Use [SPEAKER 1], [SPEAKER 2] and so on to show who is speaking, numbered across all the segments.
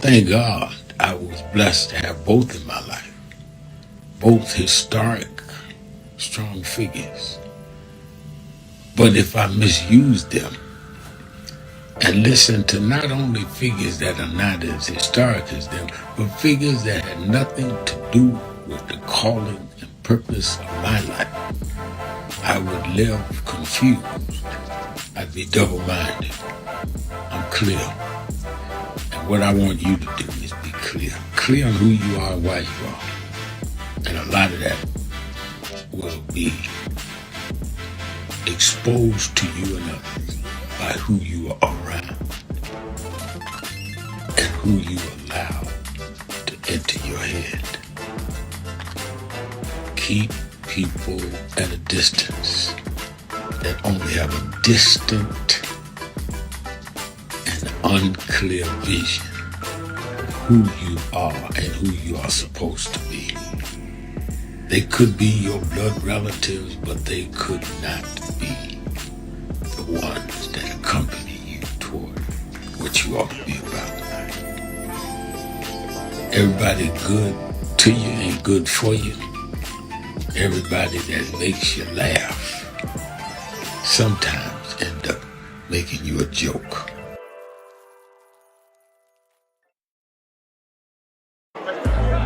[SPEAKER 1] thank God I was blessed to have both in my life, both historic, strong figures. But if I misuse them and listen to not only figures that are not as historic as them, but figures that had nothing to do with the calling and purpose of my life, I would live confused. I'd be double-minded. I'm clear. And what I want you to do is be clear. Clear on who you are and why you are. And a lot of that will be exposed to you and others by who you are around and who you allow to enter your head. Keep people at a distance that only have a distant and unclear vision of who you are and who you are supposed to be. They could be your blood relatives, but they could not be the ones that accompany you toward what you ought to be about tonight. Everybody good to you ain't good for you. Everybody that makes you laugh sometimes end up making you a joke.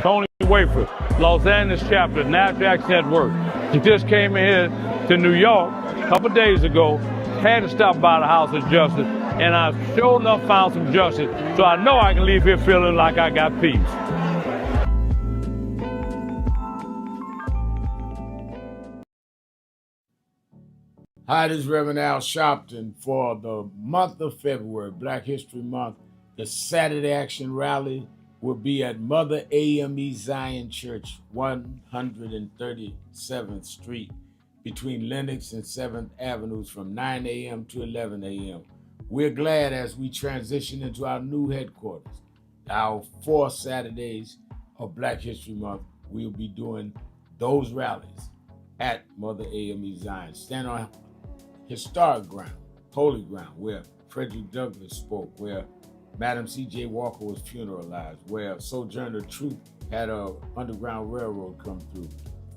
[SPEAKER 2] Tony Wafer, Los Angeles chapter, NASDAQ Network. He just came in here to New York a couple days ago, had to stop by the House of Justice, and I sure enough found some justice, so I know I can leave here feeling like I got peace.
[SPEAKER 3] Hi, this is Reverend Al Sharpton for the month of February, Black History Month. The Saturday Action Rally will be at Mother AME Zion Church, 137th Street, between Lenox and 7th Avenues from 9 a.m. to 11 a.m. We're glad as we transition into our new headquarters. Our 4 Saturdays of Black History Month, we'll be doing those rallies at Mother AME Zion. Stand on historic ground, holy ground, where Frederick Douglass spoke, where Madam C.J. Walker was funeralized, where Sojourner Truth had a Underground Railroad come through.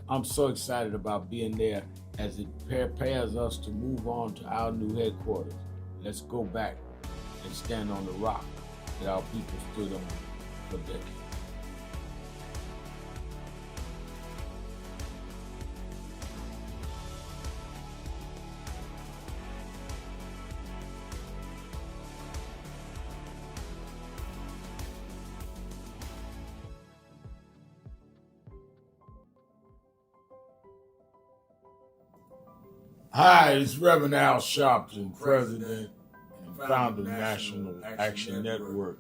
[SPEAKER 3] I'm so excited about being there as it prepares us to move on to our new headquarters. Let's go back and stand on the rock that our people stood on for decades. Hi, it's Reverend Al Sharpton, President and founder of National Action Network.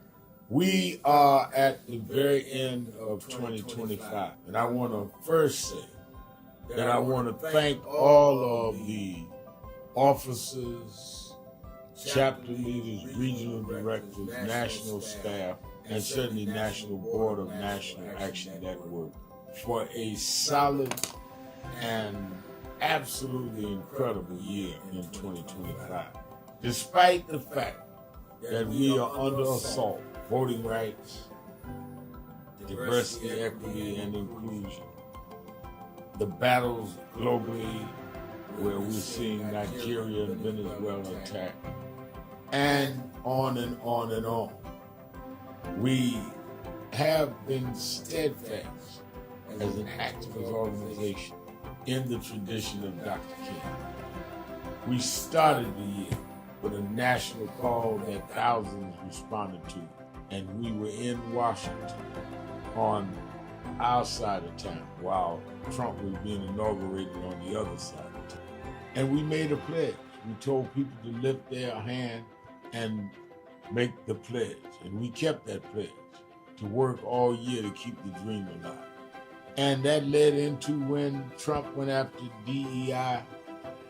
[SPEAKER 3] We are at the very end of 2025, and I want to first say that I want to thank all of the officers, chapter leaders, regional directors, national staff, and certainly National Board of National Action Network for a solid and absolutely incredible year in 2025. Despite the fact that we are under assault, voting rights, diversity, equity, and inclusion, the battles globally where we're seeing Nigeria and Venezuela attacked, and on and on and on. We have been steadfast as an activist organization in the tradition of Dr. King. We started the year with a national call that thousands responded to, and we were in Washington on our side of town while Trump was being inaugurated on the other side of town. And we made a pledge. We told people to lift their hand and make the pledge, and we kept that pledge to work all year to keep the dream alive. And that led into when Trump went after DEI.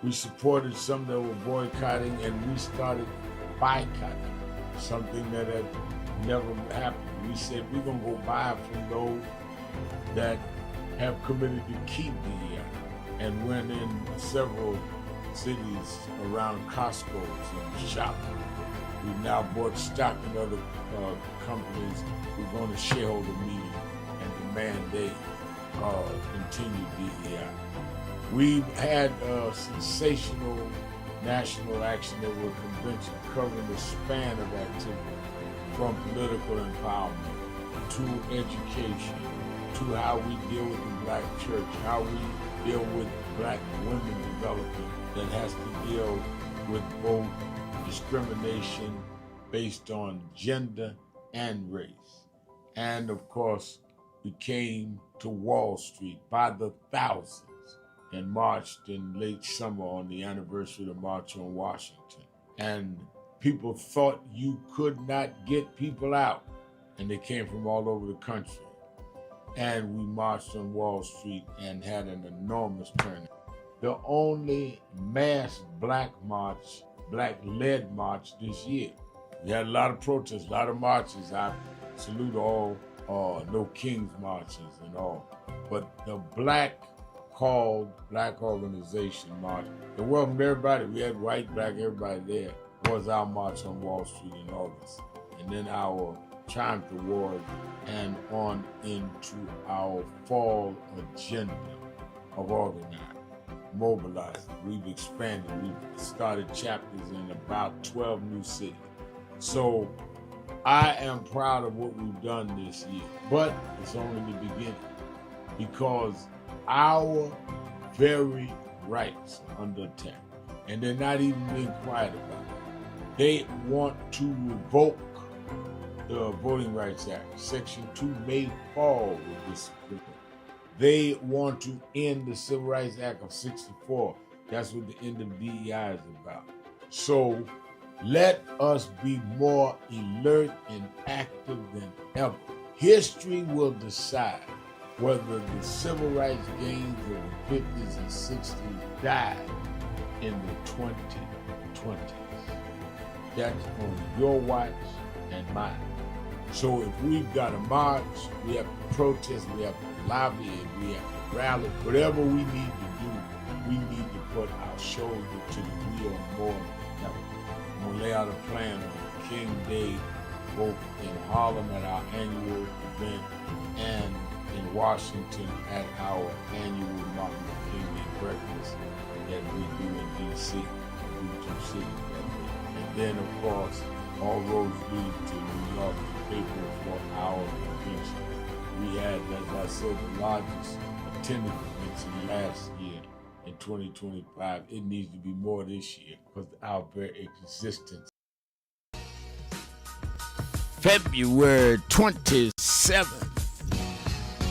[SPEAKER 3] We supported some that were boycotting, and we started boycotting, something that had never happened. We said we're going to go buy from those that have committed to keep DEI, and went in several cities around Costco's and Sharpton We've now bought stock in other companies. We're going to shareholder meeting and demand they continue DEI. We've had a sensational National Action Network convention covering the span of activity, from political empowerment to education, to how we deal with the black church, how we deal with black women development that has to deal with both discrimination based on gender and race. And of course, we came to Wall Street by the thousands and marched in late summer on the anniversary of the March on Washington. And people thought you could not get people out, and they came from all over the country. And we marched on Wall Street and had an enormous turnout. The only mass black march, black-led march this year. We had a lot of protests, a lot of marches. I salute all No Kings marches and all. But the black organization march, it welcomed everybody. We had white, black, everybody there. Was our march on Wall Street in August. And then our Triumph Award and on into our fall agenda of organizing, mobilizing. We've expanded. We've started chapters in about 12 new cities. So I am proud of what we've done this year, but it's only the beginning, because our very rights are under attack, and they're not even being quiet about it. They want to revoke the Voting Rights Act. Section 2 may fall with this bill. They want to end the Civil Rights Act of 64. That's what the end of DEI is about. So let us be more alert and active than ever. History will decide whether the civil rights gains of the 50s and 60s died in the 2020s. That's on your watch and mine. So if we've got to march, we have to protest, we have to lobby, and we have to rally, whatever we need to do, we need to put our shoulder to the wheel more than ever. I'm going to lay out a plan on King Day, both in Harlem at our annual event and in Washington at our annual Martin Luther King Day breakfast that we do in D.C. We do 2 cities that day. And then, of course, all roads lead to New York, April for our convention. We had, as I said, the largest attendance convention last year in 2025. It needs to be more this year because our very existence. February 27th.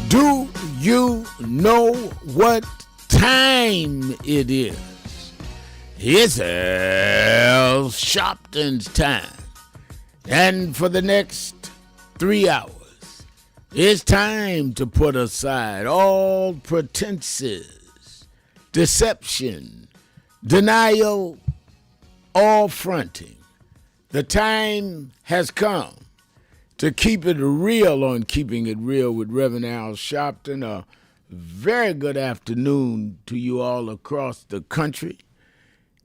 [SPEAKER 3] Do you know what time it is? It's Sharpton's time. And for the next 3 hours, it's time to put aside all pretenses, deception, denial, all fronting. The time has come to keep it real on Keeping It Real with Reverend Al Sharpton. A very good afternoon to you all across the country.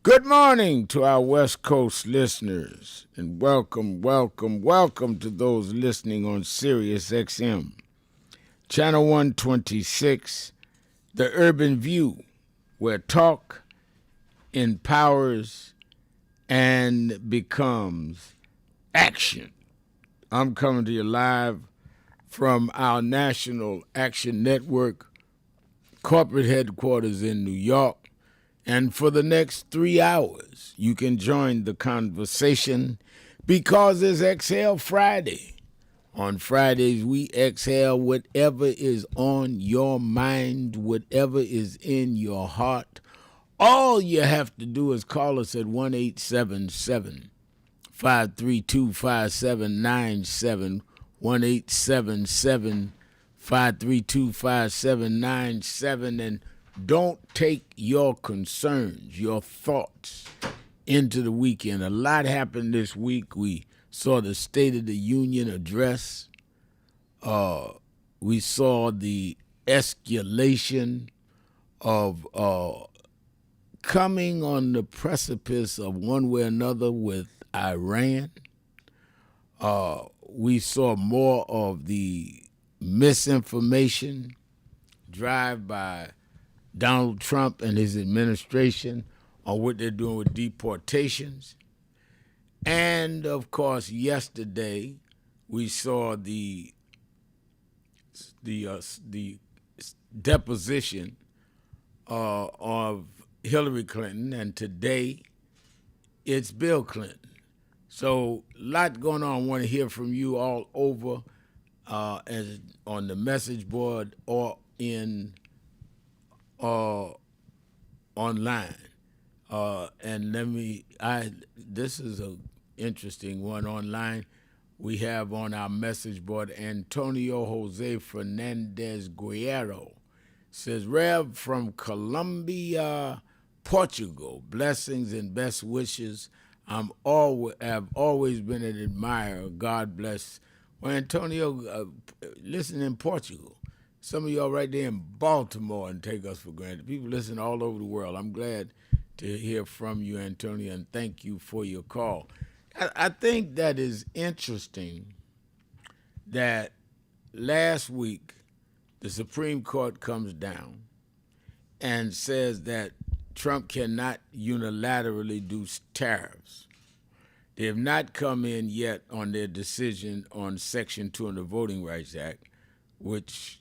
[SPEAKER 3] Good morning to our West Coast listeners, and welcome to those listening on Sirius XM, Channel 126, The Urban View, where talk empowers and becomes action. I'm coming to you live from our National Action Network corporate headquarters in New York. And for the next 3 hours, you can join the conversation because it's Exhale Friday. On Fridays, we exhale whatever is on your mind, whatever is in your heart. All you have to do is call us at 1-877-532-5797, 1-877-532-5797, and don't take your concerns, your thoughts into the weekend. A lot happened this week. We saw the State of the Union address. We saw the escalation of coming on the precipice of one way or another with Iran. We saw more of the misinformation drive by Donald Trump and his administration on what they're doing with deportations. And, of course, yesterday we saw the deposition of Hillary Clinton, and today it's Bill Clinton. So a lot going on. I want to hear from you all over as on the message board or in online. And this is a interesting one online. We have on our message board Antonio Jose Fernandez Guerrero. Says, Rev from Colombia, Portugal. Blessings and best wishes. Have always been an admirer. God bless. Well, Antonio, listen in Portugal. Some of y'all right there in Baltimore and take us for granted. People listen all over the world. I'm glad to hear from you, Antonio, and thank you for your call. I think that is interesting that last week the Supreme Court comes down and says that Trump cannot unilaterally do tariffs. They have not come in yet on their decision on Section 2 of the Voting Rights Act, which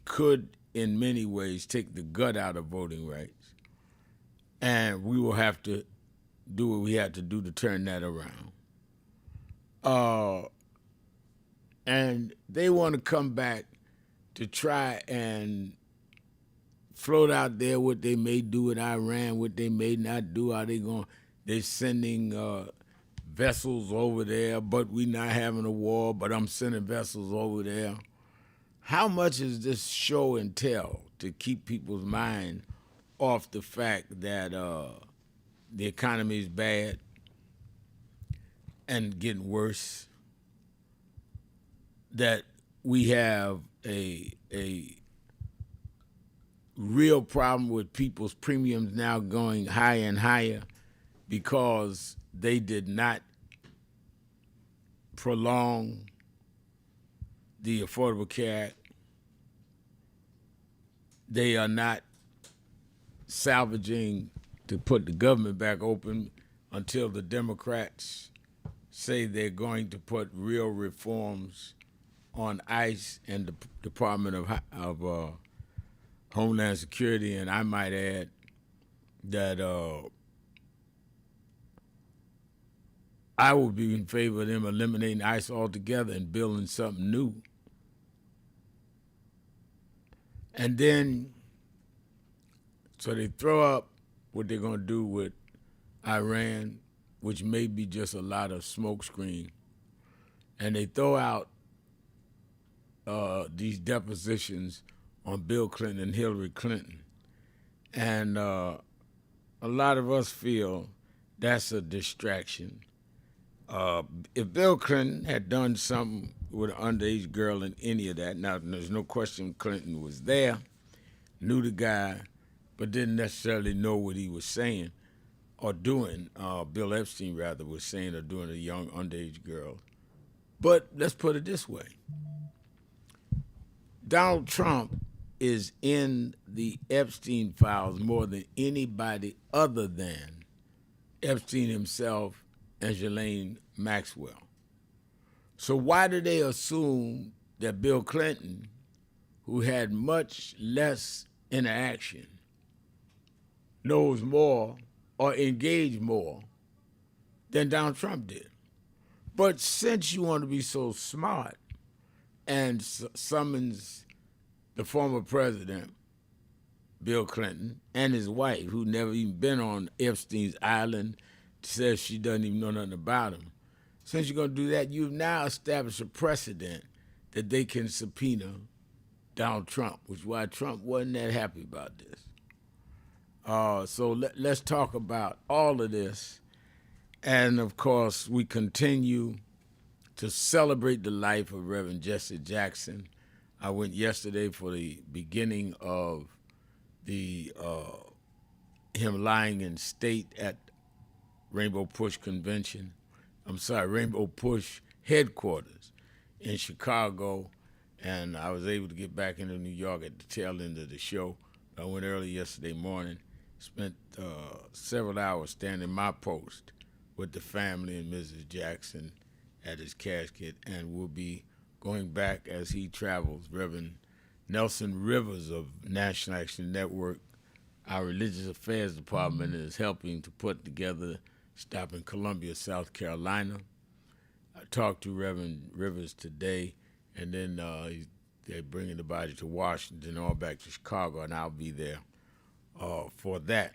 [SPEAKER 3] could, in many ways, take the gut out of voting rights. And we will have to do what we have to do to turn that around. And they want to come back to try and float out there what they may do with Iran, what they may not do. They're sending vessels over there, but we're not having a war, but I'm sending vessels over there. How much is this show and tell to keep people's mind off the fact that the economy is bad and getting worse, that we have a real problem with people's premiums now going higher and higher because they did not prolong the Affordable Care Act. They are not salvaging to put the government back open until the Democrats say they're going to put real reforms on ICE and the Department of Homeland Security. And I might add that I would be in favor of them eliminating ICE altogether and building something new. And then, so they throw up what they're going to do with Iran, which may be just a lot of smokescreen. And they throw out these depositions on Bill Clinton and Hillary Clinton. And a lot of us feel that's a distraction. If Bill Clinton had done something with an underage girl in any of that, now there's no question Clinton was there, knew the guy, but didn't necessarily know what he was saying or doing. Bill Epstein, rather, was saying or doing a young underage girl. But let's put it this way. Donald Trump is in the Epstein files more than anybody other than Epstein himself and Ghislaine Maxwell. So why do they assume that Bill Clinton, who had much less interaction, knows more or engaged more than Donald Trump did? But since you want to be so smart and summons the former president, Bill Clinton, and his wife, who never even been on Epstein's island, says she doesn't even know nothing about him. Since you're going to do that, you've now established a precedent that they can subpoena Donald Trump, which is why Trump wasn't that happy about this. So let's talk about all of this. And, of course, we continue to celebrate the life of Reverend Jesse Jackson. I went yesterday for the beginning of the him lying in state at Rainbow Push Convention. Rainbow Push headquarters in Chicago, and I was able to get back into New York at the tail end of the show. I went early yesterday morning, spent several hours standing my post with the family and Mrs. Jackson at his casket, and we'll be going back as he travels. Reverend Nelson Rivers of National Action Network, our Religious Affairs Department, is helping to put together stop in Columbia, South Carolina. I talked to Reverend Rivers today, and then they're bringing the body to Washington, all back to Chicago, and I'll be there for that.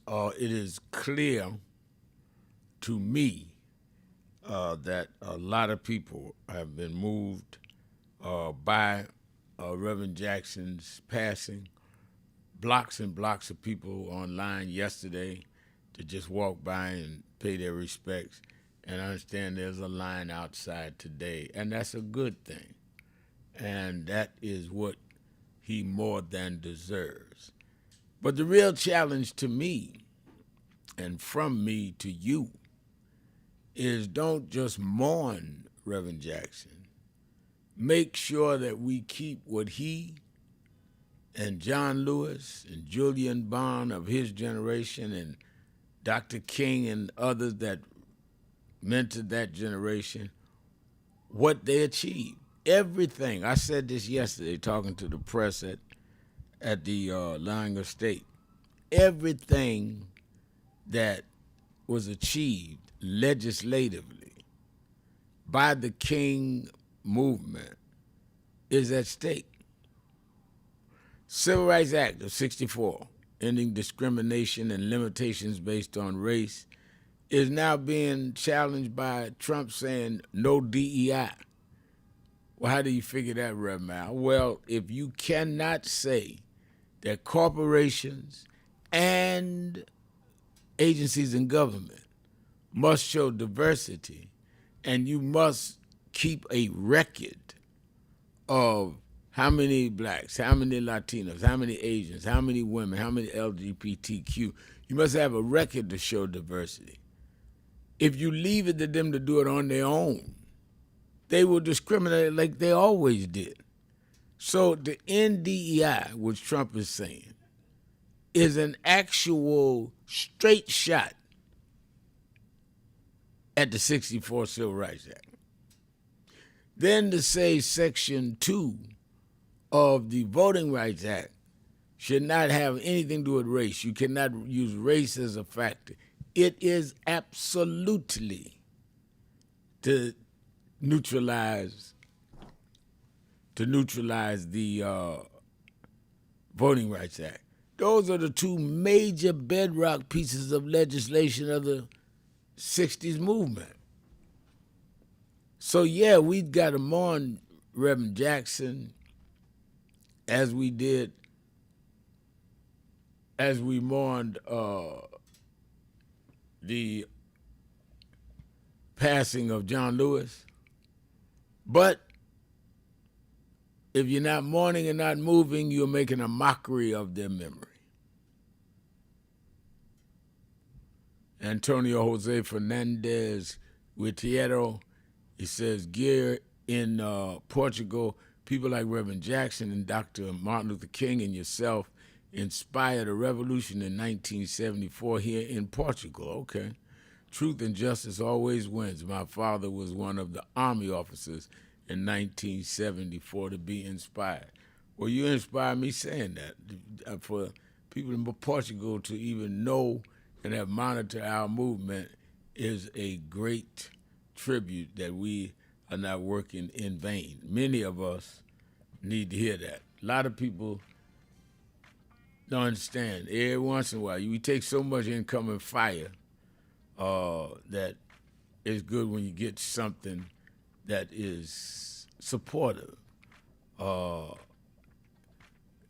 [SPEAKER 3] It is clear to me that a lot of people have been moved by Reverend Jackson's passing. Blocks and blocks of people online yesterday to just walk by and pay their respects. And I understand there's a line outside today, and that's a good thing. And that is what he more than deserves. But the real challenge to me, and from me to you, is don't just mourn Reverend Jackson. Make sure that we keep what he and John Lewis and Julian Bond of his generation and Dr. King and others that mentored that generation, what they achieved. Everything. I said this yesterday talking to the press at the Lying Estate. Everything that was achieved legislatively by the King movement is at stake. Civil Rights Act of '64, ending discrimination and limitations based on race, is now being challenged by Trump saying no DEI. Well, how do you figure that, Rev Mal? Well, if you cannot say that corporations and agencies in government must show diversity, and you must keep a record of how many blacks, how many Latinos, how many Asians, how many women, how many LGBTQ, you must have a record to show diversity. If you leave it to them to do it on their own, they will discriminate like they always did. So the NDEI, which Trump is saying, is an actual straight shot at the '64 Civil Rights Act. Then to say Section 2 of the Voting Rights Act should not have anything to do with race. You cannot use race as a factor. It is absolutely to neutralize the Voting Rights Act. Those are the two major bedrock pieces of legislation of the '60s movement. So yeah, we've got to mourn Reverend Jackson as we mourned the passing of John Lewis. But if you're not mourning and not moving, you're making a mockery of their memory. Antonio Jose Fernandez Gutierrez, he says, Gear in Portugal, people like Reverend Jackson and Dr. Martin Luther King and yourself inspired a revolution in 1974 here in Portugal. Okay. Truth and justice always wins. My father was one of the army officers in 1974 to be inspired. Well, you inspired me saying that. For people in Portugal to even know and have monitored our movement is a great tribute that we are not working in vain. Many of us need to hear that. A lot of people don't understand. Every once in a while, we take so much incoming fire that it's good when you get something that is supportive.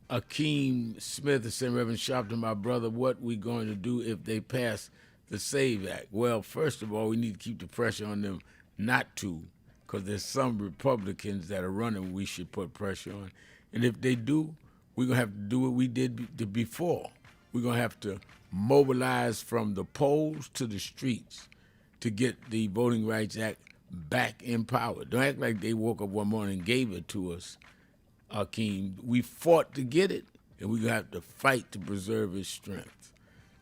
[SPEAKER 3] Akeem Smith is saying, Reverend Sharpton, my brother, what we going to do if they pass the SAVE Act? Well, first of all, we need to keep the pressure on them not to, because there's some Republicans that are running we should put pressure on. And if they do, we're going to have to do what we did before. We're going to have to mobilize from the polls to the streets to get the Voting Rights Act back in power. Don't act like they woke up one morning and gave it to us, Akeem. We fought to get it, and we have to fight to preserve its strength.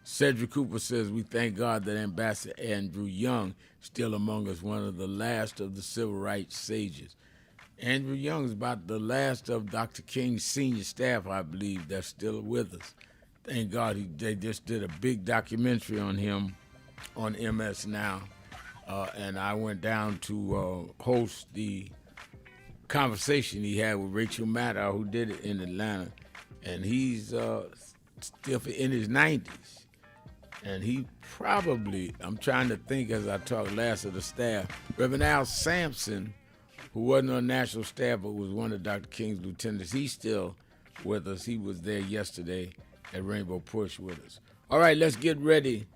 [SPEAKER 3] Cedric Cooper says, we thank God that Ambassador Andrew Young still among us, one of the last of the civil rights sages. Andrew Young is about the last of Dr. King's senior staff, I believe, that's still with us. Thank God they just did a big documentary on him on MS Now. And I went down to host the conversation he had with Rachel Maddow, who did it in Atlanta. And he's still in his 90s. And he probably, I'm trying to think as I talk last of the staff, Reverend Al Sampson, who wasn't on national staff but was one of Dr. King's lieutenants, he's still with us. He was there yesterday at Rainbow Push with us. All right, let's get ready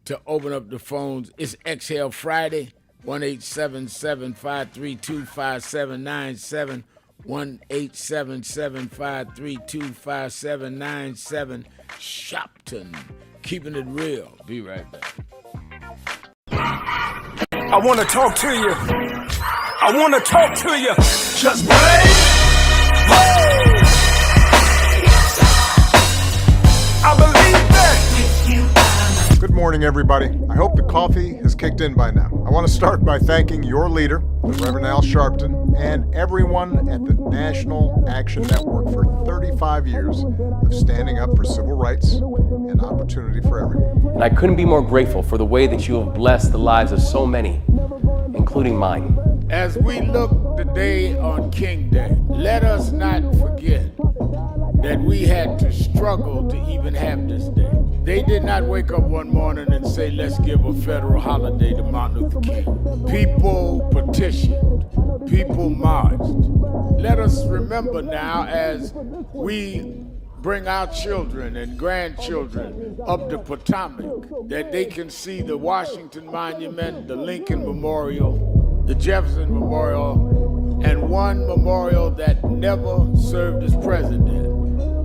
[SPEAKER 3] to open up the phones. It's Exhale Friday, 1-877-532-5797, 1-877-532-5797, Sharpton, keeping it real. Be right back.
[SPEAKER 4] I want to talk to you. I want to talk to you. Just break. I believe that.
[SPEAKER 5] Good morning, everybody. I hope the coffee has kicked in by now. I want to start by thanking your leader, the Reverend Al Sharpton, and everyone at the National Action Network for 35 years of standing up for civil rights and opportunity for everyone.
[SPEAKER 6] And I couldn't be more grateful for the way that you have blessed the lives of so many, including mine.
[SPEAKER 3] As we look today on King Day, let us not forget that we had to struggle to even have this day. They did not wake up one morning and say, let's give a federal holiday to Martin Luther King. People petitioned, people marched. Let us remember now as we bring our children and grandchildren up the Potomac, that they can see the Washington Monument, the Lincoln Memorial, the Jefferson Memorial, and one memorial that never served as president,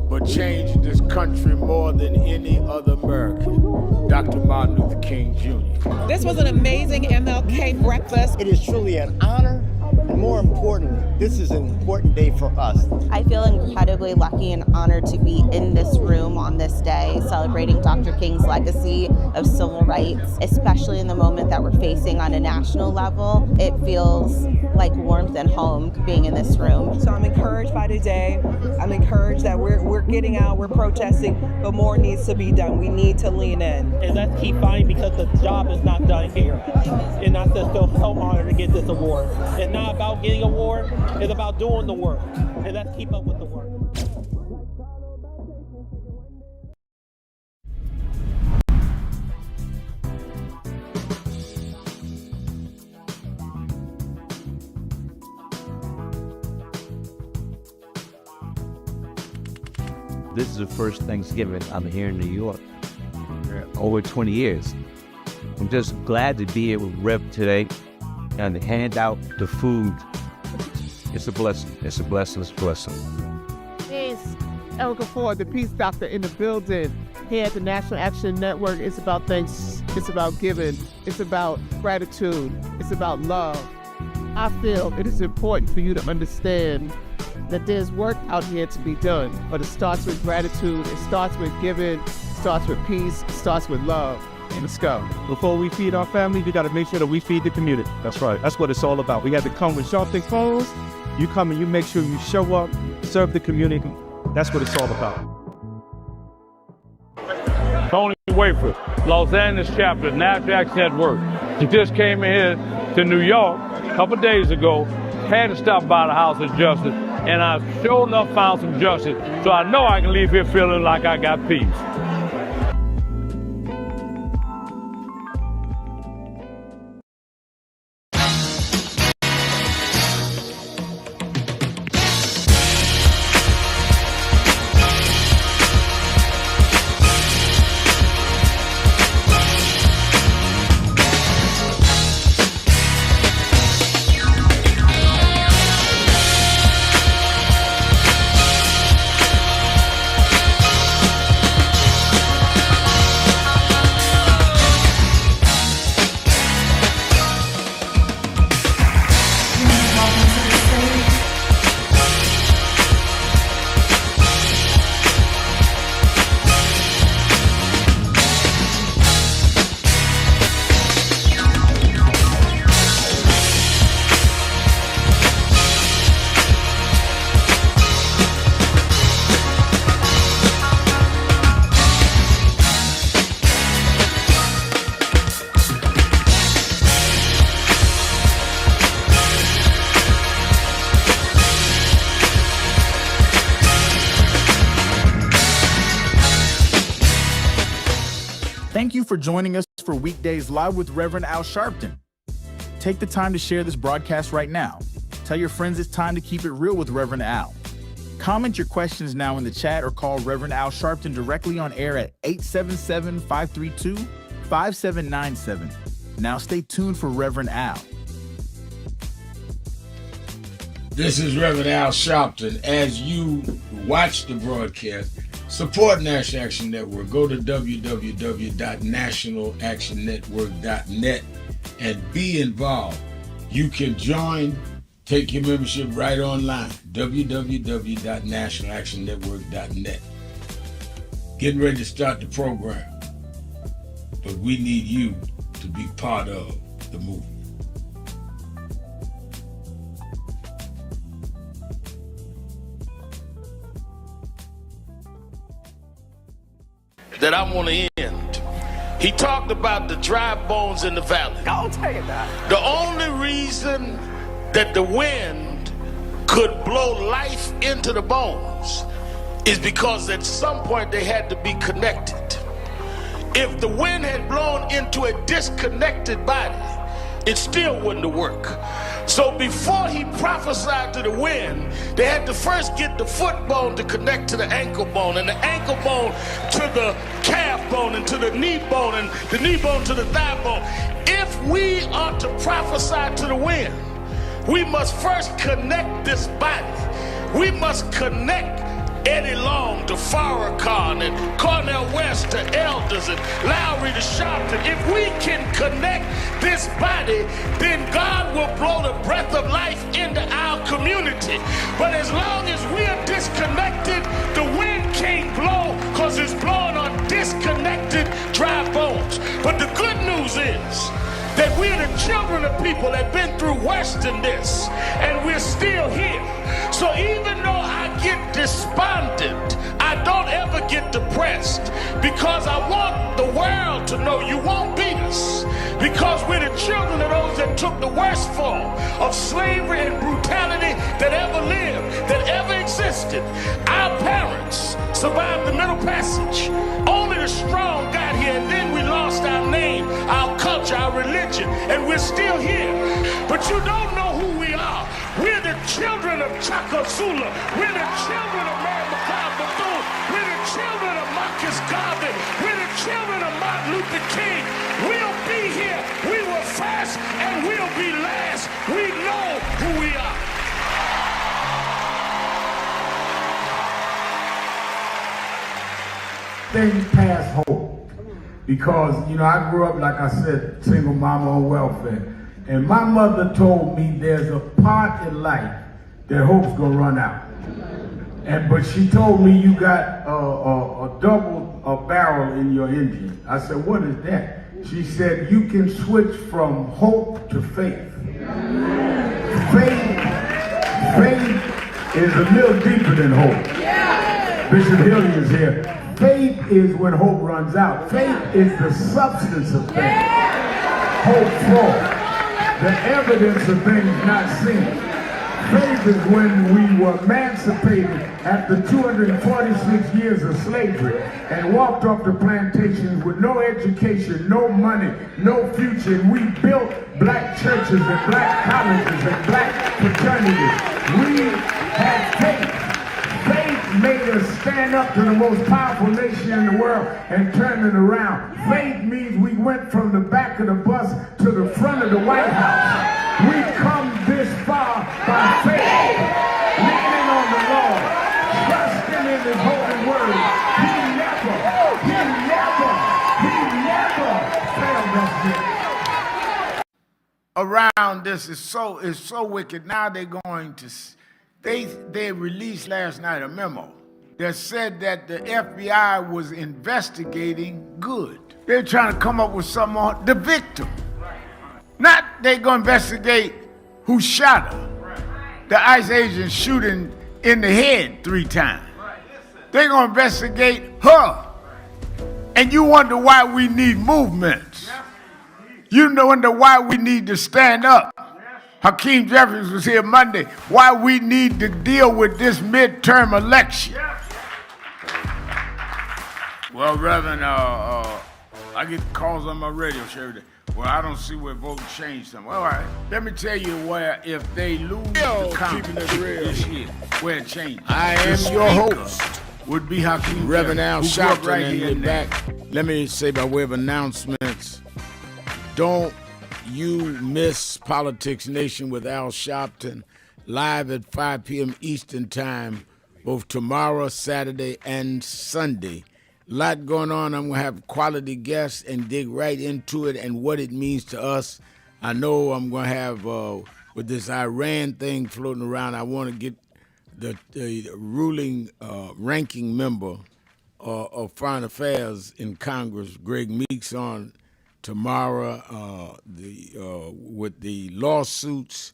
[SPEAKER 3] but changed this country more than any other American, Dr. Martin Luther King Jr.
[SPEAKER 7] This was an amazing MLK breakfast.
[SPEAKER 8] It is truly an honor, and more importantly, this is an important day for us.
[SPEAKER 9] I feel incredibly lucky and honored to be in this room on this day, celebrating Dr. King's legacy of civil rights, especially in the moment that we're facing on a national level. It feels like warmth and home being in this room.
[SPEAKER 7] So I'm encouraged by today. I'm encouraged that we're getting out, we're protesting, but more needs to be done. We need to lean in.
[SPEAKER 10] And let's keep fighting because the job is not done here. And I just feel so honored to get this award. It's not about getting an award, it's about doing the work. And let's keep up with the work.
[SPEAKER 11] This is the first Thanksgiving I'm here in New York over 20 years. I'm just glad to be here with Rev today and to hand out the food. It's a blessing. It's a blessing. It's a blessing.
[SPEAKER 12] It's Erica Ford, the Peace Doctor in the building. Here at the National Action Network, it's about thanks. It's about giving. It's about gratitude. It's about love. I feel it is important for you to understand that there's work out here to be done, but it starts with gratitude, it starts with giving, it starts with peace, it starts with love. And let's go.
[SPEAKER 13] Before we feed our family, we got to make sure that we feed the community. That's right. That's what it's all about. We got to come with Sharpton phones. You come and you make sure you show up, serve the community. That's what it's all about.
[SPEAKER 2] Tony Wafer, Los Angeles chapter, NASDAQ Network. She just came in here to New York a couple days ago, had to stop by the House of Justice, and I sure enough found some justice, so I know I can leave here feeling like I got peace.
[SPEAKER 14] you for joining us for Weekdays Live with Reverend Al Sharpton. Take the time to share this broadcast right now. Tell your friends it's time to keep it real with Reverend Al. Comment your questions now in the chat or call Reverend Al Sharpton directly on air at 877-532-5797. Now stay tuned for Reverend Al.
[SPEAKER 3] This is Reverend Al Sharpton. As you watch the broadcast, support National Action Network. Go to www.nationalactionnetwork.net and be involved. You can join, take your membership right online, www.nationalactionnetwork.net. Getting ready to start the program, but we need you to be part of the movement.
[SPEAKER 15] That I want to end. He talked about the dry bones in the valley.
[SPEAKER 10] Go take it back.
[SPEAKER 15] The only reason that the wind could blow life into the bones is because at some point they had to be connected. If the wind had blown into a disconnected body, it still wouldn't have worked. So before he prophesied to the wind, they had to first get the foot bone to connect to the ankle bone, and the ankle bone to the calf bone, and to the knee bone, and the knee bone to the thigh bone. If we are to prophesy to the wind, we must first connect this body. We must connect Eddie Long to Farrakhan and Cornel West to Elders and Lowry to Sharpton. If we can connect this body, then God will blow the breath of life into our community. But as long as we are disconnected, the wind can't blow because it's blowing on disconnected dry bones. But the good news is that we're the children of people that have been through worse than this, and we're still here. So even though I get despondent, I don't ever get depressed, because I want the world to know you won't beat us, because we're the children of those that took the worst form of slavery and brutality that ever lived, that ever existed. Our parents survived the Middle Passage. Only the strong got here, and then we lost our name, our culture, our religion, and we're still here. But you don't know who we are. We're the children of Chaka Zulu. We're the children of Mary McLeod Bethune. We're the children of Marcus Garvey. We're the children of Martin Luther King. We'll be here. We were first, and we'll be last. We know who we are.
[SPEAKER 3] Things past hope. Because, I grew up, like I said, single mama on welfare. And my mother told me there's a part in life that hope's gonna run out. But she told me you got a double barrel in your engine. I said, what is that? She said, you can switch from hope to faith. Faith is a little deeper than hope. Bishop Hilliard is here. Faith is when hope runs out. Faith is the substance of things. Hope for the evidence of things not seen. Faith is when we were emancipated after 246 years of slavery and walked off the plantations with no education, no money, no future. And we built black churches and black colleges and black fraternities. We had faith. Faith made us stand up to the most powerful nation in the world and turn it around. Faith means we went from the back of the bus to the front of the White House. We come this far by faith, leaning on the Lord, trusting in His holy word. He never failed us yet. Around this is so wicked. Now they're going to. They released last night a memo that said that the FBI was investigating good. They're trying to come up with something on the victim. Not they're going to investigate who shot her. The ICE agent shooting in the head 3 times. They're going to investigate her. And you wonder why we need movements. You wonder why we need to stand up. Hakeem Jeffries was here Monday. Why we need to deal with this midterm election. Well, Reverend, I I get calls on my radio show every day. Well, I don't see where voting changed them. All right, let me tell you where if they lose the Congress this year, where it changed.
[SPEAKER 15] I am your host,
[SPEAKER 3] would be Hakeem
[SPEAKER 15] Reverend Al Sharpton,
[SPEAKER 3] right
[SPEAKER 15] and
[SPEAKER 3] here
[SPEAKER 15] we're back. Let me say by way of announcements, don't you miss Politics Nation with Al Sharpton, live at 5 p.m. Eastern Time, both tomorrow, Saturday, and Sunday. A lot going on. I'm going to have quality guests and dig right into it and what it means to us. I know I'm going to have, with this Iran thing floating around, I want to get the ruling ranking member of Foreign Affairs in Congress, Greg Meeks, on tomorrow with the lawsuits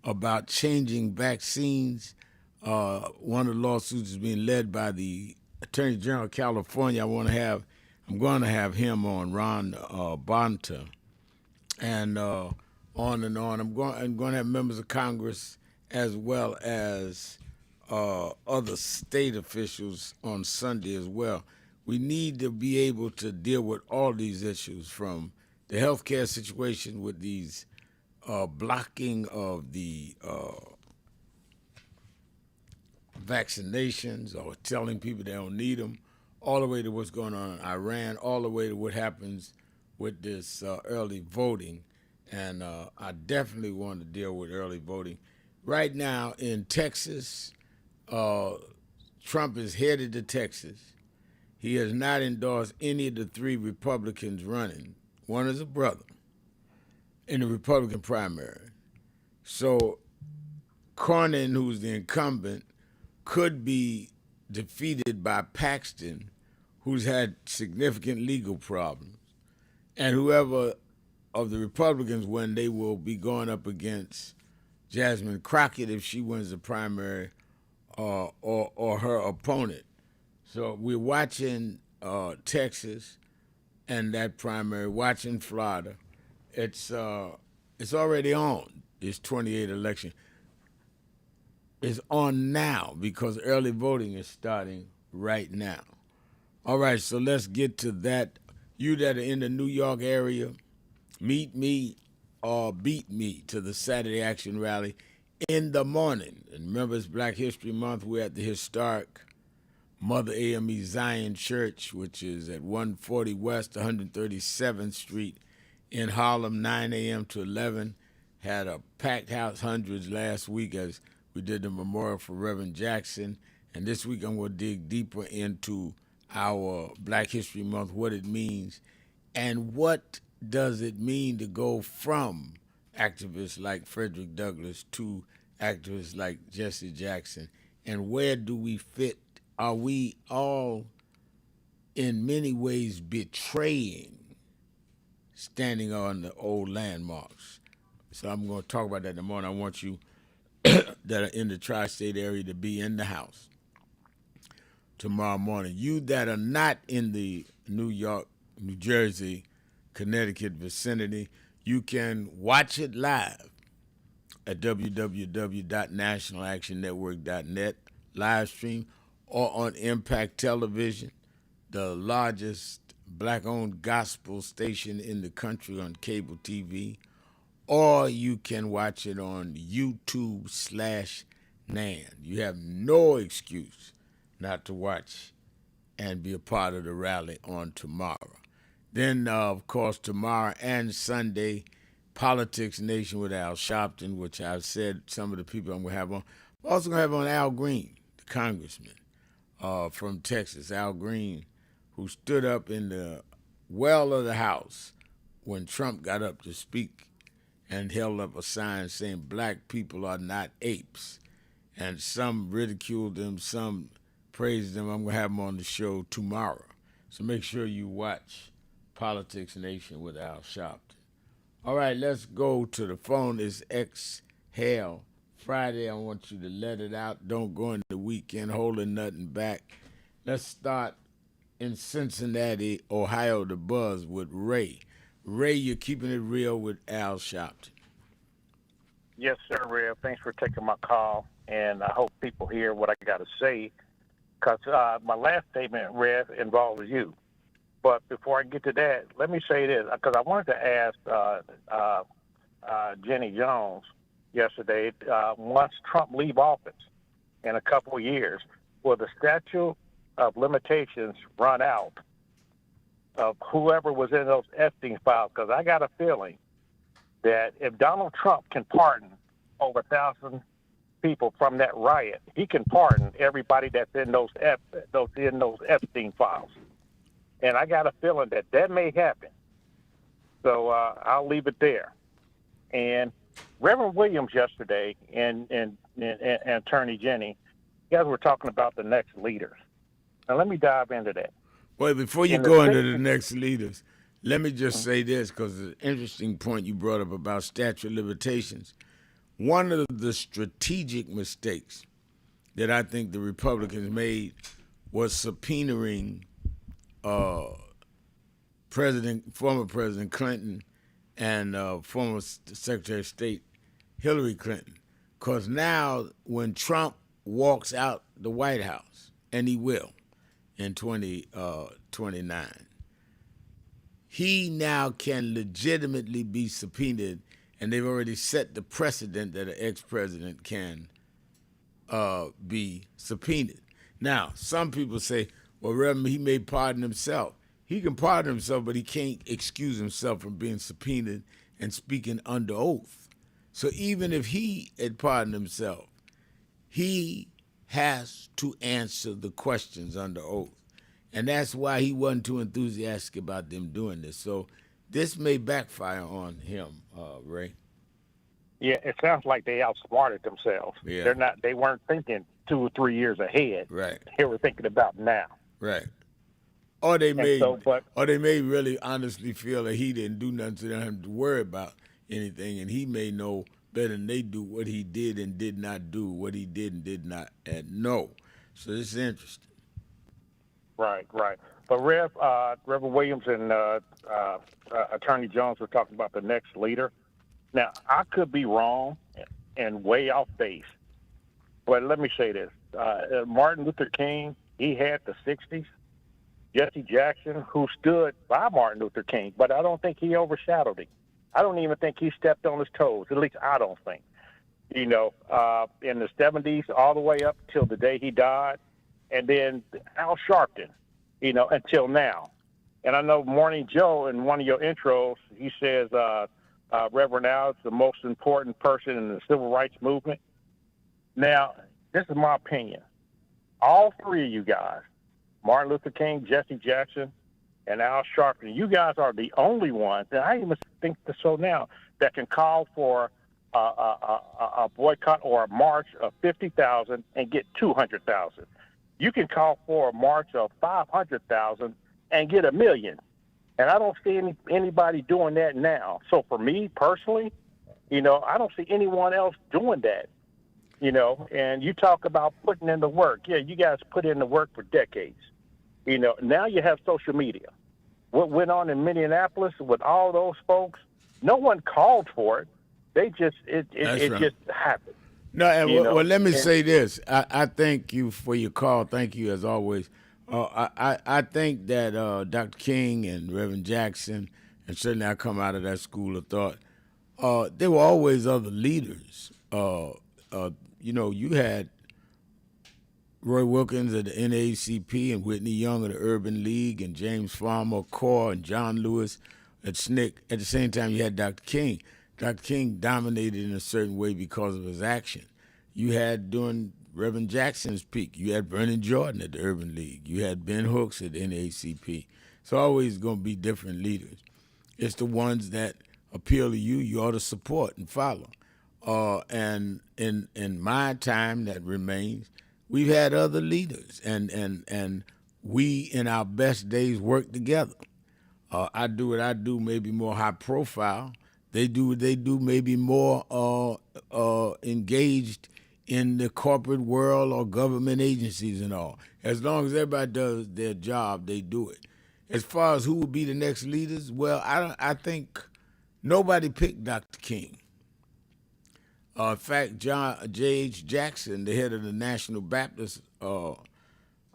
[SPEAKER 15] about changing vaccines. One of the lawsuits is being led by the Attorney General of California. I'm going to have him on, Ron Bonta, and on and on. I'm going to have members of Congress as well as other state officials on Sunday as well. We need to be able to deal with all these issues, from the healthcare situation with these blocking of the vaccinations or telling people they don't need them, all the way to what's going on in Iran, all the way to what happens with this early voting. And I definitely want to deal with early voting. Right now in Texas, Trump is headed to Texas. He has not endorsed any of the three Republicans running. One is a brother in the Republican primary. So Cornyn, who's the incumbent, could be defeated by Paxton, who's had significant legal problems. And whoever of the Republicans win, they will be going up against Jasmine Crockett if she wins the primary, or her opponent. So we're watching Texas and that primary, watching Florida. It's already on, this 28 election. It's on now because early voting is starting right now. All right, so let's get to that. You that are in the New York area, meet me or beat me to the Saturday Action Rally in the morning. And remember, it's Black History Month. We're at the historic Mother AME Zion Church, which is at 140 West 137th Street in Harlem, 9 a.m. to 11. Had a packed house, hundreds last week as we did the memorial for Reverend Jackson. And this week I'm going to dig deeper into our Black History Month, what it means, and what does it mean to go from activists like Frederick Douglass to activists like Jesse Jackson, and where do we fit? Are we all in many ways betraying standing on the old landmarks? So I'm going to talk about that in the morning. I want you that are in the tri-state area to be in the house tomorrow morning. You that are not in the New York, New Jersey, Connecticut vicinity, you can watch it live at www.nationalactionnetwork.net, live stream, or on Impact Television, the largest black-owned gospel station in the country on cable TV, or you can watch it on YouTube/NAN. You have no excuse not to watch and be a part of the rally on tomorrow. Then, of course, tomorrow and Sunday, Politics Nation with Al Sharpton, which I've said some of the people I'm going to have on. I'm also going to have on Al Green, the congressman from Texas. Al Green, who stood up in the well of the House when Trump got up to speak and held up a sign saying black people are not apes. And some ridiculed them, some praised them. I'm going to have them on the show tomorrow. So make sure you watch Politics Nation with Al Sharpton. All right, let's go to the phone. It's Exhale Friday. I want you to let it out. Don't go in the weekend holding nothing back. Let's start in Cincinnati, Ohio, the buzz with Ray. Ray, you're keeping it real with Al Sharpton.
[SPEAKER 16] Yes, sir, Rev. Thanks for taking my call, and I hope people hear what I got to say, because my last statement, Rev, involves you. But before I get to that, let me say this, because I wanted to ask Jenny Jones yesterday, once Trump leave office in a couple of years, will the statute of limitations run out of whoever was in those Epstein files? Because I got a feeling that if Donald Trump can pardon over 1,000 people from that riot, he can pardon everybody that's in those Epstein files. And I got a feeling that that may happen. So I'll leave it there. And Reverend Williams yesterday and Attorney Jenny, you guys were talking about the next leaders. Now let me dive into that.
[SPEAKER 3] Well, before you go into the next leaders, let me just say this, because it's an interesting point you brought up about statute of limitations. One of the strategic mistakes that I think the Republicans made was subpoenaing former President Clinton and former Secretary of State Hillary Clinton. Because now when Trump walks out the White House, and he will in 2029, he now can legitimately be subpoenaed, and they've already set the precedent that an ex-president can be subpoenaed. Now, some people say, well, Reverend, he may pardon himself. He can pardon himself, but he can't excuse himself from being subpoenaed and speaking under oath. So even if he had pardoned himself, he has to answer the questions under oath. And that's why he wasn't too enthusiastic about them doing this. So this may backfire on him, Ray.
[SPEAKER 16] Yeah, it sounds like they outsmarted themselves.
[SPEAKER 3] Yeah.
[SPEAKER 16] They weren't thinking 2 or 3 years ahead.
[SPEAKER 3] Right.
[SPEAKER 16] They were thinking about now.
[SPEAKER 3] Right. Or they may really honestly feel that he didn't do nothing, so they don't have to worry about anything, and he may know better than they do what he did and did not do, what he did and did not know. So this is interesting.
[SPEAKER 16] Right. But Reverend Williams and Attorney Jones were talking about the next leader. Now, I could be wrong and way off base, but let me say this. Martin Luther King, he had the 60s. Jesse Jackson, who stood by Martin Luther King, but I don't think he overshadowed him. I don't even think he stepped on his toes. At least I don't think. In the 70s, all the way up till the day he died, and then Al Sharpton, until now. And I know Morning Joe, in one of your intros, he says Reverend Al is the most important person in the civil rights movement. Now, this is my opinion. All three of you guys, Martin Luther King, Jesse Jackson, and Al Sharpton, you guys are the only ones, and I even think so now, that can call for a boycott or a march of 50,000 and get 200,000. You can call for a march of 500,000 and get 1 million. And I don't see anybody doing that now. So for me personally, I don't see anyone else doing that. And you talk about putting in the work. Yeah, you guys put in the work for decades. Now you have social media. What went on in Minneapolis with all those folks, no one called for it. It just happened.
[SPEAKER 3] No, and let me say this. I thank you for your call. Thank you as always. I think that Dr. King and Reverend Jackson, and certainly I come out of that school of thought, there were always other leaders. You had Roy Wilkins of the NAACP and Whitney Young of the Urban League and James Farmer, CORE, and John Lewis at SNCC. At the same time, you had Dr. King. Dr. King dominated in a certain way because of his action. You had, during Reverend Jackson's peak, you had Vernon Jordan at the Urban League. You had Ben Hooks at the NAACP. It's always going to be different leaders. It's the ones that appeal to you, you ought to support and follow. And in my time that remains, we've had other leaders, and we, in our best days, work together. I do what I do, maybe more high profile. They do what they do, maybe more engaged in the corporate world or government agencies and all. As long as everybody does their job, they do it. As far as who will be the next leaders, well, I think nobody picked Dr. King. In fact, J.H. Jackson, the head of the National Baptist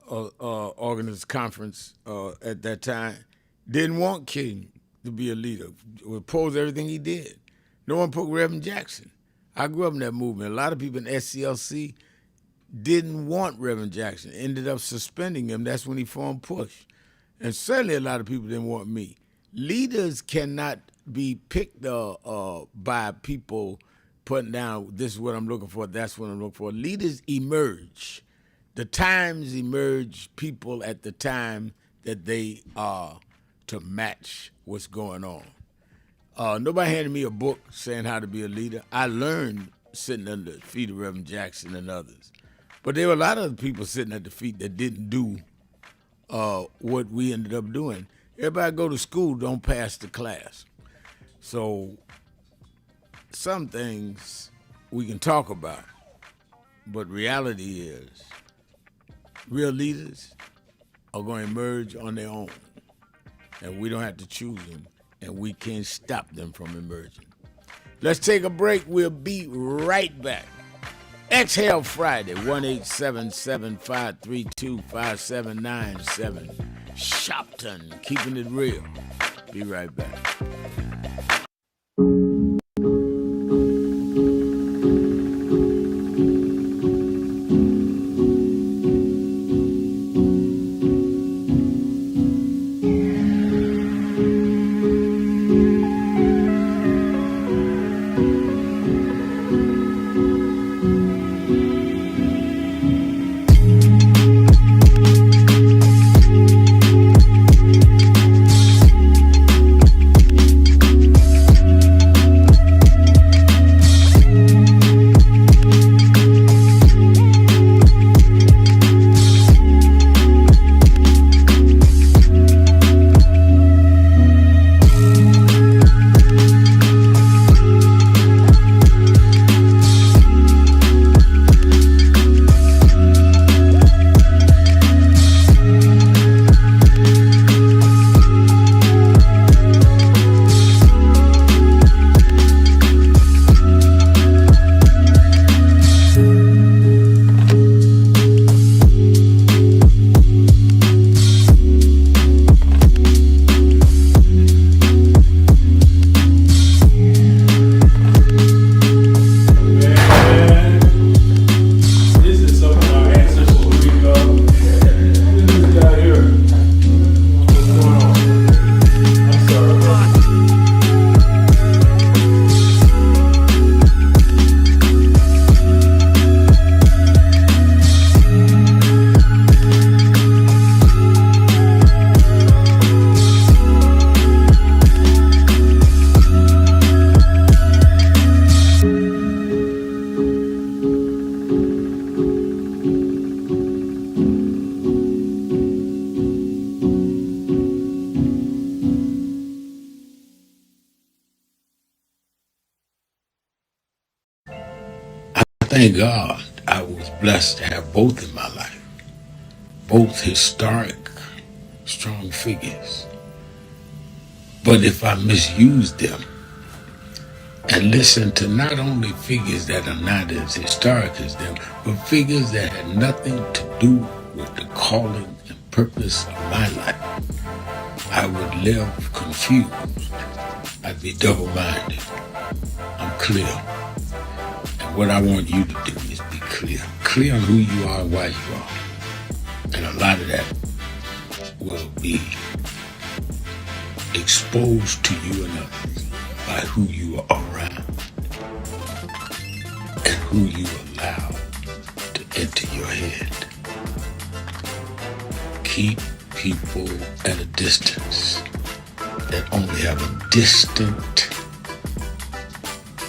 [SPEAKER 3] Organist Conference at that time, didn't want King to be a leader, opposed everything he did. No one put Reverend Jackson. I grew up in that movement. A lot of people in SCLC didn't want Reverend Jackson, ended up suspending him. That's when he formed Push. And certainly a lot of people didn't want me. Leaders cannot be picked by people putting down, this is what I'm looking for, that's what I'm looking for. Leaders emerge. The times emerge people at the time that they are to match what's going on. Nobody handed me a book saying how to be a leader. I learned sitting under the feet of Reverend Jackson and others. But there were a lot of other people sitting at the feet that didn't do what we ended up doing. Everybody go to school, don't pass the class. So some things we can talk about, but reality is real leaders are going to emerge on their own, and we don't have to choose them, and we can't stop them from emerging. Let's take a break. We'll be right back. Exhale Friday, 1-877-532-5797. Sharpton, keeping it real. Be right back. Thank God I was blessed to have both in my life, both historic, strong figures. But if I misused them and listened to not only figures that are not as historic as them, but figures that had nothing to do with the calling and purpose of my life, I would live confused. I'd be double-minded. I'm clear. And what I want you to do is be clear. Clear on who you are and why you are. And a lot of that will be exposed to you and others by who you are around and who you allow to enter your head. Keep people at a distance that only have a distant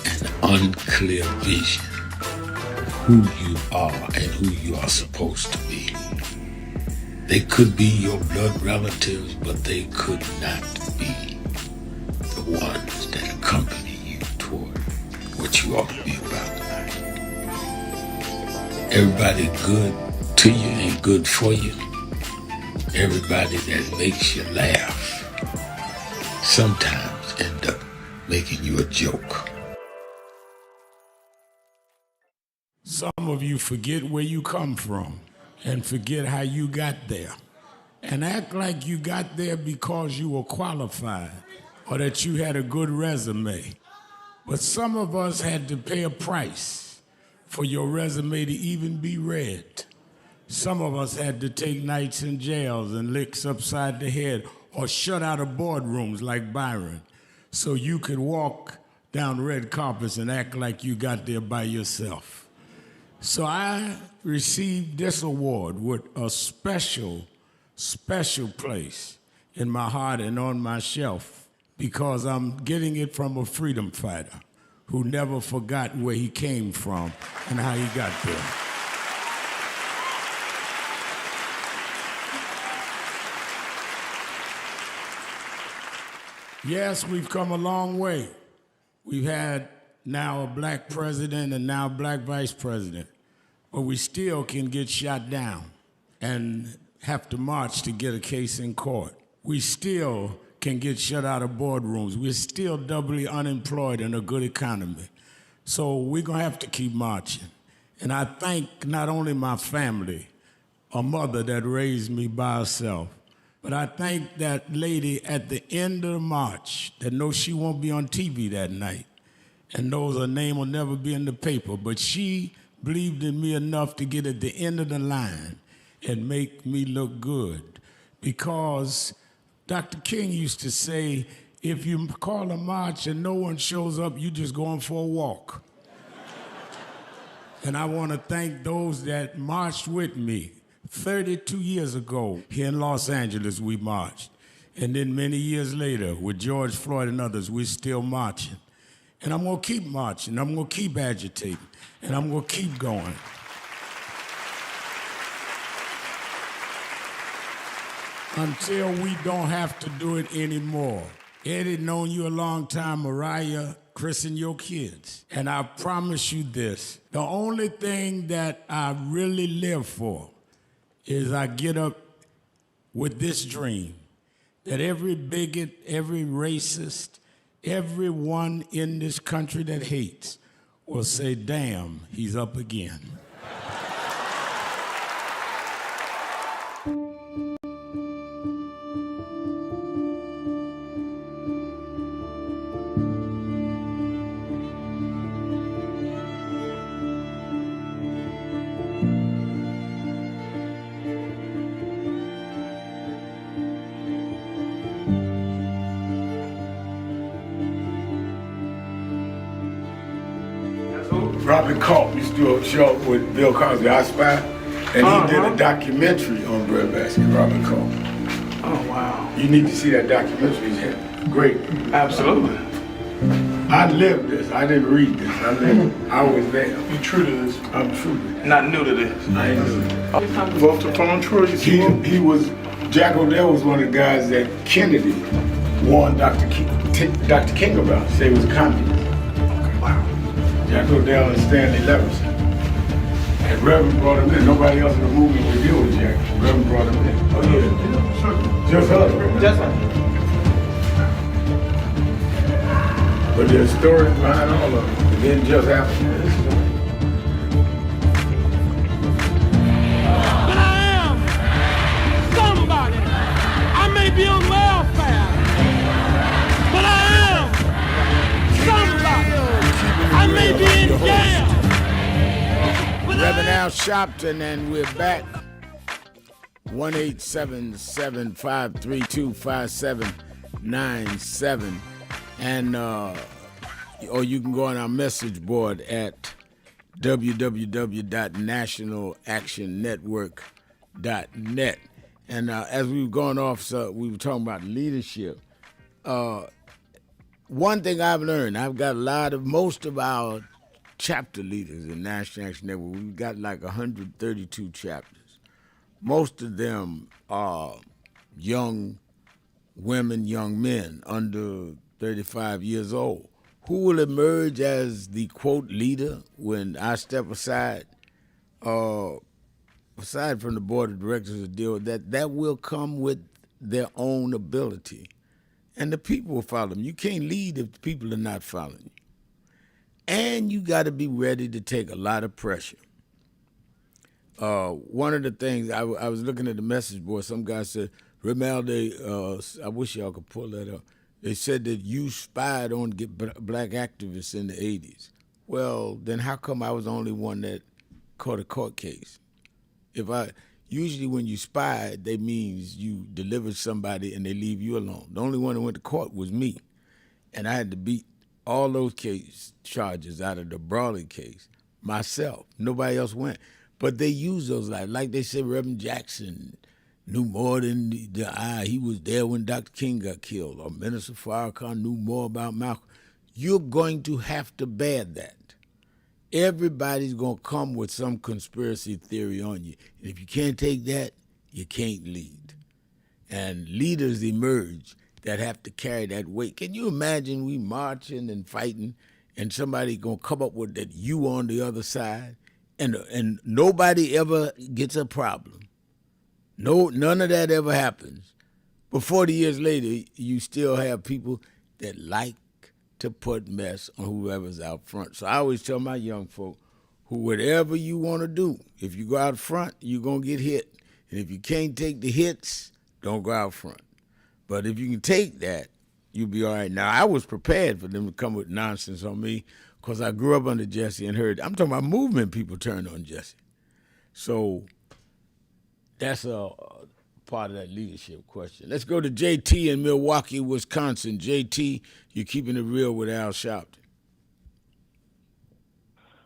[SPEAKER 3] and unclear vision of who you are and who you are supposed to be. They could be your blood relatives, but they could not be the ones that accompany you toward what you ought to be about tonight. Everybody good to you ain't good for you. Everybody that makes you laugh sometimes end up making you a joke. Some of you forget where you come from and forget how you got there. and act like you got there because you were qualified or that you had a good resume. But some of us had to pay a price for your resume to even be read. Some of us had to take nights in jails and licks upside the head or shut out of boardrooms like Byron so you could walk down red carpets and act like you got there by yourself. So I received this award with a special place in my heart and on my shelf because I'm getting it from a freedom fighter who never forgot where he came from and how he got there. Yes, we've come a long way. We've had now a black president and now a black vice president, but we still can get shot down and have to march to get a case in court. We still can get shut out of boardrooms. We're still doubly unemployed in a good economy. So we're gonna have to keep marching. And I thank not only my family, a mother that raised me by herself, but I thank that lady at the end of the march that knows she won't be on TV that night and knows her name will never be in the paper, but she believed in me enough to get at the end of the line and make me look good. Because Dr. King used to say, if you call a march and no one shows up, you just going for a walk. And I want to thank those that marched with me. 32 years ago, here in Los Angeles, we marched. And then many years later, with George Floyd and others, we're still marching. And I'm gonna keep marching, I'm gonna keep agitating, and I'm gonna keep going. Until we don't have to do it anymore. Eddie, known you a long time, Mariah, Chris, and your kids. And I promise you this, the only thing that I really live for is I get up with this dream that every bigot, every racist, everyone in this country that hates will say, damn, he's up again. Robert Culp used to do a show with Bill Cosby, I Spy, and he did a documentary on breadbasket, Robert Culp.
[SPEAKER 17] Oh, wow.
[SPEAKER 3] You need to see that documentary. It's great.
[SPEAKER 17] Absolutely.
[SPEAKER 3] I lived this. I didn't read this. I was there.
[SPEAKER 17] You true to this?
[SPEAKER 3] I'm true to this.
[SPEAKER 17] Not new to this?
[SPEAKER 3] I ain't new to this.
[SPEAKER 17] Vote to phone Troy?
[SPEAKER 3] He was, Jack O'Dell was one of the guys that Kennedy warned Dr. King about. Say he was a communist. Jack O'Dell and Stanley Levinson. And Reverend brought him in. Nobody else in the movement would deal with Jack. Reverend brought him in. Oh, yeah. Sure. Just us.
[SPEAKER 17] Just us.
[SPEAKER 3] But there's stories behind all of it. It didn't just happen.
[SPEAKER 4] But I am somebody. I may be on welfare, but I am somebody. I may be in jail.
[SPEAKER 3] Reverend Al Sharpton, and we're back. 1-877-532-5797. And or you can go on our message board at www.nationalactionnetwork.net. And as we were going off, so we were talking about leadership. One thing I've learned, I've got most of our chapter leaders in National Action Network. We've got like 132 chapters. Most of them are young women, young men under 35 years old. Who will emerge as the, quote, leader when I step aside, aside from the board of directors to deal with that? That will come with their own ability. And the people will follow them. You can't lead if the people are not following you. And you got to be ready to take a lot of pressure. One of the things I was looking at the message board. Some guy said, Rimaldi, I wish y'all could pull that up. They said that you spied on black activists in the 80s. Well, then how come I was the only one that caught a court case? Usually when you spy, that means you delivered somebody and they leave you alone. The only one that went to court was me. And I had to beat all those case charges out of the Brawley case myself. Nobody else went. But they use those like they said Reverend Jackson knew more than the eye. He was there when Dr. King got killed, or Minister Farrakhan knew more about Malcolm. You're going to have to bear that. Everybody's going to come with some conspiracy theory on you. And if you can't take that, you can't lead. And leaders emerge that have to carry that weight. Can you imagine we marching and fighting and somebody going to come up with that you on the other side and nobody ever gets a problem? No, none of that ever happens. But 40 years later, you still have people that like to put mess on whoever's out front. So I always tell my young folk, whatever you want to do, if you go out front, you're going to get hit. And if you can't take the hits, don't go out front. But if you can take that, you'll be all right. Now, I was prepared for them to come with nonsense on me because I grew up under Jesse and heard, I'm talking about movement people turned on Jesse. So that's a part of that leadership question. Let's go to JT in Milwaukee, Wisconsin. JT, you're keeping it real with Al Sharpton.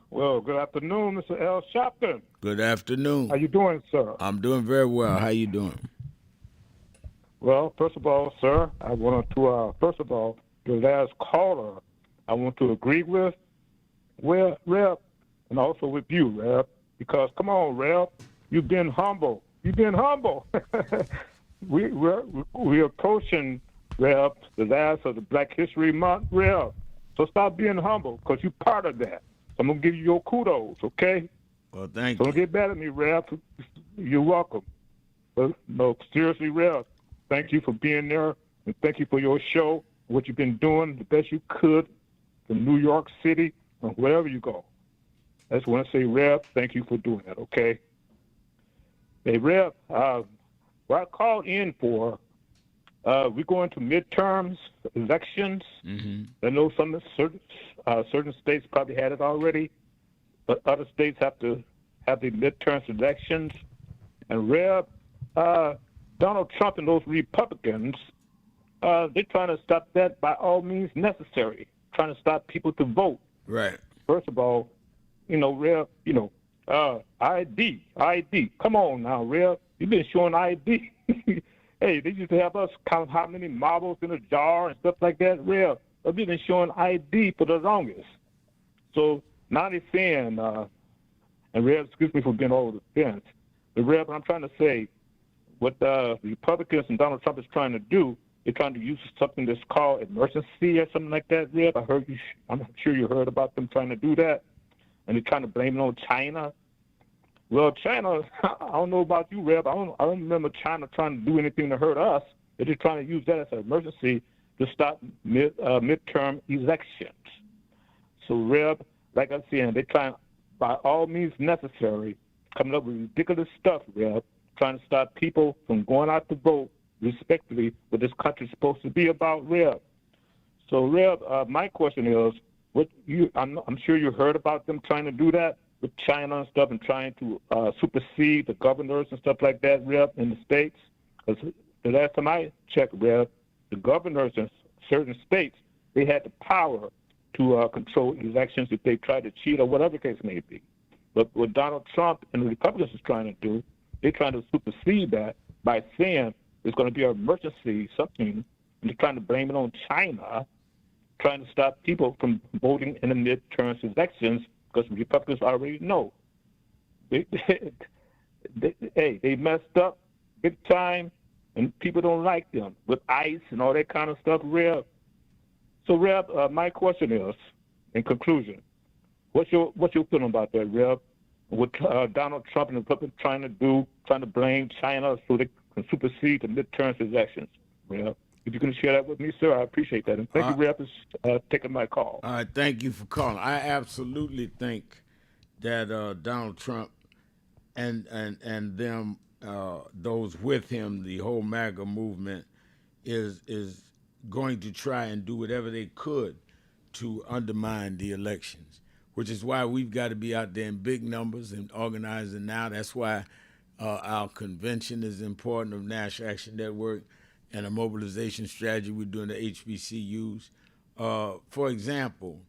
[SPEAKER 18] Well, good afternoon, Mr. Al Sharpton.
[SPEAKER 3] Good afternoon.
[SPEAKER 18] How you doing, sir?
[SPEAKER 3] I'm doing very well. How you doing?
[SPEAKER 18] Well, first of all, sir, I want to, first of all, the last caller, I want to agree with Rep, and also with you, Rep, because, come on, Rep, you've been humble. You've been humble. We're approaching, Rep, the last of the Black History Month, Rep. So stop being humble, because you're part of that. So I'm going to give you your kudos, okay?
[SPEAKER 3] Well, thank
[SPEAKER 18] you.
[SPEAKER 3] Don't
[SPEAKER 18] get mad at me, Rep. You're welcome. But, no, seriously, Rep, thank you for being there, and thank you for your show, what you've been doing the best you could in New York City and wherever you go. I just want to say, Rep, thank you for doing that, okay? Hey, Rep, what I called in for, we're going to midterms, elections.
[SPEAKER 3] Mm-hmm.
[SPEAKER 18] I know some certain states probably had it already, but other states have to have the midterms elections. And Rep, Donald Trump and those Republicans, they're trying to stop that by all means necessary, trying to stop people to vote.
[SPEAKER 3] Right.
[SPEAKER 18] First of all, Rep, ID. Come on now, Rep. You've been showing ID. Hey, they used to have us count how many marbles in a jar and stuff like that, Rep. They've been showing ID for the longest. So now they're saying, and Rep, excuse me for being over the fence, but Rep, I'm trying to say, what the Republicans and Donald Trump is trying to do, they're trying to use something that's called emergency or something like that, Rep. I'm sure you heard about them trying to do that. And they're trying to blame it on China. Well, China, I don't know about you, Rep. I don't remember China trying to do anything to hurt us. They're just trying to use that as an emergency to stop midterm elections. So, Rep, like I said, they're trying, by all means necessary, coming up with ridiculous stuff, Rep, trying to stop people from going out to vote, respectively, what this country's supposed to be about, Rep. So, Rep, my question is, I'm sure you heard about them trying to do that with China and stuff and trying to supersede the governors and stuff like that, Rep, in the states. Because the last time I checked, Rep, the governors in certain states, they had the power to control elections if they tried to cheat or whatever the case may be. But what Donald Trump and the Republicans is trying to do, they're trying to supersede that by saying there's going to be an emergency, something, and they're trying to blame it on China, trying to stop people from voting in the midterm elections because Republicans already know. They messed up big time, and people don't like them with ICE and all that kind of stuff, Rep. So, Rep, my question is, in conclusion, what's your feeling about that, Rep? What Donald Trump and the Republicans trying to blame China so they can supersede the midterm elections, Rep? If you can share that with me, sir, I appreciate that. And thank you, Rep, for taking my call.
[SPEAKER 3] All right, thank you for calling. I absolutely think that Donald Trump and them, those with him, the whole MAGA movement is going to try and do whatever they could to undermine the elections, which is why we've got to be out there in big numbers and organizing now. That's why our convention is important of National Action Network and a mobilization strategy we're doing the HBCUs. For example,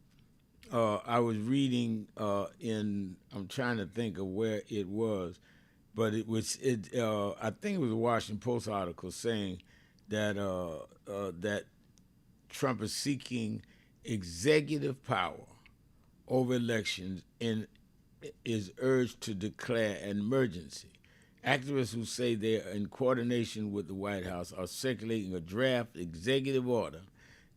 [SPEAKER 3] I was reading I'm trying to think of where it was, but I think it was a Washington Post article saying that that Trump is seeking executive power over elections and is urged to declare an emergency. Activists who say they are in coordination with the White House are circulating a draft executive order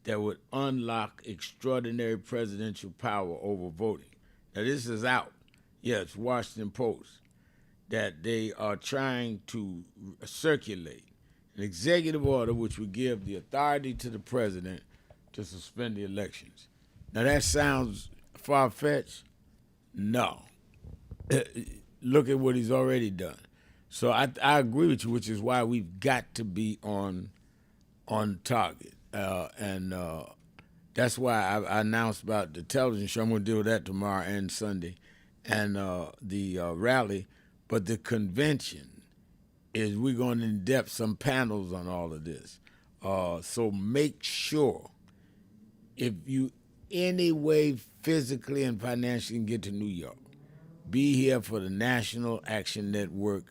[SPEAKER 3] that would unlock extraordinary presidential power over voting. Now, this is out. Yes, Washington Post, that they are trying to circulate an executive order which would give the authority to the president to suspend the elections. Now, that sounds far-fetched? No. Look at what he's already done. So I agree with you, which is why we've got to be on target. And that's why I announced about the television show. I'm going to deal with that tomorrow and Sunday, and the rally. But the convention is we're going to in-depth some panels on all of this. So make sure if you any way physically and financially can get to New York, be here for the National Action Network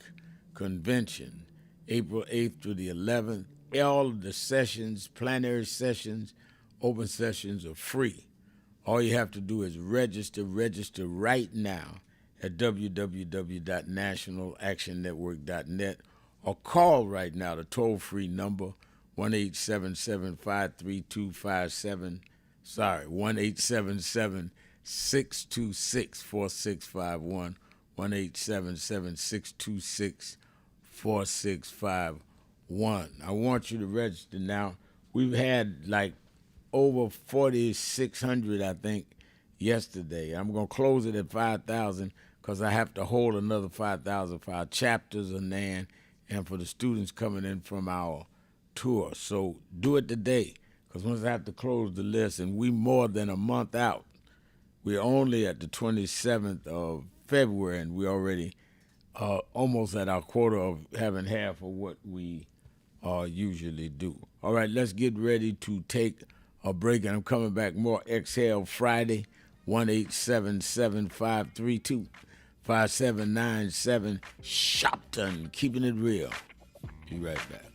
[SPEAKER 3] Convention, April 8th through the 11th. All of the sessions, plenary sessions, open sessions are free. All you have to do is register right now at www.nationalactionnetwork.net or call right now the toll-free number 1-877-532-57, 1-877-626-4651, 1-877-626-4651. I want you to register now. We've had like over 4,600, I think, yesterday. I'm going to close it at 5,000 because I have to hold another 5,000 for our chapters of NAN and for the students coming in from our tour. So do it today, because once I have to close the list, and we more than a month out. We're only at the 27th of February, and we're already almost at our quota of having half of what we usually do. All right, let's get ready to take a break, and I'm coming back more Exhale Friday, 1-877-532-5797, Sharpton, keeping it real. Be right back.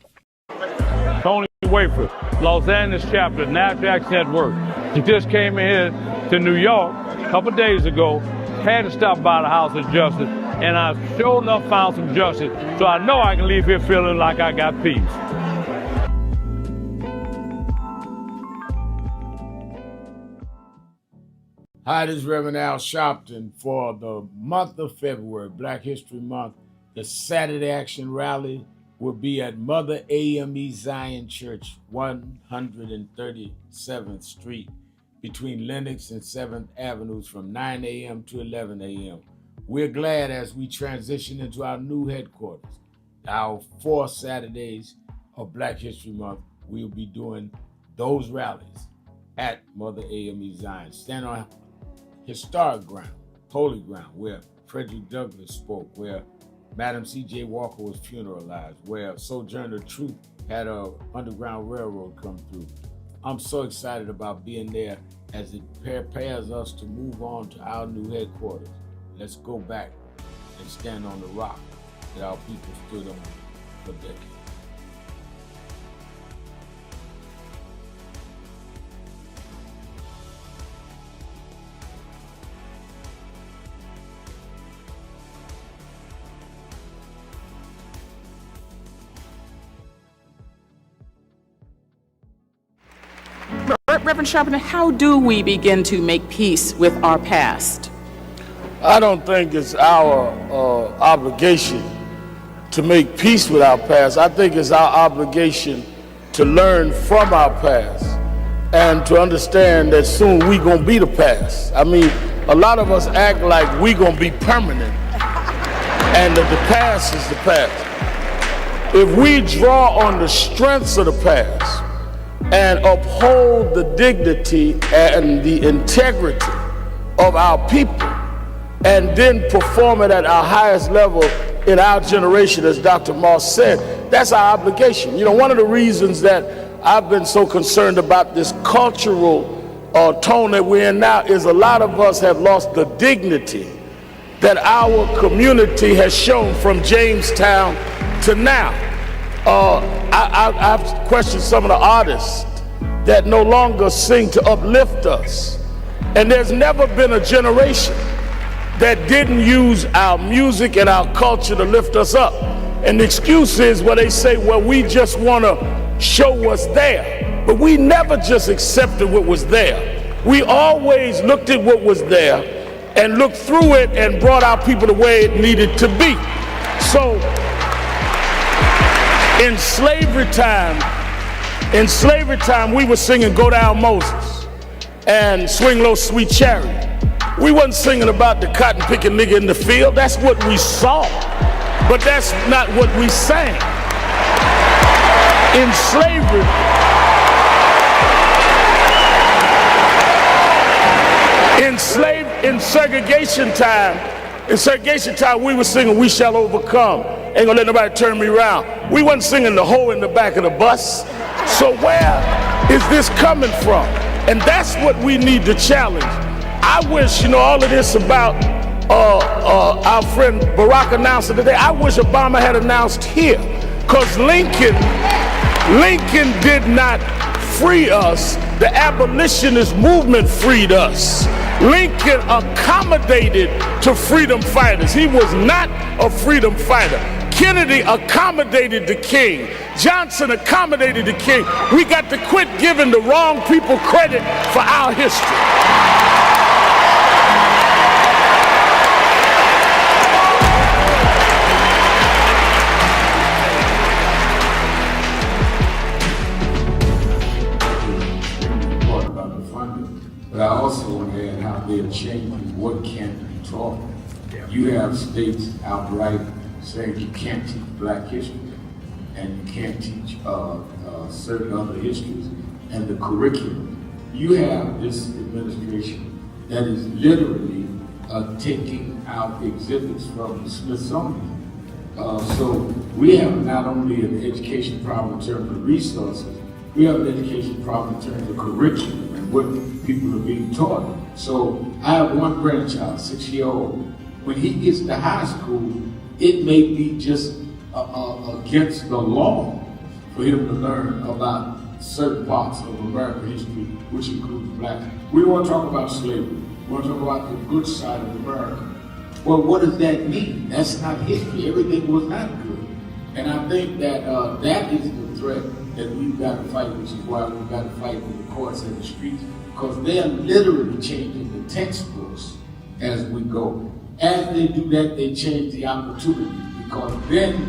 [SPEAKER 2] Tony Wafer, Los Angeles chapter, NASDAQ Network. He just came in here to New York a couple days ago, had to stop by the House of Justice, and I sure enough found some justice, so I know I can leave here feeling like I got peace.
[SPEAKER 3] Hi, this is Reverend Al Sharpton for the month of February, Black History Month. The Saturday Action Rally will be at Mother AME Zion Church, 137th Street, between Lenox and 7th Avenues from 9 a.m. to 11 a.m. We're glad as we transition into our new headquarters. Our 4 Saturdays of Black History Month, we'll be doing those rallies at Mother AME Zion. Stand on historic ground, holy ground, where Frederick Douglass spoke, where Madam C.J. Walker was funeralized, where Sojourner Truth had a Underground Railroad come through. I'm so excited about being there as it prepares us to move on to our new headquarters. Let's go back and stand on the rock that our people stood on for decades.
[SPEAKER 19] Reverend Sharpton, how do we begin to make peace with our past?
[SPEAKER 15] I don't think it's our obligation to make peace with our past. I think it's our obligation to learn from our past and to understand that soon we gonna be the past. I mean, a lot of us act like we gonna be permanent. and the past is the past. If we draw on the strengths of the past and uphold the dignity and the integrity of our people, and then perform it at our highest level in our generation, as Dr. Moss said, that's our obligation. You know, one of the reasons that I've been so concerned about this cultural tone that we're in now is a lot of us have lost the dignity that our community has shown from Jamestown to now. I've questioned some of the artists that no longer sing to uplift us. And there's never been a generation that didn't use our music and our culture to lift us up. And the excuse is where they say, well, we just want to show what's there. But we never just accepted what was there. We always looked at what was there and looked through it and brought our people the way it needed to be. So in slavery time, we were singing Go Down Moses and Swing Low Sweet Chariot. We wasn't singing about the cotton picking nigga in the field. That's what we saw, but that's not what we sang. In slavery, in segregation time, we were singing We Shall Overcome. Ain't gonna let nobody turn me around. We wasn't singing the hoe in the back of the bus. So where is this coming from? And that's what we need to challenge. I wish, you know, all of this about our friend Barack announced it today. I wish Obama had announced here, because Lincoln did not free us. The abolitionist movement freed us. Lincoln accommodated to freedom fighters. He was not a freedom fighter. Kennedy accommodated the king. Johnson accommodated the king. We got to quit giving the wrong people credit for our history.
[SPEAKER 3] But I also want to add how they're changing what can be taught. You have states outright saying you can't teach black history and you can't teach certain other histories and the curriculum. You have this administration that is literally taking out exhibits from the Smithsonian. So we have not only an education problem in terms of resources, we have an education problem in terms of curriculum and what people are being taught. So I have one grandchild, 6-year-old. When he gets to high school, it may be just against the law for him to learn about certain parts of American history, which includes black. We want to talk about slavery. We want to talk about the good side of America. Well, what does that mean? That's not history. Everything was not good. And I think that that is the threat that we've got to fight, which is why we've got to fight with the courts and the streets, because they're literally changing the textbooks as we go. As they do that, they change the opportunities, because then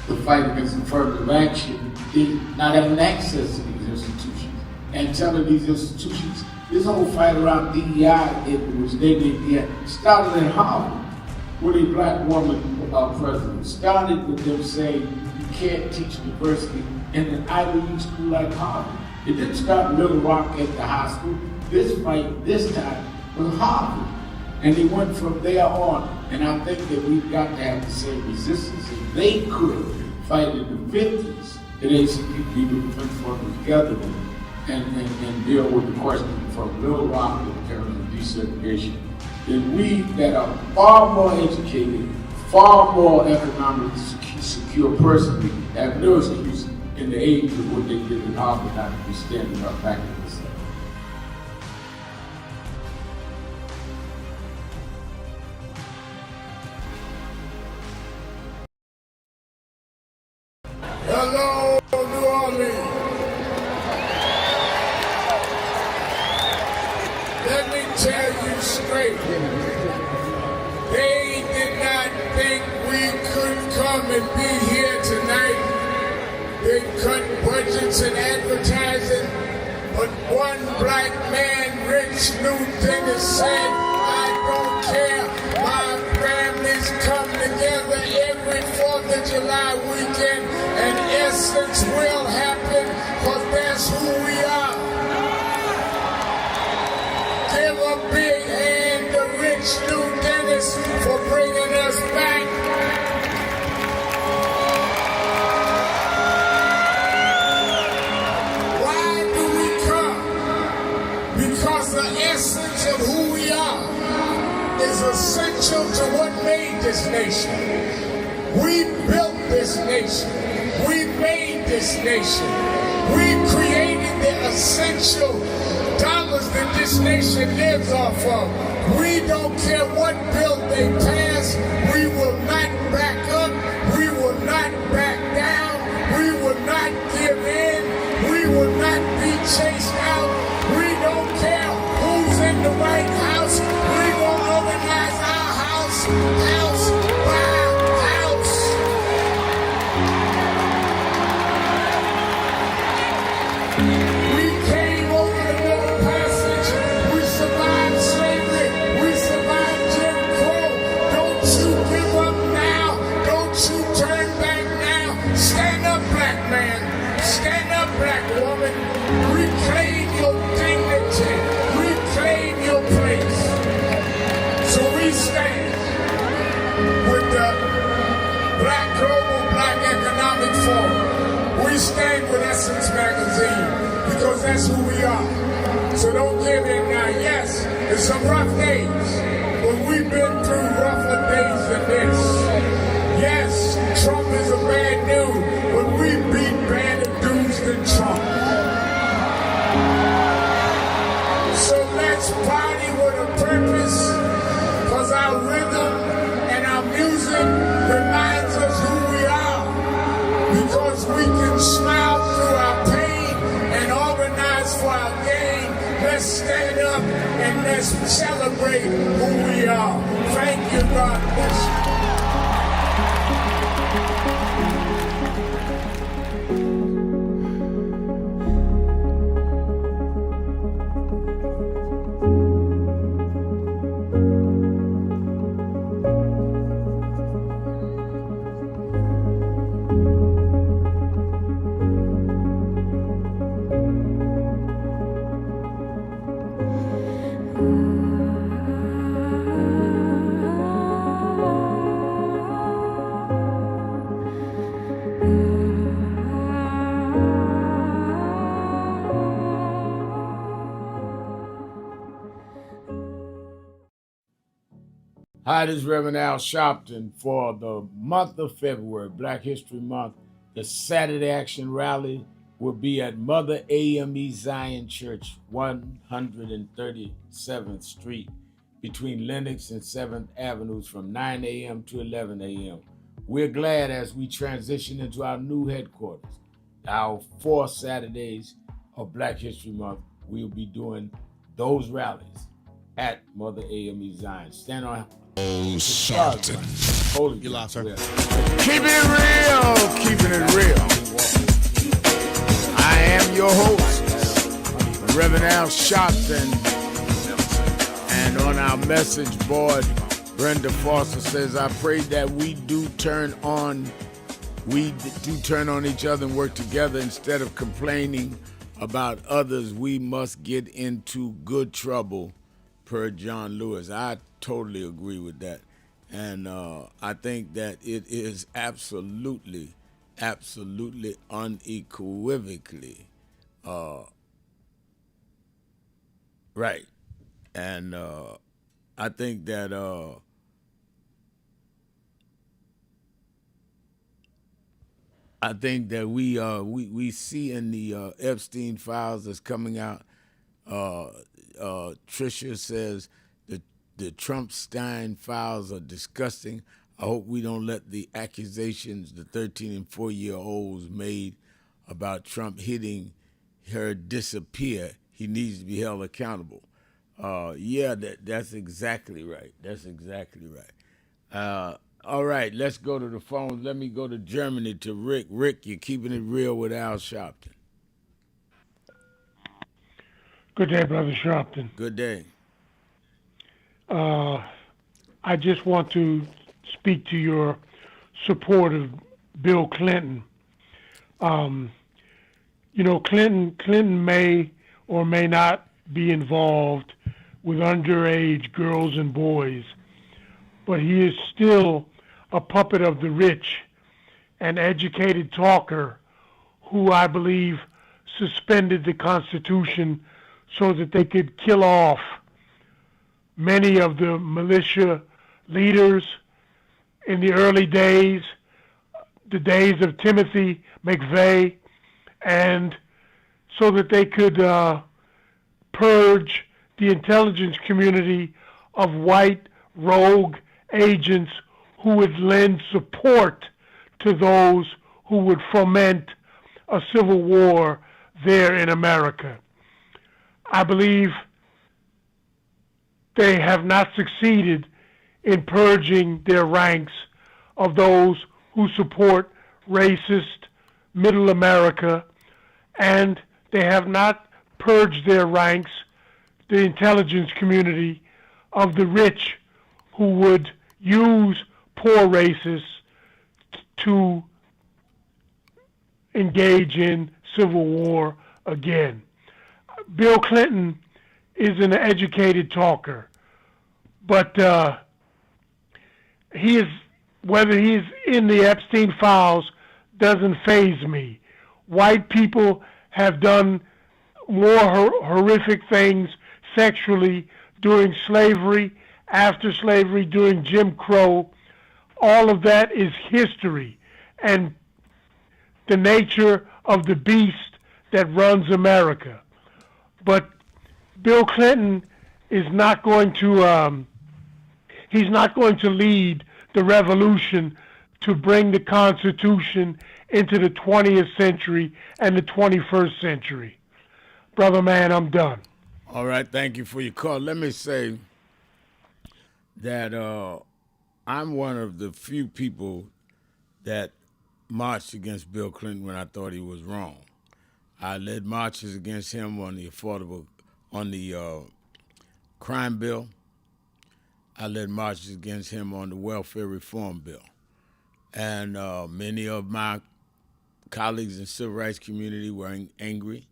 [SPEAKER 3] the fight against affirmative action is not having access to these institutions and telling these institutions, this whole fight around DEI, which they did, started in Harvard with a black woman president. Started with them saying you can't teach diversity in an Ivy League school like Harvard. It didn't start in Little Rock at the high school. This fight, this time, was Harvard. And they went from there on. And I think that we've got to have the same resistance. If they could fight in the 50s, at ACP, the Defense Fund was together and deal with the question from Little Rock in terms of desegregation, then we that are far more educated, far more economically secure personally, have no excuse in the age of what they did in Harvard not to be standing up back in the Senate.
[SPEAKER 15] Hello, New Orleans. Let me tell you straight. They did not think we could come and be here tonight. They cut budgets and advertising, but one black man, Rich Newton, has said, I don't care. My families come together July weekend, and Essence will happen, because that's who we are. Give a big hand to Rich New Dennis for bringing us back. Why do we come? Because the essence of who we are is essential to what made this nation. We built this nation. We made this nation. We created the essential dollars that this nation lives off of. We don't care what bill they pass. We will not back up. We will not back down. We will not give in. We will not be chased out. We don't care who's in the White House. We will organize our house by house. We came over the Middle Passage. We survived slavery. We survived Jim Crow. Don't you give up now. Don't you turn back now. Stand up, black man. Stand up, black woman. Reclaim your dignity. Reclaim your place. So we stand with the Black Economic Forum. We stand with Essence Magazine because that's who we are. So don't give in now. Yes, there's some rough days, but we've been through rougher days than this. Yes, Trump is a bad dude, but we beat badder dudes than Trump. So let's party with a purpose, because our rhythm and our music reminds us who we are. Because we can smile through our pain and organize for our gain. Let's stand up and let's celebrate who we are. Thank you, God bless you. Hi, this is Reverend Al Sharpton for the month of February, Black History Month. The Saturday Action Rally will be at Mother AME Zion Church, 137th Street, between Lenox and 7th Avenues from 9 a.m. to 11 a.m. We're glad as we transition into our new headquarters. Our 4 Saturdays of Black History Month, we'll be doing those rallies at Mother AME Zion. Stand on.
[SPEAKER 3] Oh, Sharpton.
[SPEAKER 15] Holy,
[SPEAKER 3] you lost her.
[SPEAKER 15] Keeping it real, keeping it real. I am your host, Reverend Al Sharpton, and on our message board, Brenda Foster says, I pray that we do turn on each other and work together instead of complaining about others. We must get into good trouble, per John Lewis. I totally agree with that. And I think that it is absolutely, unequivocally right. And I think that we see in the Epstein files that's coming out. Tricia says the Trump-Stein files are disgusting. I hope we don't let the accusations the 13 and 4-year-olds made about Trump hitting her disappear. He needs to be held accountable. That's exactly right. That's exactly right. All right, let's go to the phones. Let me go to Germany to Rick. Rick, you're keeping it real with Al Sharpton.
[SPEAKER 17] Good day, Brother Sharpton.
[SPEAKER 15] Good day.
[SPEAKER 17] I just want to speak to your support of Bill Clinton. Clinton may or may not be involved with underage girls and boys, but he is still a puppet of the rich, an educated talker who I believe suspended the Constitution so that they could kill off many of the militia leaders in the early days, the days of Timothy McVeigh, and so that they could purge the intelligence community of white rogue agents who would lend support to those who would foment a civil war there in America. I believe they have not succeeded in purging their ranks of those who support racist middle America, and they have not purged their ranks, the intelligence community, of the rich who would use poor racists to engage in civil war again. Bill Clinton is an educated talker, but whether he's in the Epstein files doesn't faze me. White people have done more horrific things sexually during slavery, after slavery, during Jim Crow. All of that is history and the nature of the beast that runs America. But Bill Clinton is not going to he's not going to lead the revolution to bring the Constitution into the 20th century and the 21st century. Brother man, I'm done.
[SPEAKER 3] All right, thank you for your call. Let me say that I'm one of the few people that marched against Bill Clinton when I thought he was wrong. I led marches against him on the crime bill. I led marches against him on the welfare reform bill. And many of my colleagues in the civil rights community were angry.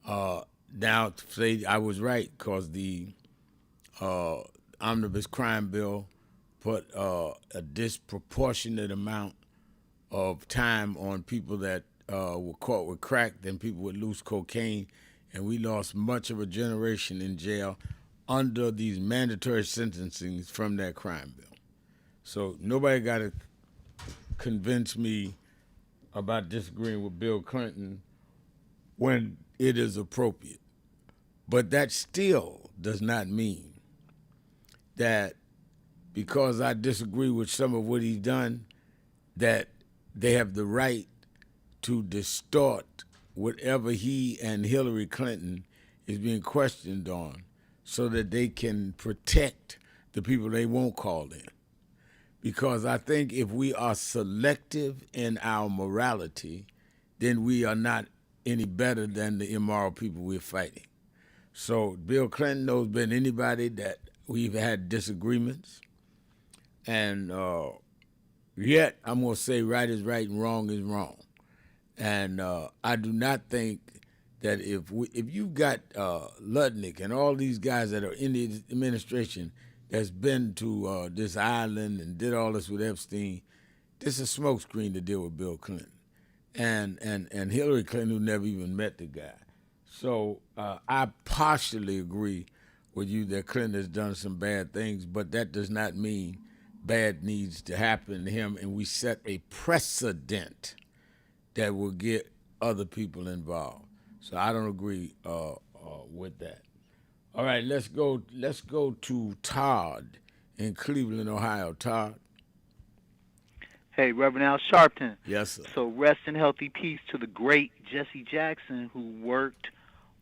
[SPEAKER 3] Now, to say I was right, because the omnibus crime bill put a disproportionate amount of time on people that were caught with crack than people with loose cocaine, and we lost much of a generation in jail under these mandatory sentencings from that crime bill. So nobody got to convince me about disagreeing with Bill Clinton when it is appropriate. But that still does not mean that because I disagree with some of what he's done, that they have the right to distort whatever he and Hillary Clinton is being questioned on so that they can protect the people they won't call in. Because I think if we are selective in our morality, then we are not any better than the immoral people we're fighting. So Bill Clinton knows better than anybody that we've had disagreements. And yet I'm going to say right is right and wrong is wrong. And I do not think that if you've got Lutnick and all these guys that are in the administration that's been to this island and did all this with Epstein, this is a smokescreen to deal with Bill Clinton. And Hillary Clinton, who never even met the guy. So I partially agree with you that Clinton has done some bad things, but that does not mean bad needs to happen to him, and we set a precedent that will get other people involved. So I don't agree with that. All right, let's go to Todd in Cleveland, Ohio. Todd.
[SPEAKER 20] Hey, Reverend Al Sharpton.
[SPEAKER 3] Yes, sir.
[SPEAKER 20] So rest in healthy peace to the great Jesse Jackson, who worked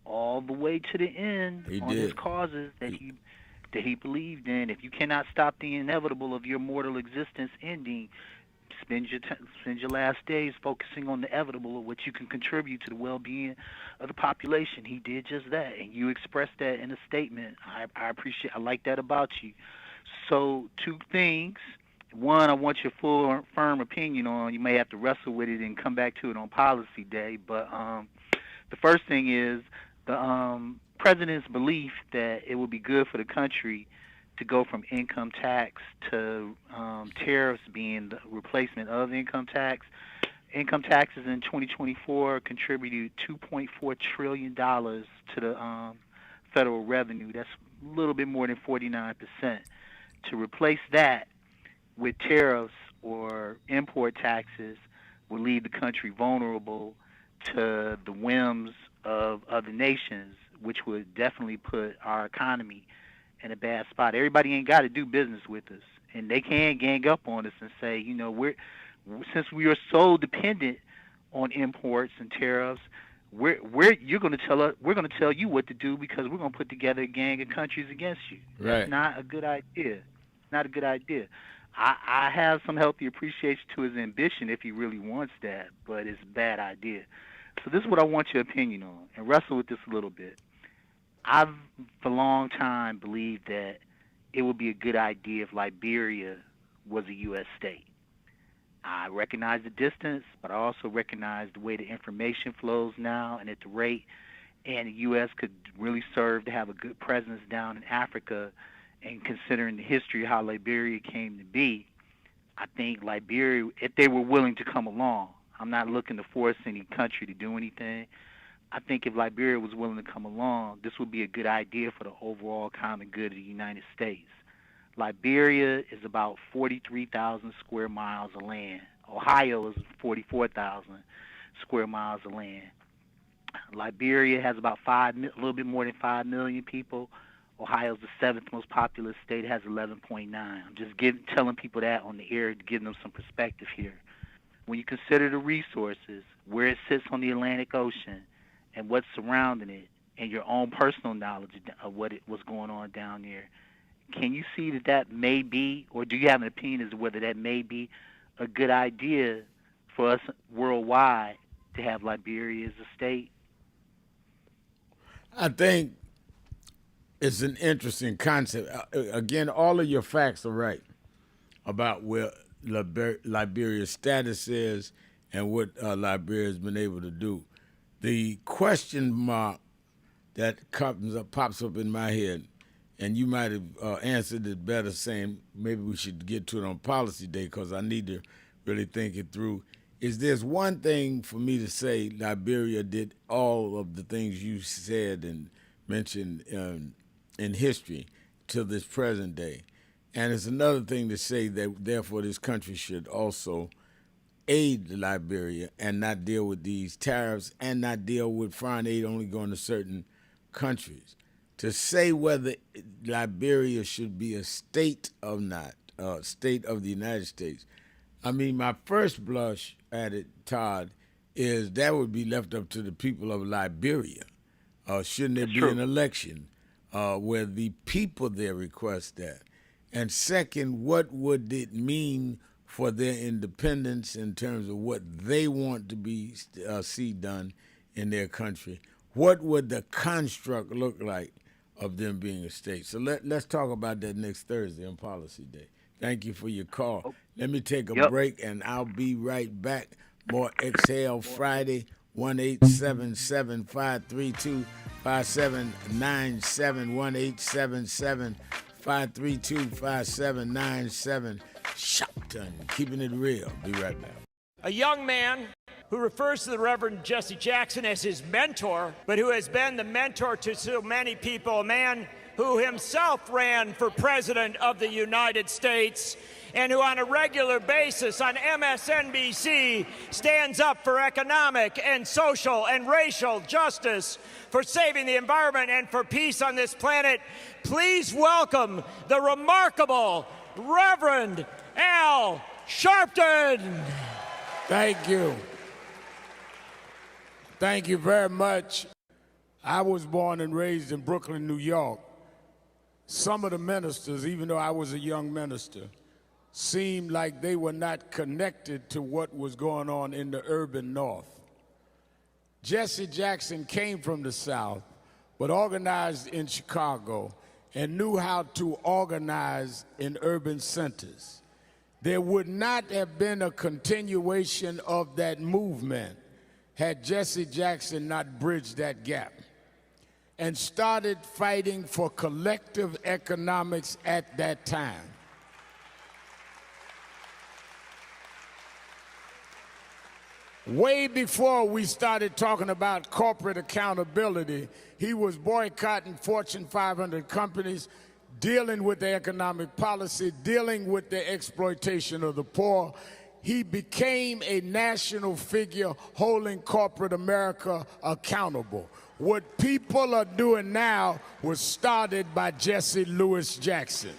[SPEAKER 20] all the way to the end his causes that he believed in. If you cannot stop the inevitable of your mortal existence ending, spend your last days focusing on the inevitable of what you can contribute to the well-being of the population. He did just that, and you expressed that in a statement. I appreciate. I like that about you. So two things. one I want your full, firm opinion on. You may have to wrestle with it and come back to it on policy day. But the first thing is the president's belief that it would be good for the country to go from income tax to tariffs being the replacement of income tax. Income taxes in 2024 contributed $2.4 trillion to the federal revenue. That's a little bit more than 49%. To replace that with tariffs or import taxes would leave the country vulnerable to the whims of other nations, which would definitely put our economy in a bad spot. Everybody ain't got to do business with us, and they can gang up on us and say, you know, since we are so dependent on imports and tariffs, we're going to tell you what to do because we're going to put together a gang of countries against you.
[SPEAKER 3] Right.
[SPEAKER 20] That's not a good idea. Not a good idea. I have some healthy appreciation to his ambition if he really wants that, but it's a bad idea. So this is what I want your opinion on, and wrestle with this a little bit. I've for a long time believed that it would be a good idea if Liberia was a U.S. state. I recognize the distance, but I also recognize the way the information flows now and at the rate, and the U.S. could really serve to have a good presence down in Africa. And considering the history of how Liberia came to be, I think Liberia, if they were willing to come along, I'm not looking to force any country to do anything. I think if Liberia was willing to come along, this would be a good idea for the overall common good of the United States. Liberia is about 43,000 square miles of land. Ohio is 44,000 square miles of land. Liberia has about a little bit more than 5 million people. Ohio's the seventh most populous state, has 11.9. I'm just telling people that on the air to give them some perspective here. When you consider the resources, where it sits on the Atlantic Ocean, and what's surrounding it, and your own personal knowledge of what's going on down there, can you see that may be, or do you have an opinion as to whether that may be a good idea for us worldwide to have Liberia as a state?
[SPEAKER 3] I think it's an interesting concept. Again, all of your facts are right about where Liberia's status is and what Liberia has been able to do. The question mark that pops up in my head, and you might have answered it better saying maybe we should get to it on policy day because I need to really think it through, is there's one thing for me to say Liberia did all of the things you said and mentioned in history till this present day. And it's another thing to say that therefore this country should also aid Liberia and not deal with these tariffs and not deal with foreign aid only going to certain countries. To say whether Liberia should be a state or not, state of the United States, I mean, my first blush at it, Todd, is that would be left up to the people of Liberia. Shouldn't there be an election where the people there request that? And second, what would it mean for their independence in terms of what they want to be see done in their country? What would the construct look like of them being a state? So let's talk about that next Thursday on Policy Day. Thank you for your call. Let me take a break, and I'll be right back. More Exhale Friday, 1-877-532-5797, 1-877-532-5797. Sharpton, keeping it real. Be right back.
[SPEAKER 21] A young man who refers to the Reverend Jesse Jackson as his mentor, but who has been the mentor to so many people, a man who himself ran for president of the United States and who on a regular basis on MSNBC stands up for economic and social and racial justice, for saving the environment and for peace on this planet. Please welcome the remarkable Reverend Al Sharpton.
[SPEAKER 3] Thank you. Thank you very much. I was born and raised in Brooklyn, New York. Some of the ministers, even though I was a young minister, seemed like they were not connected to what was going on in the urban North. Jesse Jackson came from the South, but organized in Chicago and knew how to organize in urban centers. There would not have been a continuation of that movement had Jesse Jackson not bridged that gap and started fighting for collective economics at that time. Way before we started talking about corporate accountability, he was boycotting Fortune 500 companies, dealing with the economic policy, dealing with the exploitation of the poor. He became a national figure holding corporate America accountable. What people are doing now was started by Jesse Louis Jackson.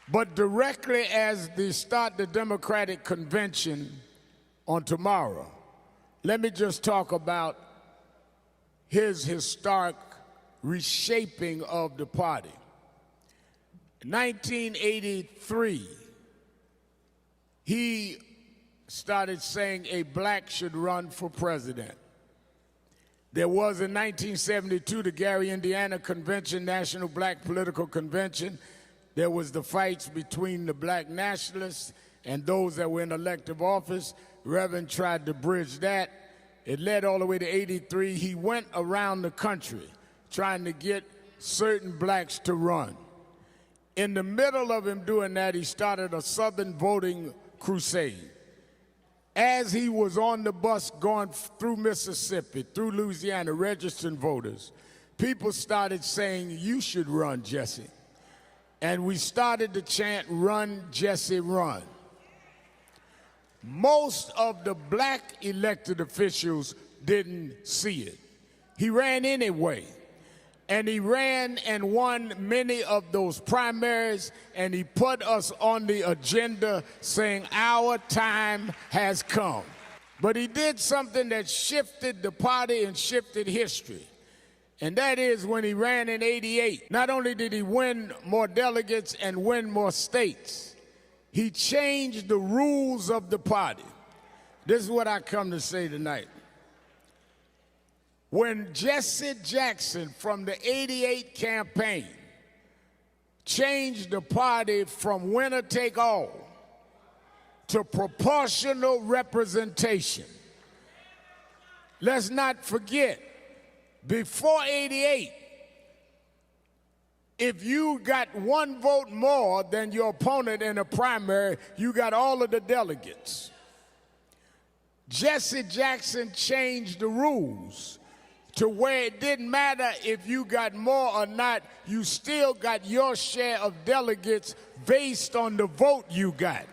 [SPEAKER 3] But directly as they start the Democratic Convention on tomorrow, let me just talk about his historic reshaping of the party. In 1983, he started saying a black should run for president. There was in 1972 the Gary, Indiana Convention, National Black Political Convention. There was the fights between the black nationalists and those that were in elective office. Reverend tried to bridge that. It led all the way to 83. He went around the country trying to get certain blacks to run. In the middle of him doing that, he started a Southern voting crusade. As he was on the bus going through Mississippi, through Louisiana, registering voters, people started saying, "You should run, Jesse." And we started to chant, "Run, Jesse, run." Most of the black elected officials didn't see it. He ran anyway. And he ran and won many of those primaries, and he put us on the agenda saying our time has come. But he did something that shifted the party and shifted history. And that is when he ran in '88. Not only did he win more delegates and win more states, he changed the rules of the party. This is what I come to say tonight. When Jesse Jackson from the '88 campaign changed the party from winner take all to proportional representation, let's not forget, before '88, if you got one vote more than your opponent in a primary, you got all of the delegates. Jesse Jackson changed the rules to where it didn't matter if you got more or not, you still got your share of delegates based on the vote you got.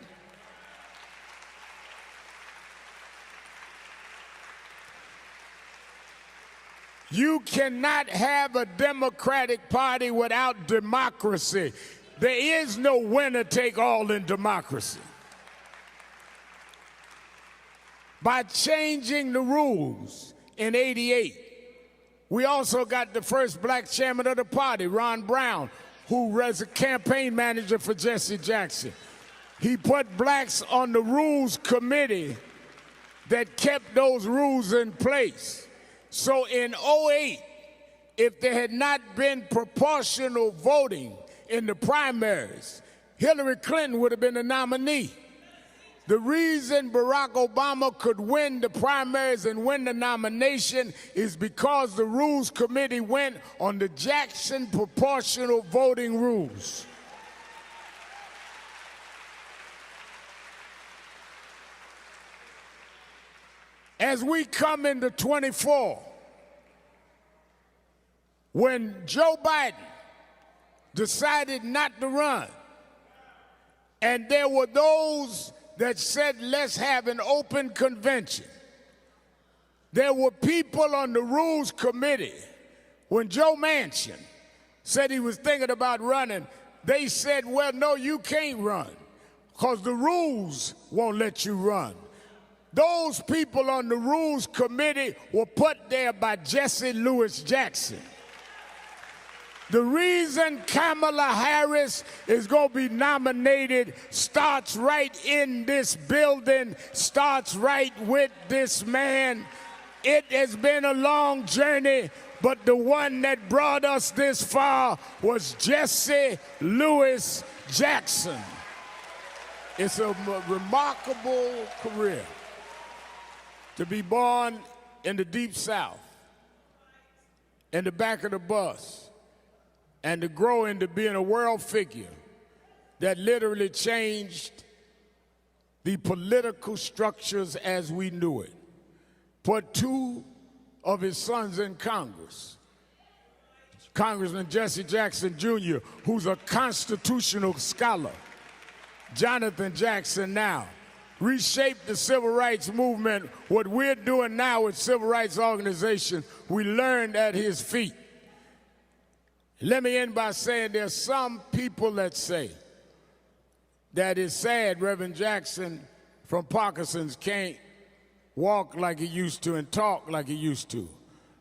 [SPEAKER 3] You cannot have a Democratic Party without democracy. There is no winner take all in democracy. By changing the rules in '88, we also got the first black chairman of the party, Ron Brown, who was a campaign manager for Jesse Jackson. He put blacks on the rules committee that kept those rules in place. So in '08, if there had not been proportional voting in the primaries, Hillary Clinton would have been the nominee. The reason Barack Obama could win the primaries and win the nomination is because the Rules Committee went on the Jackson proportional voting rules. As we come into '24, when Joe Biden decided not to run, and there were those that said, let's have an open convention. There were people on the Rules Committee. When Joe Manchin said he was thinking about running, they said, well, no, you can't run because the rules won't let you run. Those people on the Rules Committee were put there by Jesse Louis Jackson. The reason Kamala Harris is going to be nominated starts right in this building, starts right with this man. It has been a long journey. but the one that brought us this far was Jesse Louis Jackson. It's a remarkable career to be born in the Deep South, in the back of the bus, and to grow into being a world figure that literally changed the political structures as we knew it. Put two of his sons in Congress. Congressman Jesse Jackson Jr., who's a constitutional scholar. Jonathan Jackson now reshaped the civil rights movement. What we're doing now with civil rights organization, we learned at his feet. Let me end by saying there's some people that say that it's sad Reverend Jackson from Parkinson's can't walk like he used to and talk like he used to.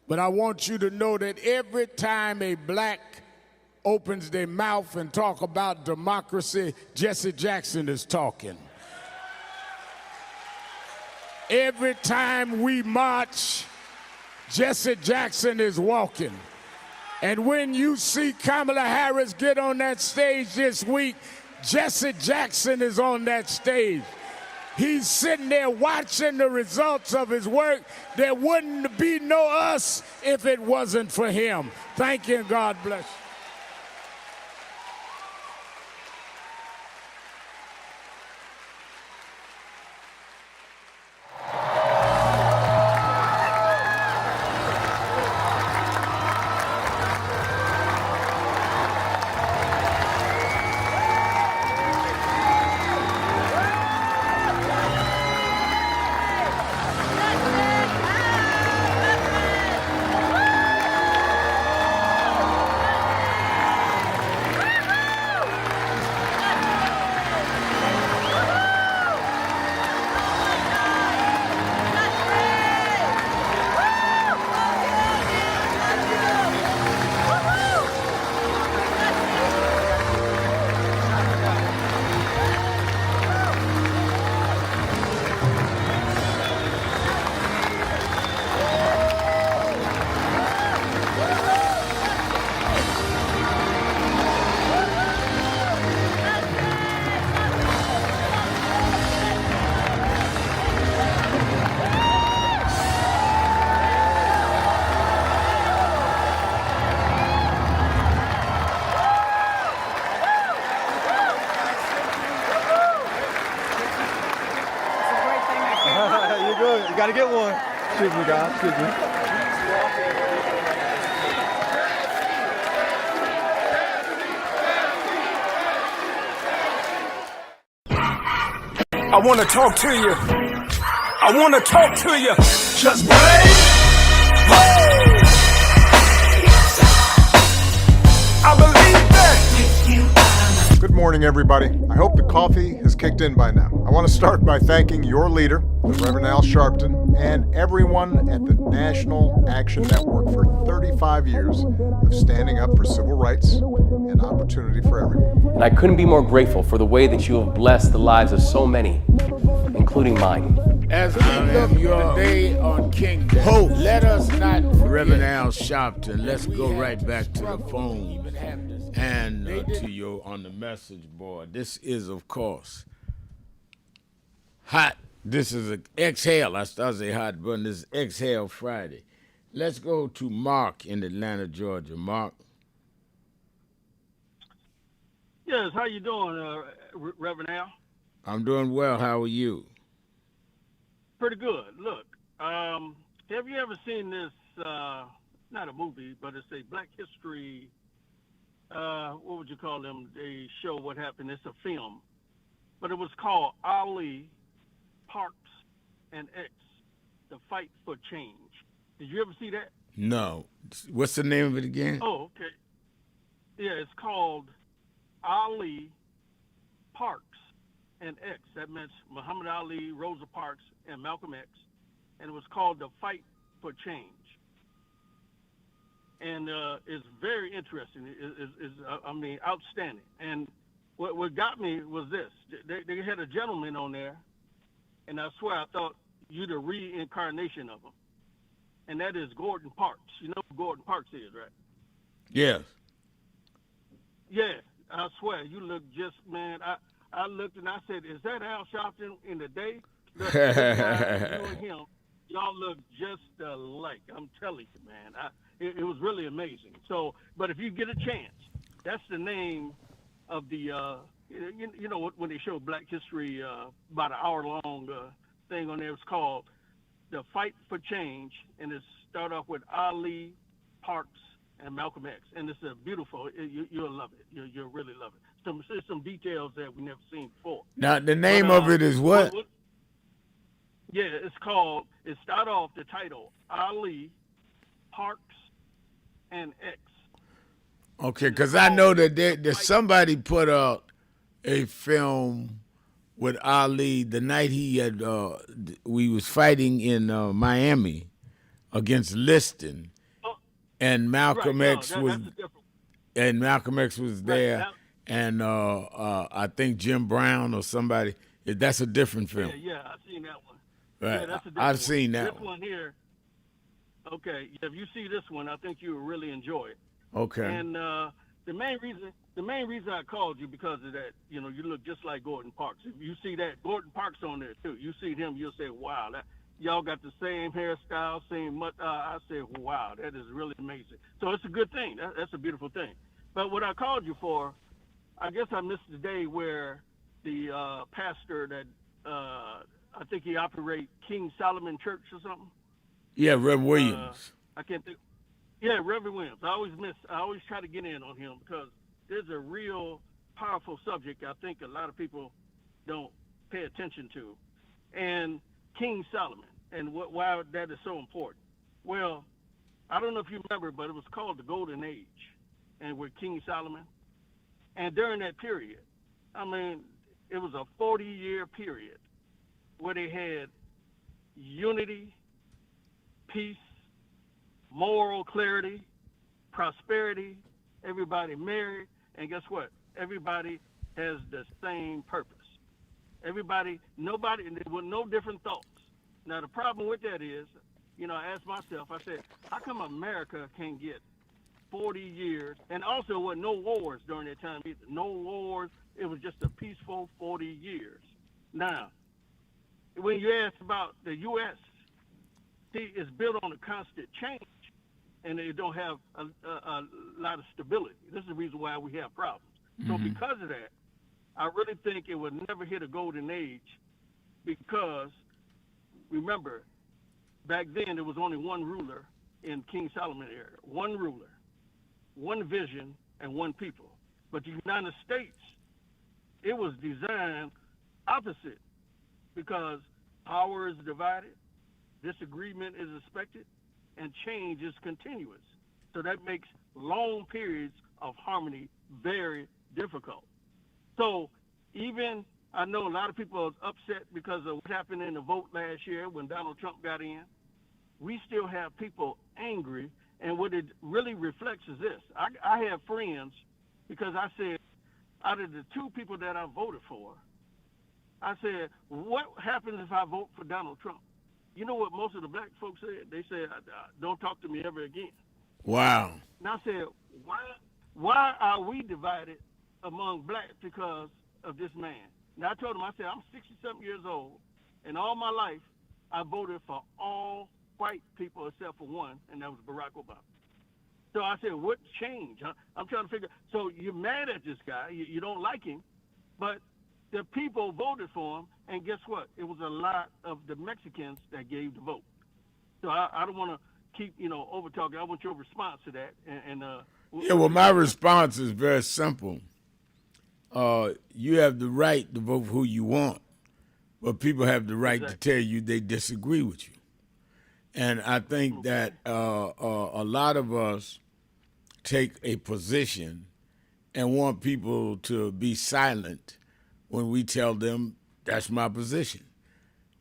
[SPEAKER 3] But I want you to know that every time a black opens their mouth and talk about democracy, Jesse Jackson is talking. Every time we march, Jesse Jackson is walking. And when you see Kamala Harris get on that stage this week, Jesse Jackson is on that stage. He's sitting there watching the results of his work. There wouldn't be no us if it wasn't for him. Thank you and God bless you.
[SPEAKER 1] You gotta get one. Excuse me, guys. Excuse me.
[SPEAKER 4] I want to talk to you. I want to talk to you. Just break. I believe that.
[SPEAKER 5] Good morning, everybody. I hope the coffee has kicked in by now. I want to start by thanking your leader, the Reverend Al Sharpton, and everyone at the National Action Network for 35 years of standing up for civil rights and opportunity for everyone.
[SPEAKER 6] And I couldn't be more grateful for the way that you have blessed the lives of so many, including mine.
[SPEAKER 3] As we look today on King Day, let us not Reverend Al Sharpton, let's go right back to the phone and to you on the message board. This is, of course, hot. This is an Exhale. I started to say hot, but this is Exhale Friday. Let's go to Mark in Atlanta, Georgia. Mark.
[SPEAKER 22] Yes, how you doing, Reverend Al?
[SPEAKER 3] I'm doing well. How are you?
[SPEAKER 22] Pretty good. Look, have you ever seen this, not a movie, but it's a Black History, what would you call them? They show what happened. It's a film. But it was called Ali, Parks, and X, The Fight for Change. Did you ever see that?
[SPEAKER 3] No. What's the name of it again?
[SPEAKER 22] Oh, okay. Yeah, it's called Ali, Parks, and X. That meant Muhammad Ali, Rosa Parks, and Malcolm X. And it was called The Fight for Change. And it's very interesting. It's outstanding. And what got me was this. They had a gentleman on there, and I swear I thought you're the reincarnation of him. and that is Gordon Parks. You know who Gordon Parks is, right?
[SPEAKER 3] Yes.
[SPEAKER 22] Yeah, I swear, you look just, man, I looked and I said, is that Al Sharpton in the day? Look, this guy, you and him, y'all look just alike. I'm telling you, man. It was really amazing. So, but if you get a chance, that's the name of the, you know, when they show Black History, about an hour-long thing on there, it's called The Fight for Change, and it start off with Ali, Parks, and Malcolm X, and it's a beautiful. You'll love it. You'll really love it. Some details that we never seen before.
[SPEAKER 3] Now the name of it is what?
[SPEAKER 22] Yeah, it's called. It start off the title Ali, Parks, and X.
[SPEAKER 3] Okay, because I know that somebody put out a film with Ali the night he had. We was fighting in Miami against Liston. And Malcolm X was there,
[SPEAKER 22] right,
[SPEAKER 3] and I think Jim Brown or somebody. That's a different film.
[SPEAKER 22] Yeah, I've seen that one.
[SPEAKER 3] Right,
[SPEAKER 22] yeah, that's a different
[SPEAKER 3] I've seen that
[SPEAKER 22] This one here. Okay, if you see this one, I think you will really enjoy it.
[SPEAKER 3] Okay.
[SPEAKER 22] And the main reason I called you because of that. You know, you look just like Gordon Parks. If you see that Gordon Parks on there too, you see him, you'll say, "Wow, y'all got the same hairstyle, same I said, wow, that is really amazing." So it's a good thing. That's a beautiful thing. But what I called you for, I guess I missed the day where the pastor that I think he operates King Solomon Church or something.
[SPEAKER 3] Yeah, Reverend Williams.
[SPEAKER 22] I can't think. Yeah, Reverend Williams. I always try to get in on him because there's a real powerful subject I think a lot of people don't pay attention to. And King Solomon and why that is so important. Well, I don't know if you remember, but it was called the Golden Age, and with King Solomon. And during that period, I mean, it was a 40-year period where they had unity, peace, moral clarity, prosperity, everybody married, and guess what? Everybody has the same purpose. Everybody, nobody, and there were no different thoughts. Now, the problem with that is, you know, I asked myself, I said, how come America can get 40 years, and also with no wars during that time either. No wars, it was just a peaceful 40 years. Now, when you ask about the U.S., see, it's built on a constant change, and they don't have a lot of stability. This is the reason why we have problems. So because of that, I really think it would never hit a golden age because, remember, back then there was only one ruler in King Solomon era. One ruler, one vision, and one people. But the United States, it was designed opposite because power is divided, disagreement is expected, and change is continuous. So that makes long periods of harmony very difficult. So even, I know a lot of people are upset because of what happened in the vote last year when Donald Trump got in. We still have people angry, and what it really reflects is this. I have friends, because I said, out of the two people that I voted for, I said, what happens if I vote for Donald Trump? You know what most of the black folks said? They said, don't talk to me ever again.
[SPEAKER 3] Wow.
[SPEAKER 22] And I said, why are we divided among blacks because of this man? Now, I told him, I said, I'm 60-something years old, and all my life, I voted for all white people except for one, and that was Barack Obama. So I said, what changed? I'm trying to figure. So you're mad at this guy. You don't like him, but the people voted for him, and guess what? It was a lot of the Mexicans that gave the vote. So I don't want to keep, over talking. I want your response to that.
[SPEAKER 3] Yeah, well, my response is very simple. You have the right to vote for who you want, but people have the right to tell you they disagree with you. And I think that a lot of us take a position and want people to be silent when we tell them that's my position.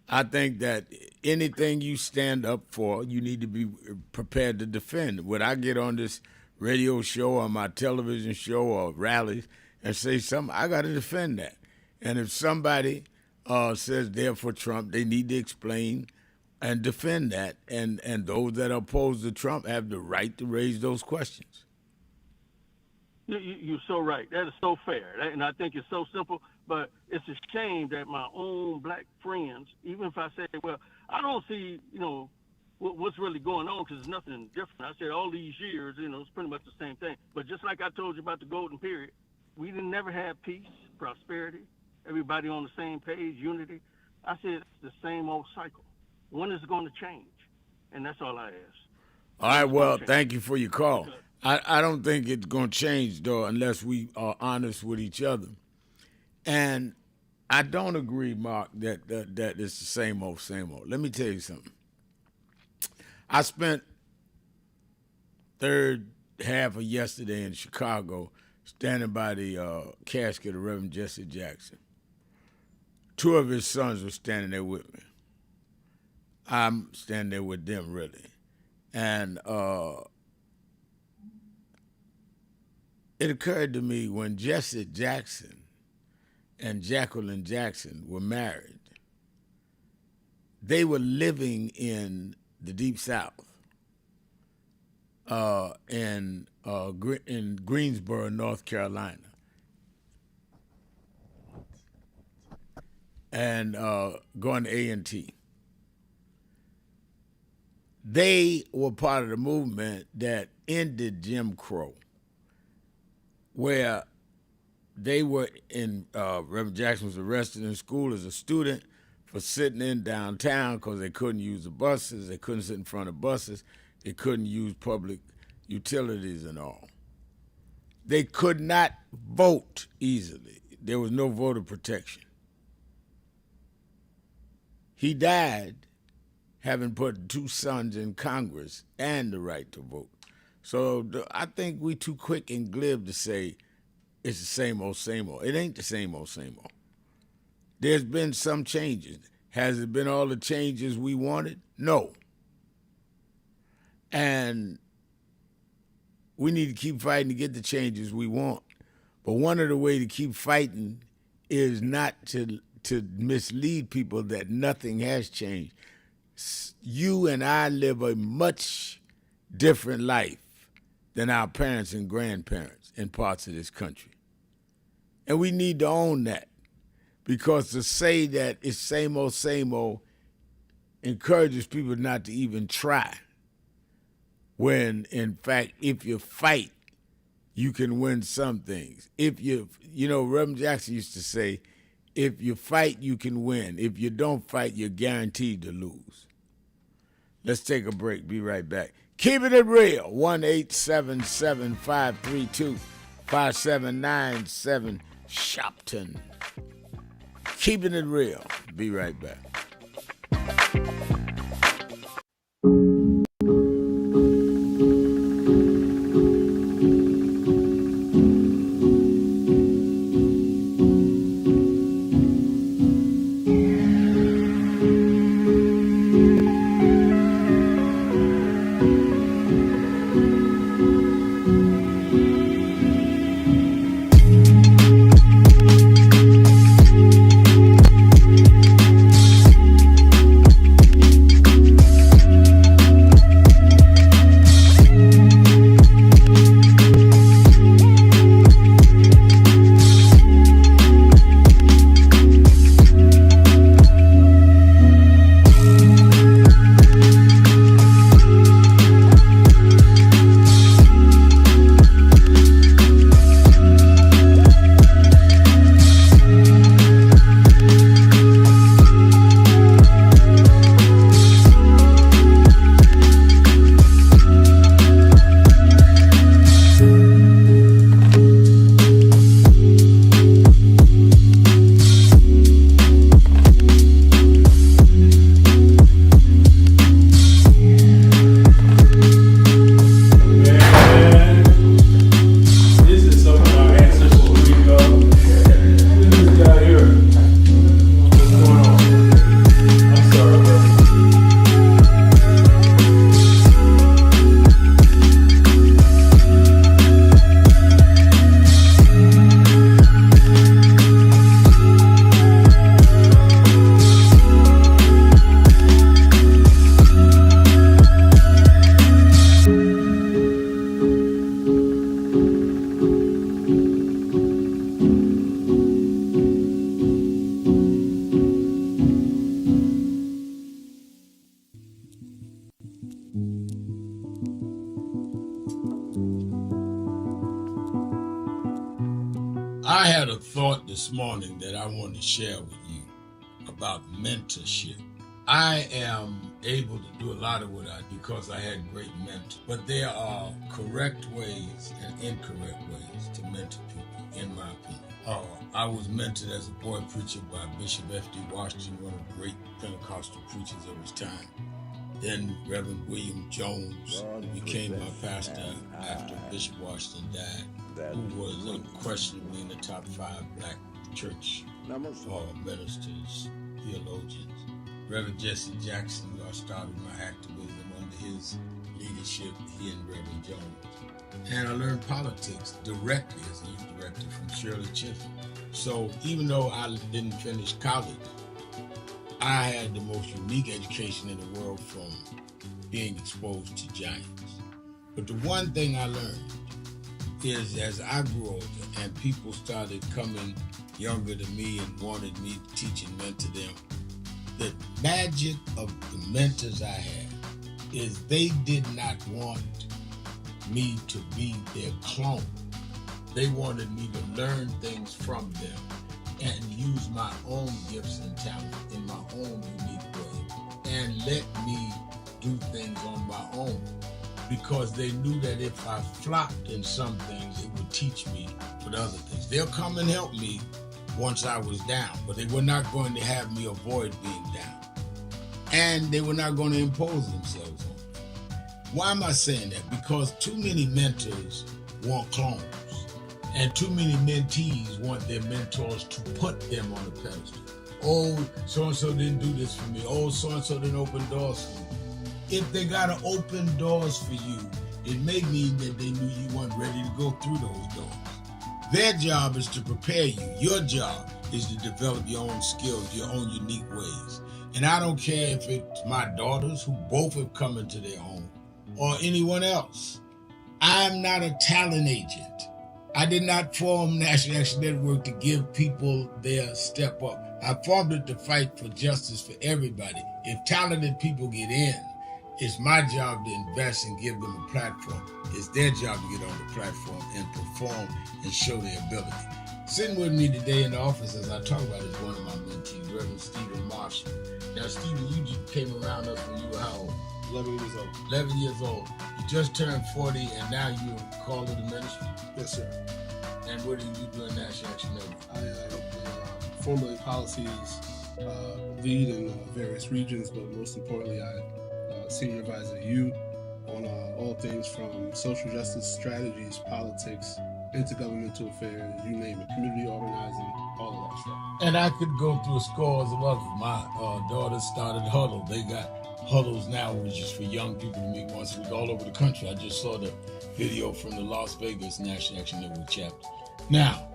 [SPEAKER 3] I think that anything you stand up for, you need to be prepared to defend. When I get on this radio show or my television show or rallies and say something, I got to defend that. And if somebody says they're for Trump, they need to explain and defend that. And those that are opposed to Trump have the right to raise those questions.
[SPEAKER 22] You're so right. That is so fair. And I think it's so simple, but it's a shame that my own black friends, even if I say, well, I don't see, what's really going on because there's nothing different. I said all these years, it's pretty much the same thing. But just like I told you about the golden period, we didn't never have peace, prosperity, everybody on the same page, unity. I said it's the same old cycle. When is it going to change? And that's all I ask.
[SPEAKER 3] All right, well, thank you for your call. I don't think it's going to change, though, unless we are honest with each other. And I don't agree, Mark, that it's the same old, same old. Let me tell you something. I spent third half of yesterday in Chicago standing by the casket of Reverend Jesse Jackson. 2 of his sons were standing there with me. I'm standing there with them, really. And it occurred to me when Jesse Jackson and Jacqueline Jackson were married, they were living in the Deep South, in Greensboro, North Carolina, and going to A&T. They were part of the movement that ended Jim Crow, where they were in, Reverend Jackson was arrested in school as a student for sitting in downtown because they couldn't use the buses, they couldn't sit in front of buses, they couldn't use public utilities and all. They could not vote easily. There was no voter protection. He died having put 2 sons in Congress and the right to vote. So I think we too quick and glib to say it's the same old, same old. It ain't the same old, same old. There's been some changes. Has it been all the changes we wanted? No. And we need to keep fighting to get the changes we want. But one of the ways to keep fighting is not to mislead people that nothing has changed. You and I live a much different life than our parents and grandparents in parts of this country. And we need to own that, because to say that it's same old encourages people not to even try, when in fact, if you fight, you can win some things. If Reverend Jackson used to say, if you fight, you can win. If you don't fight, you're guaranteed to lose. Let's take a break. Be right back. Keeping it real. 1-877-532-5797. Sharpton. Keeping it real. Be right back. I had a thought this morning that I want to share with you about mentorship. I am able to do a lot of what I do because I had great mentors, but there are correct ways and incorrect ways to mentor people, in my opinion. I was mentored as a boy preacher by Bishop F.D. Washington, one of the great Pentecostal preachers of his time. Then Reverend William Jones became my pastor after Bishop Washington died, who was unquestionably in the top 5 black church ministers, theologians. Reverend Jesse Jackson, who I started my activism under his leadership, he and Reverend Jones. And I learned politics directly as a youth director from Shirley Chisholm. So even though I didn't finish college, I had the most unique education in the world from being exposed to giants. But the one thing I learned is as I grew older and people started coming younger than me and wanted me to teach and mentor them, the magic of the mentors I had is they did not want me to be their clone. They wanted me to learn things from them and use my own gifts and talent in my own unique way and let me do things on my own, because they knew that if I flopped in some things, it would teach me for the other things. They'll come and help me once I was down, but they were not going to have me avoid being down. And they were not going to impose themselves on me. Why am I saying that? Because too many mentors want clones, and too many mentees want their mentors to put them on a pedestal. Oh, so-and-so didn't do this for me. Oh, so-and-so didn't open doors for me. If they gotta open doors for you, it may mean that they knew you weren't ready to go through those doors. Their job is to prepare you. Your job is to develop your own skills, your own unique ways. And I don't care if it's my daughters, who both have come into their home, or anyone else. I'm not a talent agent. I did not form National Action Network to give people their step up. I formed it to fight for justice for everybody. If talented people get in, it's my job to invest and give them a platform. It's their job to get on the platform and perform and show their ability. Sitting with me today in the office as I talk about is one of my mentees, Reverend Stephen Marshall. Now, Stephen, you just came around us when you were how old?
[SPEAKER 8] 11 years old.
[SPEAKER 3] 11 years old. You just turned 40 and now you're called to the ministry?
[SPEAKER 8] Yes, sir.
[SPEAKER 3] And what do you do in National Action Network?
[SPEAKER 8] I formulate policies, lead in various regions, but most importantly, I senior advisor to you on all things from social justice strategies, politics, intergovernmental affairs, you name it, community organizing, all of that stuff.
[SPEAKER 3] And I could go through scores of others. My daughters started Huddle. They got Huddles now, which is for young people to meet once a week all over the country. I just saw the video from the Las Vegas National Action Network chapter. Now,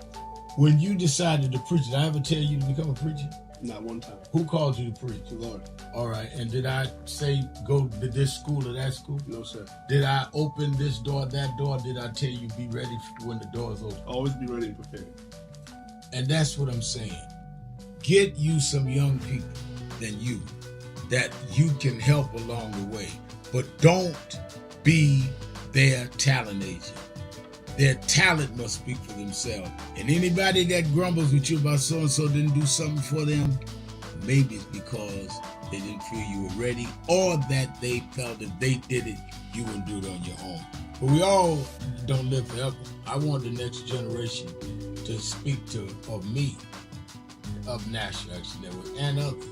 [SPEAKER 3] when you decided to preach, did I ever tell you to become a preacher?
[SPEAKER 8] Not one time.
[SPEAKER 3] Who called you to preach?
[SPEAKER 8] The Lord.
[SPEAKER 3] All right. And did I say go to this school or that school?
[SPEAKER 8] No, sir.
[SPEAKER 3] Did I open this door, that door? Did I tell you be ready when the doors open?
[SPEAKER 8] Always be ready and prepared.
[SPEAKER 3] And that's what I'm saying. Get you some young people than you that you can help along the way. But don't be their talent agent. Their talent must speak for themselves. And anybody that grumbles with you about so-and-so didn't do something for them, maybe it's because they didn't feel you were ready, or that they felt if they did it, you wouldn't do it on your own. But we all don't live forever. I want the next generation to speak of me, of National Action Network, and others,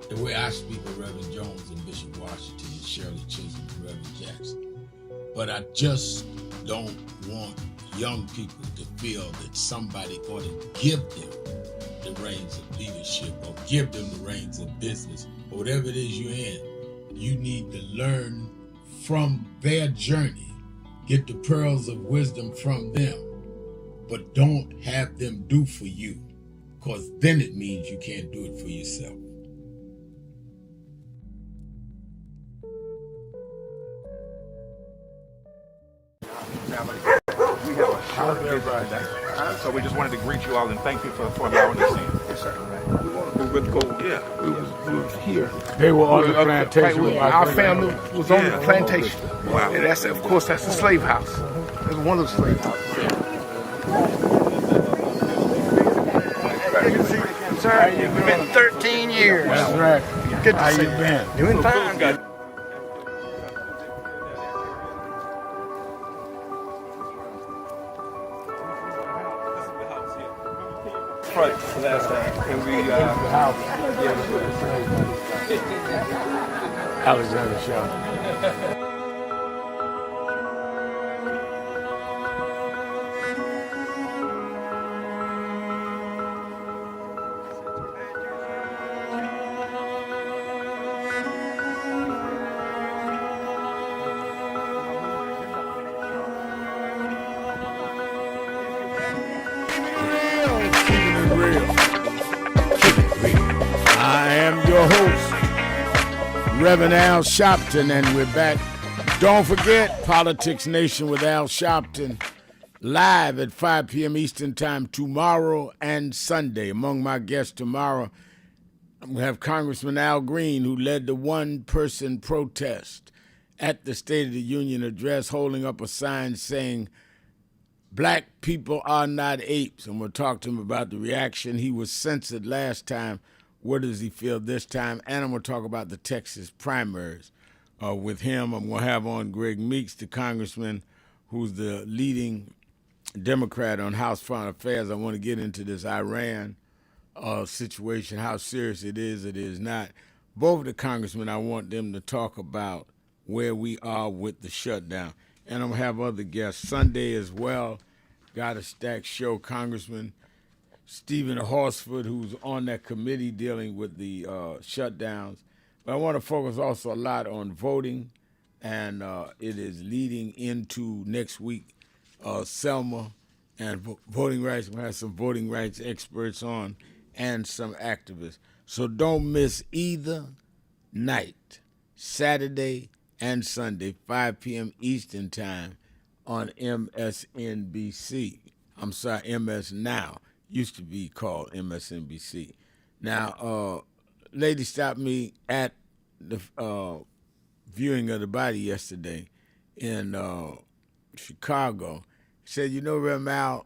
[SPEAKER 3] the way I speak of Reverend Jones and Bishop Washington and Shirley Chisholm and Reverend Jackson. But I just don't want young people to feel that somebody ought to give them the reins of leadership or give them the reins of business or whatever it is you're in. You need to learn from their journey, get the pearls of wisdom from them, but don't have them do for you, because then it means you can't do it for yourself.
[SPEAKER 9] We have a short visit today, so we just wanted to greet you all and thank you for allowing us in. Yes, sir. We were cool. Yeah, we was here.
[SPEAKER 23] They were on the plantation.
[SPEAKER 9] Our family was on the plantation. Wow. And that's, of course, that's the slave house. That's one of the slave houses.
[SPEAKER 7] sir. It's been 13 years.
[SPEAKER 3] That's right.
[SPEAKER 7] Good to
[SPEAKER 3] How
[SPEAKER 7] see
[SPEAKER 3] you
[SPEAKER 7] you.
[SPEAKER 3] been?
[SPEAKER 7] Doing fine. Good.
[SPEAKER 1] Last time, and we
[SPEAKER 3] Alexander Sharpton. I am your host, Reverend Al Sharpton, and we're back. Don't forget, Politics Nation with Al Sharpton, live at 5 p.m. Eastern Time tomorrow and Sunday. Among my guests tomorrow, we have Congressman Al Green, who led the one-person protest at the State of the Union address, holding up a sign saying, "Black people are not apes." And we'll talk to him about the reaction. He was censored last time. What does he feel this time? And I'm going to talk about the Texas primaries with him. I'm going to have on Greg Meeks, the congressman who's the leading Democrat on House Foreign Affairs. I want to get into this Iran situation, how serious it is not. Both of the congressmen, I want them to talk about where we are with the shutdown. And I'm going to have other guests Sunday as well. Got a stacked show. Congressman Stephen Horsford, who's on that committee dealing with the shutdowns. But I want to focus also a lot on voting, and it is leading into next week, Selma and voting rights. We'll have some voting rights experts on and some activists. So don't miss either night, Saturday and Sunday, 5 p.m. Eastern Time on MSNBC. I'm sorry, MS Now. Used to be called MSNBC. Now, lady stopped me at the viewing of the body yesterday in Chicago. Said, "You know, Reverend Al,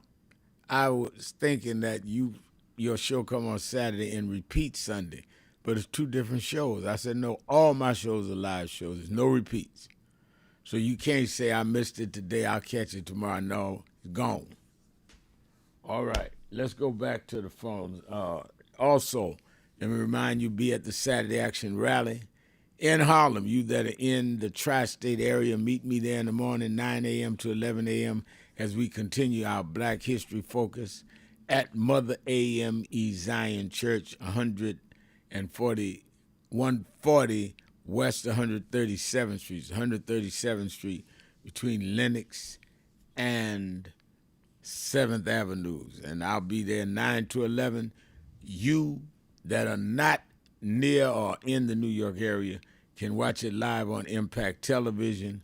[SPEAKER 3] I was thinking that your show come on Saturday and repeat Sunday, but it's two different shows." I said, "No, all my shows are live shows. There's no repeats. So you can't say I missed it today, I'll catch it tomorrow. No, it's gone." All right, let's go back to the phones. Also, let me remind you, be at the Saturday Action Rally in Harlem. You that are in the tri-state area, meet me there in the morning, 9 a.m. to 11 a.m. as we continue our Black History focus at Mother AME Zion Church, 140 West 137th Street, 137th Street between Lenox and 7th Avenues. And I'll be there 9 to 11. You that are not near or in the New York area can watch it live on Impact Television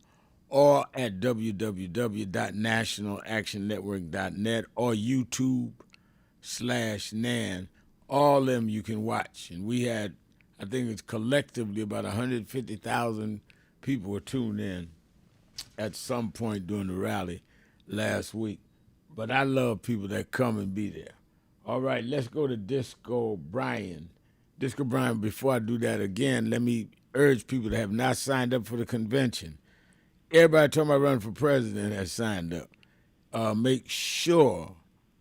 [SPEAKER 3] or at www.nationalactionnetwork.net or YouTube/NAN. All of them you can watch. And we had, I think it's collectively about 150,000 people were tuned in at some point during the rally last week. But I love people that come and be there. All right, let's go to Disco Brian. Disco Brian, before I do that again, let me urge people that have not signed up for the convention. Everybody talking about running for president has signed up. Make sure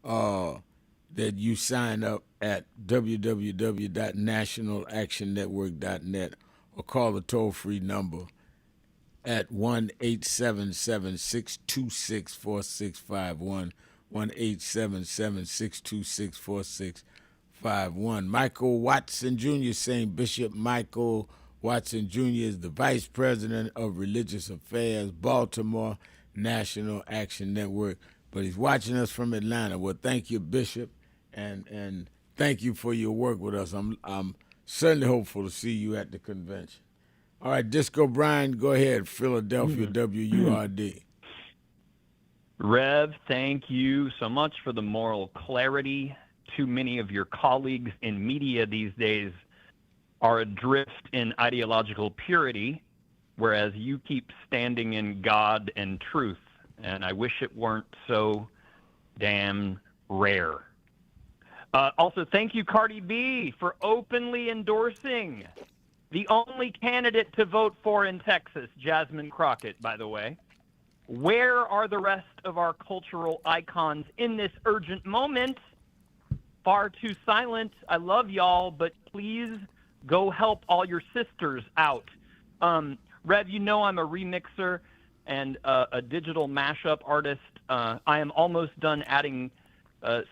[SPEAKER 3] that you sign up at www.nationalactionnetwork.net or call the toll-free number at 1-877-626-4651, 1-877-626-4651. Michael Watson Jr. saying Bishop Michael Watson Jr. is the Vice President of Religious Affairs, Baltimore National Action Network, but he's watching us from Atlanta. Well, thank you, Bishop, and thank you for your work with us. I'm certainly hopeful to see you at the convention. All right, Disco Brian, go ahead. Philadelphia, WURD.
[SPEAKER 11] Rev, thank you so much for the moral clarity. Too many of your colleagues in media these days are adrift in ideological purity, whereas you keep standing in God and truth, and I wish it weren't so damn rare. Also, thank you, Cardi B, for openly endorsing the only candidate to vote for in Texas, Jasmine Crockett, by the way. Where are the rest of our cultural icons in this urgent moment? Far too silent. I love y'all, but please go help all your sisters out. Rev, you know I'm a remixer and a digital mashup artist. I am almost done adding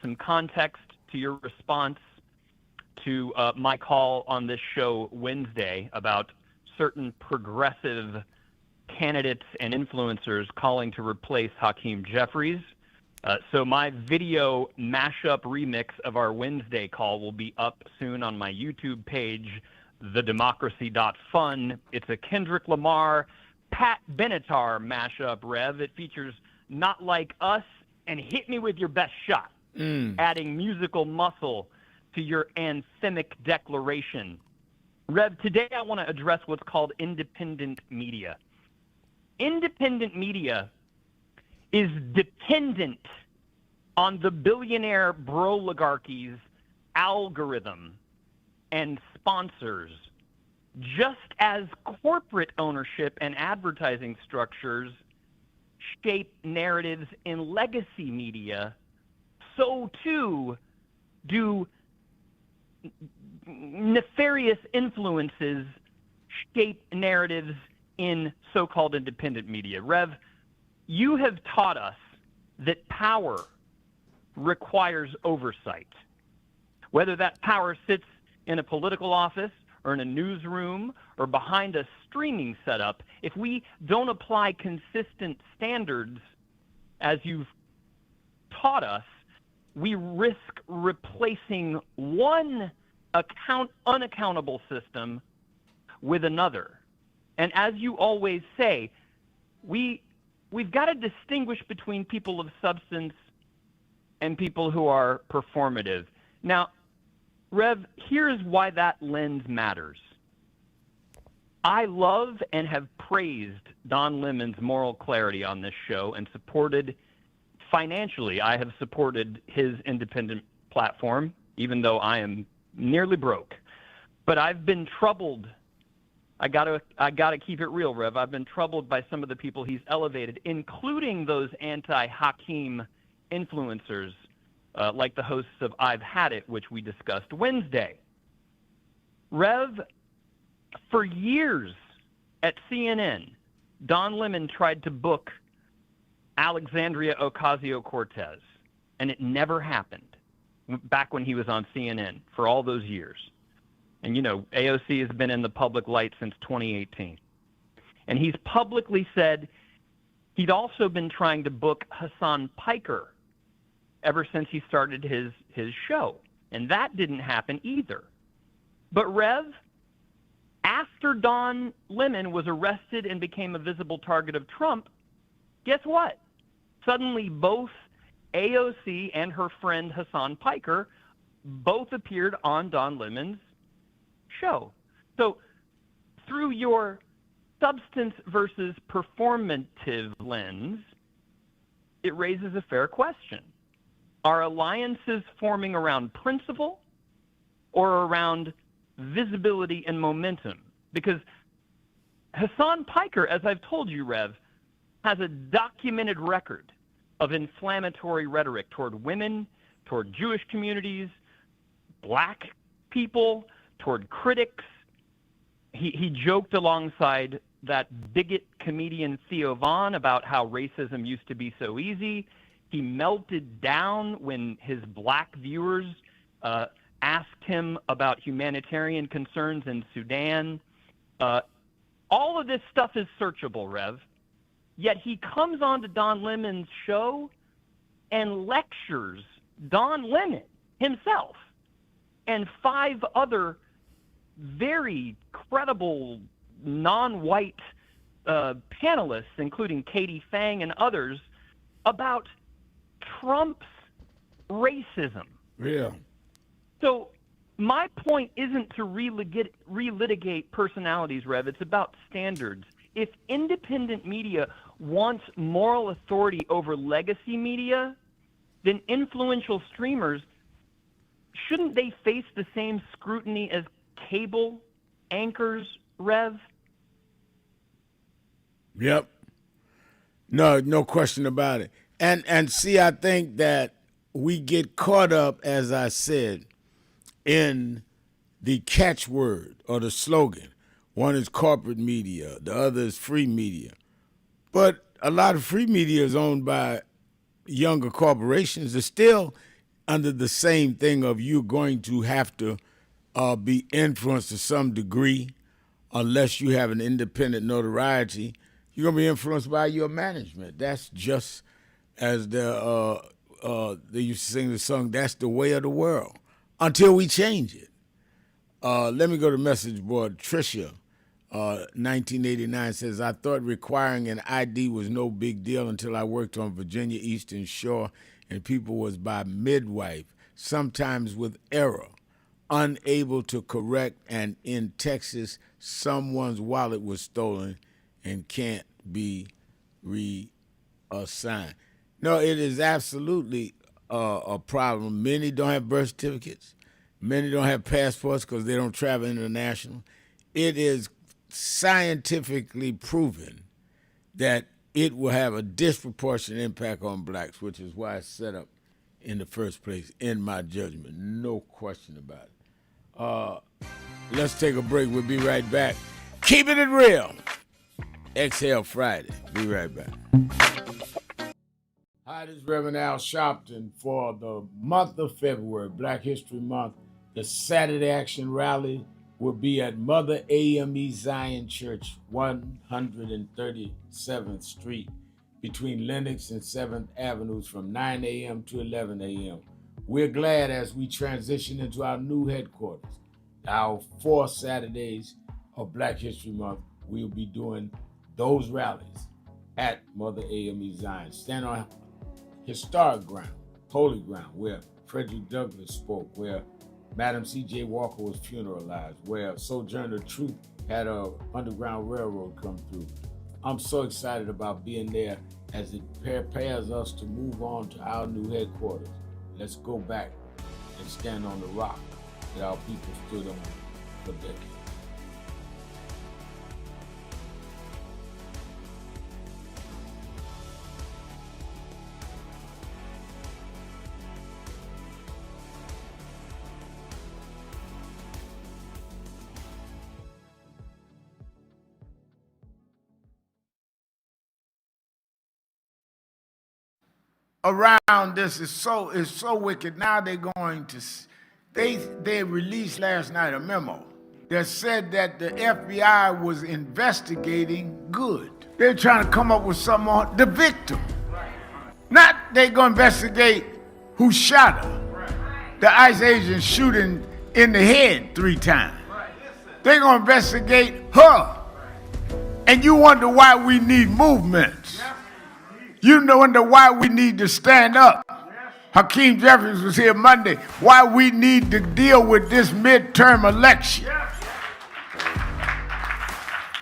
[SPEAKER 11] some context to your response to my call on this show Wednesday about certain progressive candidates and influencers calling to replace Hakeem Jeffries. So my video mashup remix of our Wednesday call will be up soon on my YouTube page, thedemocracy.fun. It's a Kendrick Lamar, Pat Benatar mashup, Rev. It features Not Like Us and Hit Me With Your Best Shot, adding musical muscle to your anthemic declaration. Rev, today I want to address what's called independent media. Independent media is dependent on the billionaire broligarchy's algorithm and sponsors, just as corporate ownership and advertising structures shape narratives in legacy media, so too do nefarious influences shape narratives in so-called independent media. Rev, you have taught us that power requires oversight. Whether that power sits in a political office or in a newsroom or behind a streaming setup, if we don't apply consistent standards, as you've taught us, we risk replacing one unaccountable system with another. And as you always say, we've got to distinguish between people of substance and people who are performative. Now, Rev, here's why that lens matters. I love and have praised Don Lemon's moral clarity on this show and supported financially. I have supported his independent platform, even though I am nearly broke. But I've been troubled. I gotta keep it real, Rev. I've been troubled by some of the people he's elevated, including those anti-Hakeem influencers, like the hosts of I've Had It, which we discussed Wednesday. Rev, for years at CNN, Don Lemon tried to book Alexandria Ocasio-Cortez, and it never happened back when he was on CNN for all those years. And, you know, AOC has been in the public light since 2018. And he's publicly said he'd also been trying to book Hassan Piker ever since he started his show. And that didn't happen either. But, Rev, after Don Lemon was arrested and became a visible target of Trump, guess what? Suddenly both AOC and her friend Hassan Piker both appeared on Don Lemon's show. So through your substance versus performative lens, it raises a fair question. Are alliances forming around principle or around visibility and momentum? Because Hassan Piker, as I've told you, Rev, has a documented record of inflammatory rhetoric toward women, toward Jewish communities, black people, toward critics. He joked alongside that bigot comedian Theo Vaughn about how racism used to be so easy. He melted down when his black viewers asked him about humanitarian concerns in Sudan. All of this stuff is searchable, Rev. Yet he comes on to Don Lemon's show and lectures Don Lemon himself and 5 other very credible non-white panelists, including Katie Fang and others, about Trump's racism.
[SPEAKER 3] Yeah.
[SPEAKER 11] So my point isn't to relitigate personalities, Rev. It's about standards. If independent media wants moral authority over legacy media, then influential streamers shouldn't they face the same scrutiny as cable anchors, Rev?
[SPEAKER 3] Yep. No question about it. And see, I think that we get caught up, as I said, in the catchword or the slogan. One is corporate media, the other is free media. But a lot of free media is owned by younger corporations. They're still under the same thing of you're going to have to be influenced to some degree unless you have an independent notoriety. You're going to be influenced by your management. That's just as they used to sing the song, that's the way of the world, until we change it. Let me go to message board. Tricia, 1989 says, I thought requiring an ID was no big deal until I worked on Virginia Eastern Shore and people was by midwife, sometimes with error, unable to correct, and in Texas, someone's wallet was stolen and can't be reassigned. No, it is absolutely a problem. Many don't have birth certificates. Many don't have passports because they don't travel international. It is scientifically proven that it will have a disproportionate impact on blacks, which is why it's set up in the first place, in my judgment. No question about it. Let's take a break. We'll be right back. Keeping it real. Exhale Friday. Be right back. Hi, this is Reverend Al Sharpton for the month of February, Black History Month. The Saturday Action Rally will be at Mother AME Zion Church, 137th Street, between Lenox and 7th Avenues from 9 a.m. to 11 a.m. We're glad as we transition into our new headquarters. Our 4 Saturdays of Black History Month, we'll be doing those rallies at Mother AME Zion. Stand on historic ground, holy ground, where Frederick Douglass spoke, where Madam C.J. Walker was funeralized, where Sojourner Truth had a Underground Railroad come through. I'm so excited about being there as it prepares us to move on to our new headquarters. Let's go back and stand on the rock that our people stood on for decades. Around this is so wicked. Now they're going to, they released last night a memo that said that the FBI was investigating good. They're trying to come up with something on the victim. Not they going to investigate who shot her. The ICE agent shooting in the head 3 times. They're going to investigate her. And you wonder why we need movements. You wonder why we need to stand up. Hakeem Jeffries was here Monday. Why we need to deal with this midterm election.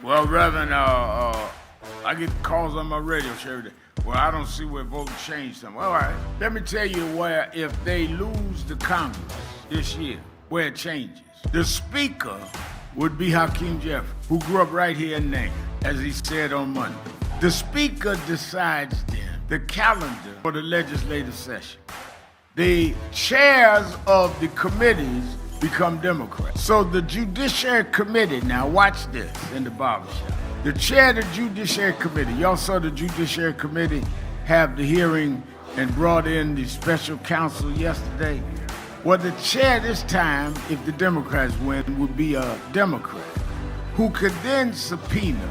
[SPEAKER 3] Well, Reverend, I get calls on my radio show every day. Well, I don't see where voting changed something. All right, let me tell you where, if they lose the Congress this year, where it changes. The Speaker would be Hakeem Jeffries, who grew up right here in Name, as he said on Monday. The Speaker decides then the calendar for the legislative session. The chairs of the committees become Democrats. So the Judiciary Committee, now watch this in the barbershop. The chair of the Judiciary Committee, y'all saw the Judiciary Committee have the hearing and brought in the special counsel yesterday. Well, the chair this time, if the Democrats win, would be a Democrat who could then subpoena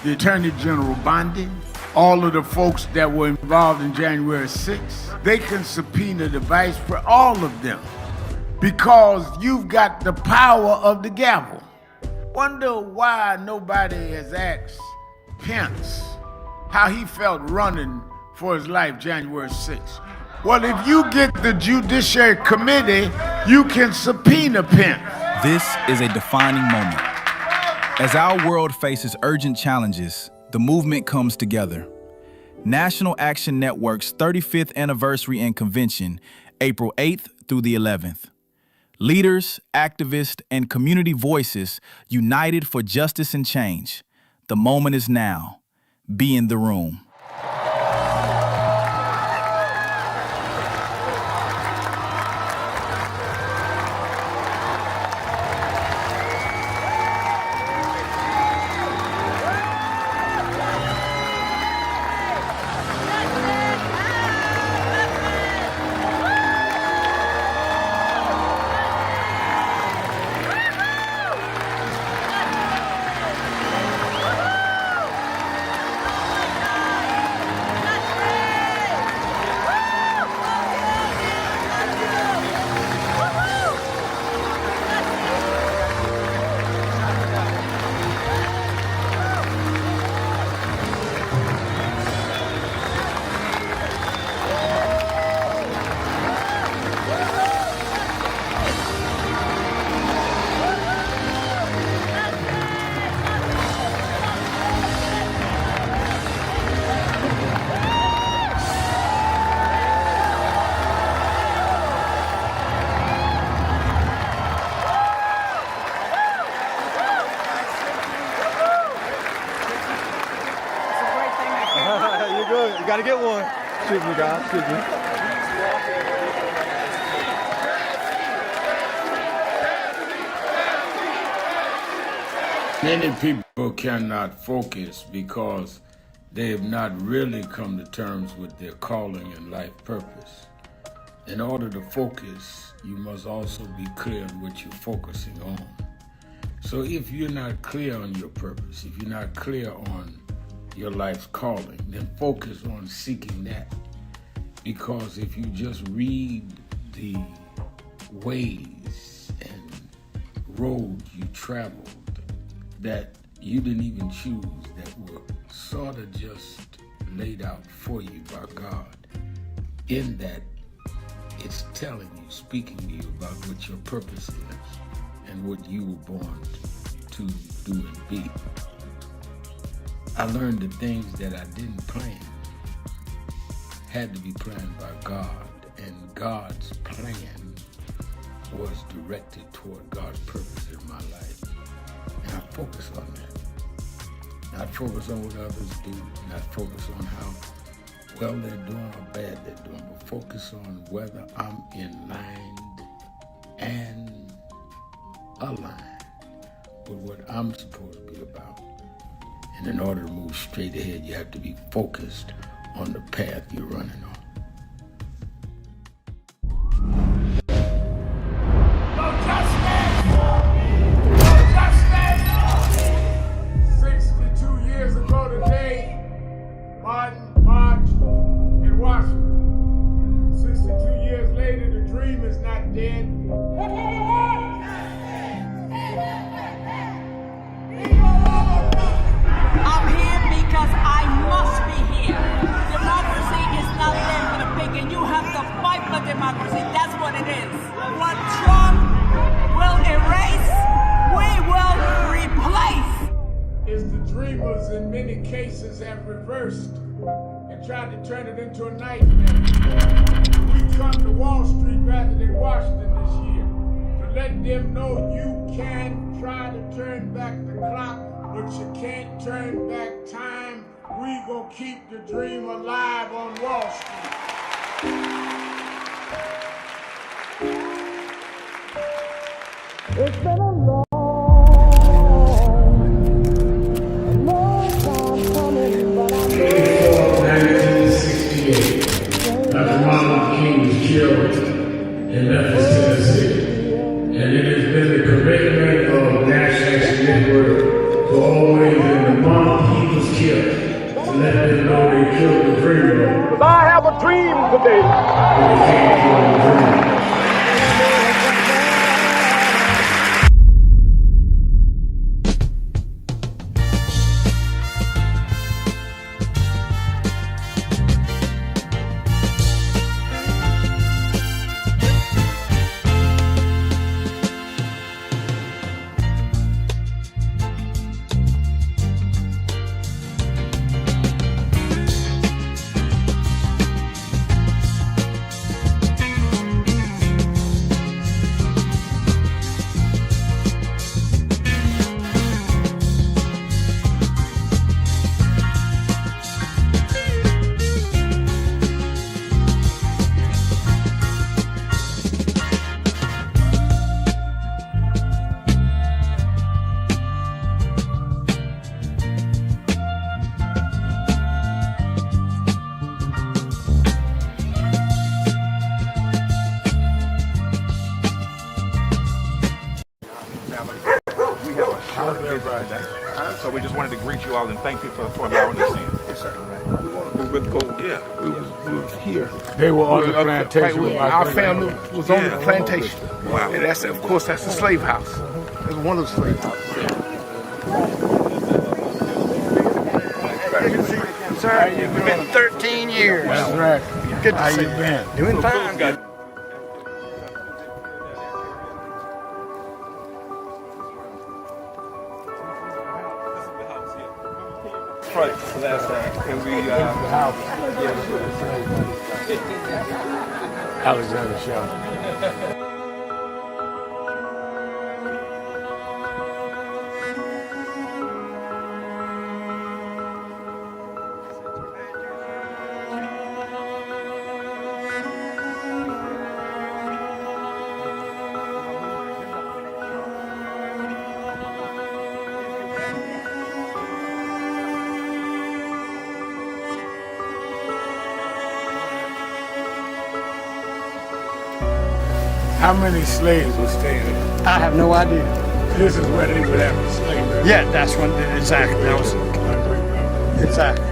[SPEAKER 3] the Attorney General Bondi, all of the folks that were involved in January 6th. They can subpoena the vice president, all of them, because you've got the power of the gavel. Wonder why nobody has asked Pence how he felt running for his life January 6th. Well, if you get the Judiciary Committee, you can subpoena Pence.
[SPEAKER 12] This is a defining moment. As our world faces urgent challenges, the movement comes together. National Action Network's 35th anniversary and convention, April 8th through the 11th. Leaders, activists, and community voices united for justice and change. The moment is now. Be in the room.
[SPEAKER 1] You gotta get one. Excuse me, guys. Excuse me.
[SPEAKER 3] Many people cannot focus because they have not really come to terms with their calling and life purpose. In order to focus, you must also be clear on what you're focusing on. So if you're not clear on your purpose, if you're not clear on your life's calling, then focus on seeking that. Because if you just read the ways and roads you traveled that you didn't even choose, that were sort of just laid out for you by God, in that it's telling you, speaking to you about what your purpose is and what you were born to do and be. I learned the things that I didn't plan had to be planned by God, and God's plan was directed toward God's purpose in my life. And I focus on that. Not focus on what others do, not focus on how well they're doing or bad they're doing, but focus on whether I'm in line and aligned with what I'm supposed to be about. And in order to move straight ahead, you have to be focused on the path you're running on. 62 years ago today, Martin marched in Washington. 62 years later, the dream is not dead.
[SPEAKER 10] I'm here because I must be here. Democracy is not there for the pig, and you have to fight for democracy. That's what it is. What Trump will erase, we will replace.
[SPEAKER 3] It's the dreamers in many cases have reversed and tried to turn it into a nightmare. We come to Wall Street rather than Washington this year to let them know you can try to turn back the clock, but you can't turn back time. We gonna keep the dream alive on Wall Street.
[SPEAKER 4] It's been a long time coming, but I'm
[SPEAKER 3] 1968, Dr. Martin Luther King was killed in Memphis, Tennessee. And it has been the commitment of National Action Network to always, in the month he was killed, to let them know they killed the dreamer.
[SPEAKER 4] Because I have a dream today.
[SPEAKER 3] They can't kill the dreamer.
[SPEAKER 9] So we just wanted to greet you all and thank you for allowing us in. Yes, sir. We were cool. Yeah.
[SPEAKER 3] We was here.
[SPEAKER 23] They were on the plantation.
[SPEAKER 3] Our family was on the plantation.
[SPEAKER 9] Wow.
[SPEAKER 3] And that's, of course, that's the slave house. It was one of the slave houses.
[SPEAKER 7] Sir, it's been 13 years.
[SPEAKER 23] That's right.
[SPEAKER 7] Good to
[SPEAKER 23] How
[SPEAKER 7] see
[SPEAKER 23] you
[SPEAKER 7] you.
[SPEAKER 23] been?
[SPEAKER 7] Doing fine.
[SPEAKER 9] Good.
[SPEAKER 1] Right, so that's and we
[SPEAKER 23] Alexander Sharpton. How many slaves were staying there?
[SPEAKER 7] I have no idea.
[SPEAKER 23] This is where they would have the slavery.
[SPEAKER 7] Yeah, that's what exactly. That was exactly.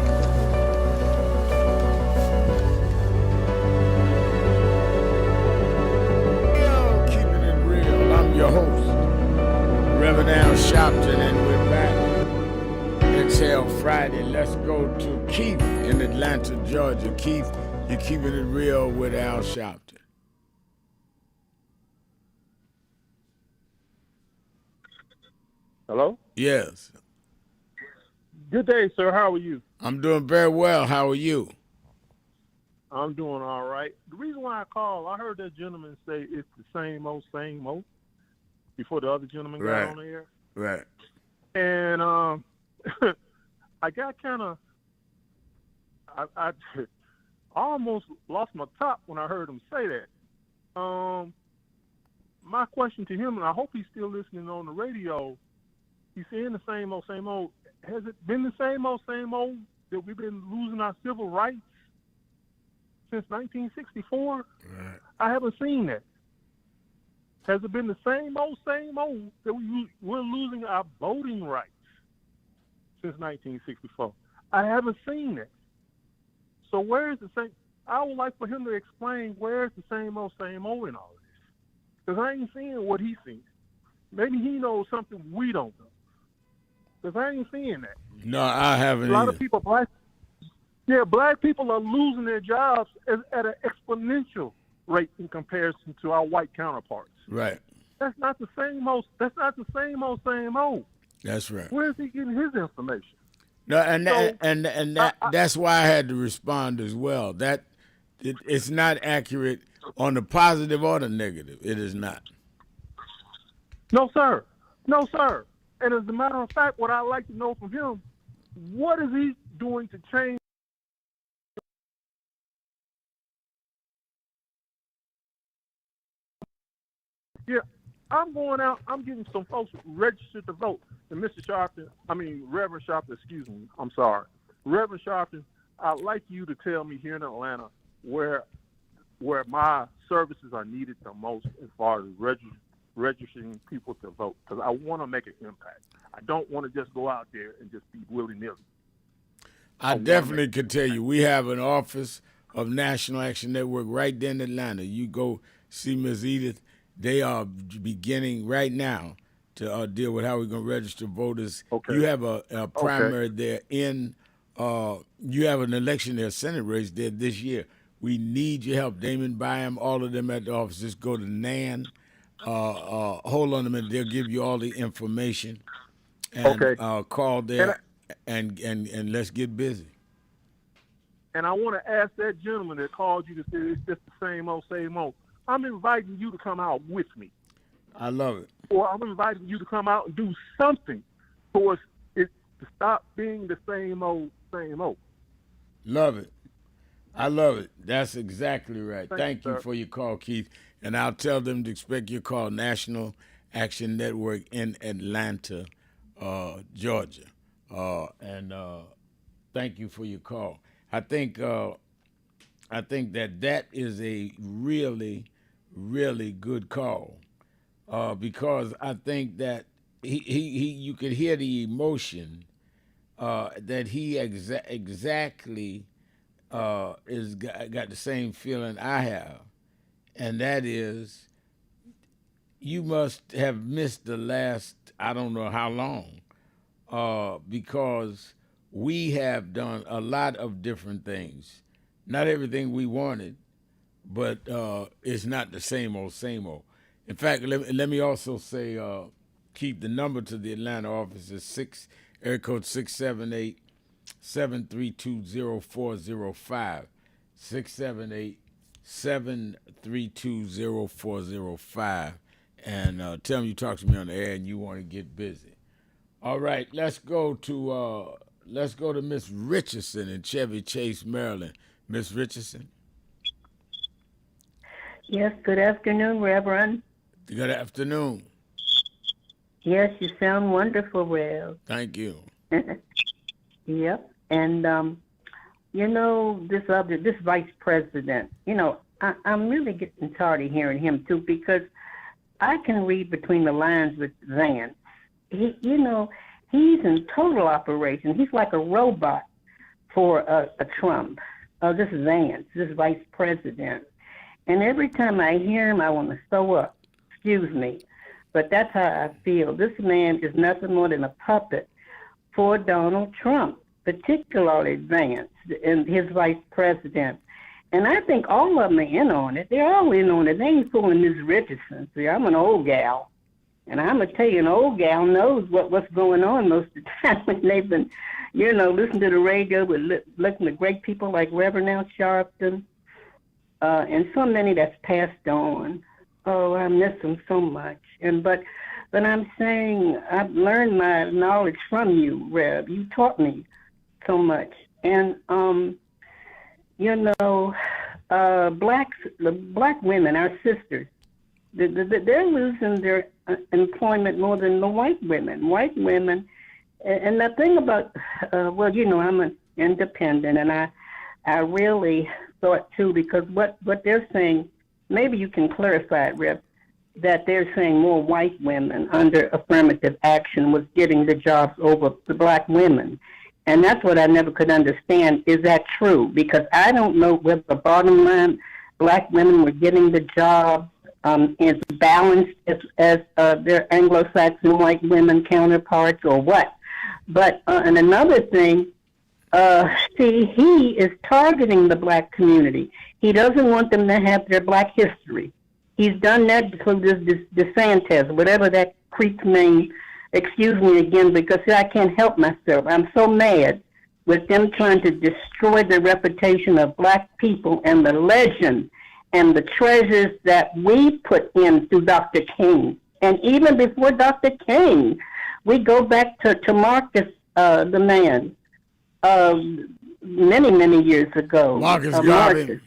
[SPEAKER 3] Keeping it real. I'm your host, Reverend Sharpton, and we're back. Exhale Friday. Let's go to Keith in Atlanta, Georgia. Keith, you're keeping it real with Al Sharpton.
[SPEAKER 18] Hello?
[SPEAKER 3] Yes.
[SPEAKER 18] Good day, sir. How are you?
[SPEAKER 3] I'm doing very well. How are you?
[SPEAKER 18] I'm doing all right. The reason why I called, I heard that gentleman say it's the same old before the other gentleman got on the air.
[SPEAKER 3] Right.
[SPEAKER 18] And I got kind of, I almost lost my top when I heard him say that. My question to him, and I hope he's still listening on the radio, he's saying the same old, same old. Has it been the same old that we've been losing our civil rights since 1964?
[SPEAKER 3] Right.
[SPEAKER 18] I haven't seen that. Has it been the same old that we're losing our voting rights since 1964? I haven't seen that. So where is the same? I would like for him to explain where is the same old in all of this. Because I ain't seeing what he's seeing. Maybe he knows something we don't know. Because I ain't seeing that.
[SPEAKER 3] No, I haven't
[SPEAKER 18] A lot
[SPEAKER 3] either.
[SPEAKER 18] of people, black people are losing their jobs at an exponential rate in comparison to our white counterparts.
[SPEAKER 3] Right.
[SPEAKER 18] That's not the same old. That's
[SPEAKER 3] right.
[SPEAKER 18] Where is he getting his information?
[SPEAKER 3] No, that's why I had to respond as well. That it's not accurate on the positive or the negative. It is not.
[SPEAKER 18] No, sir. No, sir. And as a matter of fact, what I'd like to know from him, what is he doing to change? Yeah, I'm going out. I'm getting some folks registered to vote. And Reverend Sharpton, excuse me. I'm sorry. Reverend Sharpton, I'd like you to tell me here in Atlanta where my services are needed the most as far as registering people to vote, because I want to make an impact. I don't want to just go out there and just be willy-nilly.
[SPEAKER 3] I definitely could tell you, we have an office of National Action Network right there in Atlanta. You go see Ms. Edith. They are beginning right now to deal with how we're going to register voters.
[SPEAKER 18] Okay.
[SPEAKER 3] You have a primary there you have an election there, Senate race there this year. We need your help. Damon Byam, all of them at the office. Just go to NAN. Hold on a minute. They'll give you all the information. And call there and let's get busy.
[SPEAKER 18] And I want to ask that gentleman that called you to say it's just the same old. I'm inviting you to come out with me.
[SPEAKER 3] I love it.
[SPEAKER 18] Or I'm inviting you to come out and do something for it to stop being the same old.
[SPEAKER 3] Love it. I love it. That's exactly right. Thank you
[SPEAKER 18] sir.
[SPEAKER 3] for your call, Keith. And I'll tell them to expect your call, National Action Network in Atlanta, Georgia. And thank you for your call. I think that is a really, really good call because I think that you could hear the emotion that he exactly is got the same feeling I have, and that is, you must have missed the last I don't know how long, because we have done a lot of different things. Not everything we wanted, but it's not the same old, same old. In fact, let me also say, keep the number to the Atlanta office is area code 678-732-0405. 678-732-0405. And tell them you talk to me on the air and you want to get busy. All right, let's go to Miss Richardson in Chevy Chase, Maryland. Miss Richardson.
[SPEAKER 13] Yes, good afternoon, Reverend.
[SPEAKER 3] Good afternoon.
[SPEAKER 13] Yes, you sound wonderful, Rev.
[SPEAKER 3] Thank you.
[SPEAKER 13] Yep. And, this vice president, I'm really getting tired of hearing him, too, because I can read between the lines with Vance. He's in total operation. He's like a robot for a Trump. This Vance, this vice president. And every time I hear him, I want to throw up. Excuse me. But that's how I feel. This man is nothing more than a puppet for Donald Trump, particularly Vance and his vice president. And I think all of them are in on it. They're all in on it. They ain't fooling Ms. Richardson. See, I'm an old gal. And I'm going to tell you, an old gal knows what's going on most of the time when they've been, listening to the radio with listening to great people like Reverend Sharpton, and so many that's passed on. Oh, I miss them so much. But I'm saying I've learned my knowledge from you, Rev. You taught me so much. And, the black women, our sisters, they're losing their employment more than the white women. White women, and the thing about, I'm an independent, and I really thought too, because what they're saying, maybe you can clarify it, Rip, that they're saying more white women under affirmative action was getting the jobs over the black women. And that's what I never could understand. Is that true? Because I don't know whether the bottom line, black women were getting the jobs as balanced as their Anglo-Saxon white women counterparts or what. But and another thing, he is targeting the black community. He doesn't want them to have their black history. He's done that because this DeSantis, whatever that creep's name. Excuse me again, because I can't help myself. I'm so mad with them trying to destroy the reputation of black people and the legend and the treasures that we put in through Dr. King. And even before Dr. King, we go back to Marcus, the man, many, many years ago.
[SPEAKER 3] Marcus Garvey.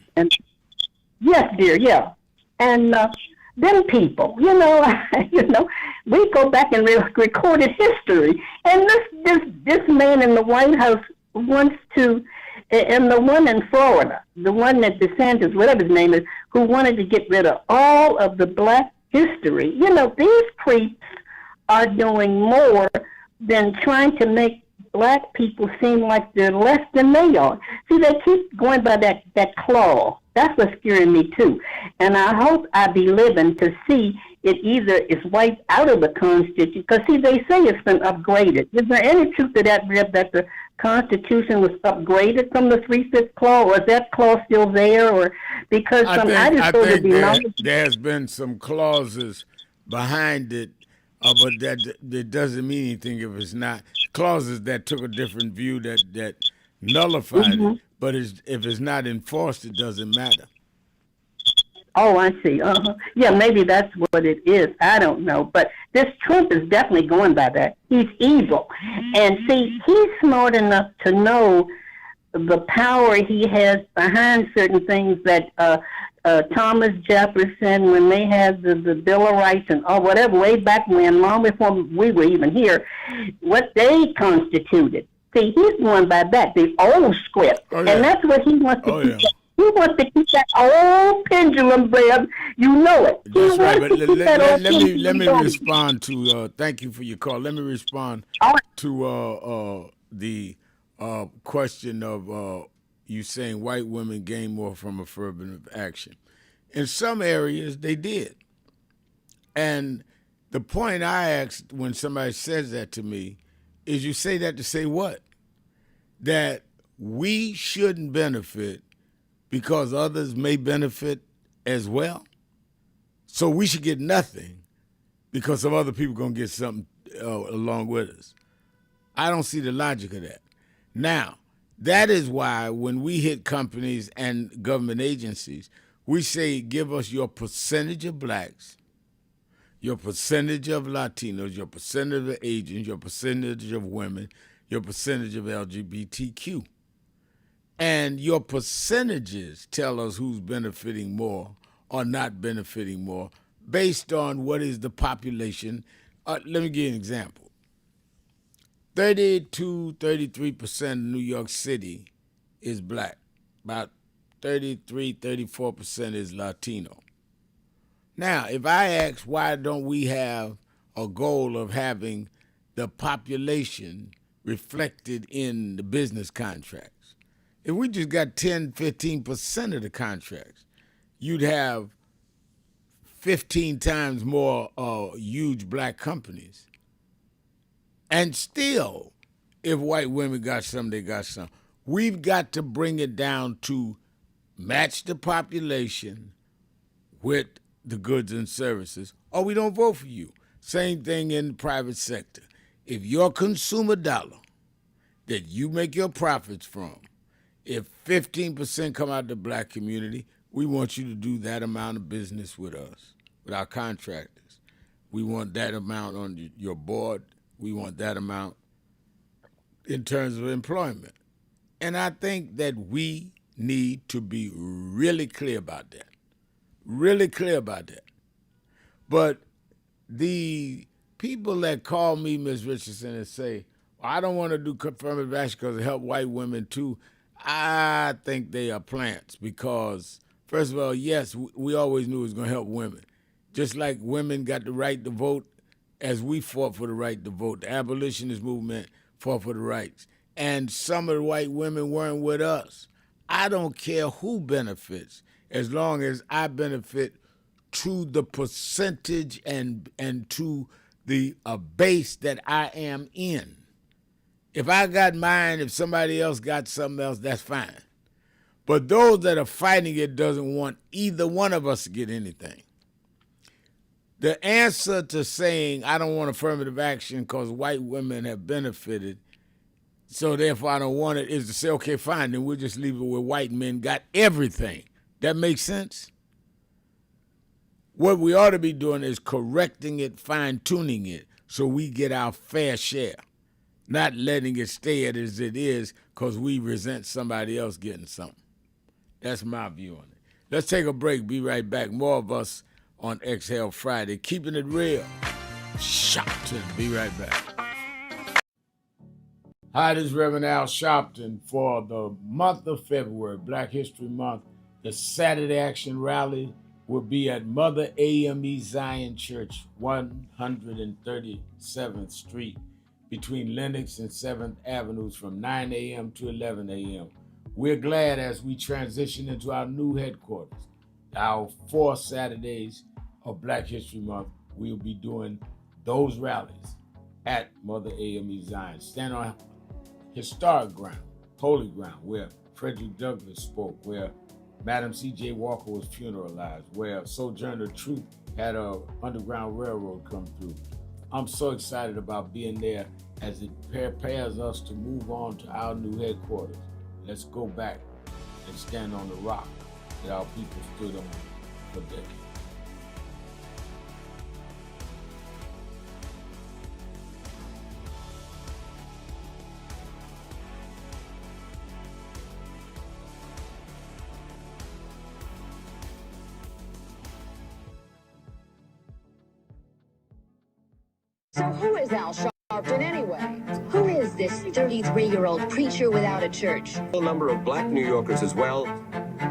[SPEAKER 13] Yes, dear, yeah. And them people, we go back and recorded history. And this man in the White House wants to, and the one in Florida, the one that DeSantis, whatever his name is, who wanted to get rid of all of the black history. These creeps are doing more than trying to make black people seem like they're less than they are. See, they keep going by that claw. That's what's scaring me, too. And I hope I be living to see it either is wiped out of the Constitution. Because, see, they say it's been upgraded. Is there any truth to that, Rib, that the Constitution was upgraded from the 3/5 clause? Or is that clause still there? Or because
[SPEAKER 3] I think there's been some clauses behind it, but that doesn't mean anything if it's not. Clauses that took a different view that nullified it. But if it's not enforced, it doesn't matter.
[SPEAKER 13] Oh, I see. Yeah, maybe that's what it is. I don't know. But this Trump is definitely going by that. He's evil. And see, he's smart enough to know the power he has behind certain things that Thomas Jefferson, when they had the Bill of Rights and whatever, way back when, long before we were even here, what they constituted. See, he's going by that, the old script. Oh, yeah. And that's what he wants to keep. He wants to keep that old pendulum, Rev. You know it.
[SPEAKER 3] That's right, but let me respond to, thank you for your call. Let me respond to the question of you saying white women gain more from affirmative action. In some areas, they did. And the point I asked when somebody says that to me is, you say that to say what? That we shouldn't benefit because others may benefit as well. So we should get nothing because some other people going to get something along with us. I don't see the logic of that. Now, that is why when we hit companies and government agencies, we say, give us your percentage of blacks, your percentage of Latinos, your percentage of Asians, your percentage of women, your percentage of LGBTQ. And your percentages tell us who's benefiting more or not benefiting more based on what is the population. Let me give you an example. 32-33% of New York City is black. About 33-34% is Latino. Now, if I ask why don't we have a goal of having the population reflected in the business contracts, if we just got 10-15% of the contracts, you'd have 15 times more huge black companies. And still, if white women got some, they got some. We've got to bring it down to match the population with the goods and services, or we don't vote for you. Same thing in the private sector. If your consumer dollar that you make your profits from, if 15% come out of the black community, we want you to do that amount of business with us, with our contractors. We want that amount on your board. We want that amount in terms of employment. And I think that we need to be really clear about that. Really clear about that. But the people that call me, Ms. Richardson, and say, well, I don't want to do affirmative action because it help white women too, I think they are plants because, first of all, yes, we always knew it was going to help women. Just like women got the right to vote as we fought for the right to vote. The abolitionist movement fought for the rights. And some of the white women weren't with us. I don't care who benefits as long as I benefit to the percentage and to the base that I am in. If I got mine, if somebody else got something else, that's fine. But those that are fighting it doesn't want either one of us to get anything. The answer to saying I don't want affirmative action because white women have benefited, so therefore I don't want it, is to say, okay, fine, then we'll just leave it where white men got everything. That makes sense? What we ought to be doing is correcting it, fine-tuning it, so we get our fair share. Not letting it stay as it is because we resent somebody else getting something. That's my view on it. Let's take a break. Be right back. More of us on Exhale Friday. Keeping it real. Sharpton. Be right back. Hi, this is Reverend Al Sharpton for the month of February, Black History Month. The Saturday Action Rally will be at Mother AME Zion Church, 137th Street, between Lenox and 7th Avenues from 9 a.m. to 11 a.m. We're glad as we transition into our new headquarters. Our 4 Saturdays of Black History Month, we'll be doing those rallies at Mother AME Zion. Stand on historic ground, holy ground, where Frederick Douglass spoke, where Madam C.J. Walker was funeralized, where Sojourner Truth had a Underground Railroad come through. I'm so excited about being there as it prepares us to move on to our new headquarters. Let's go back and stand on the rock that our people stood on for decades.
[SPEAKER 2] So who is Al Sharpton anyway? Who is this 33-year-old preacher without a church?
[SPEAKER 14] A number of black New Yorkers as well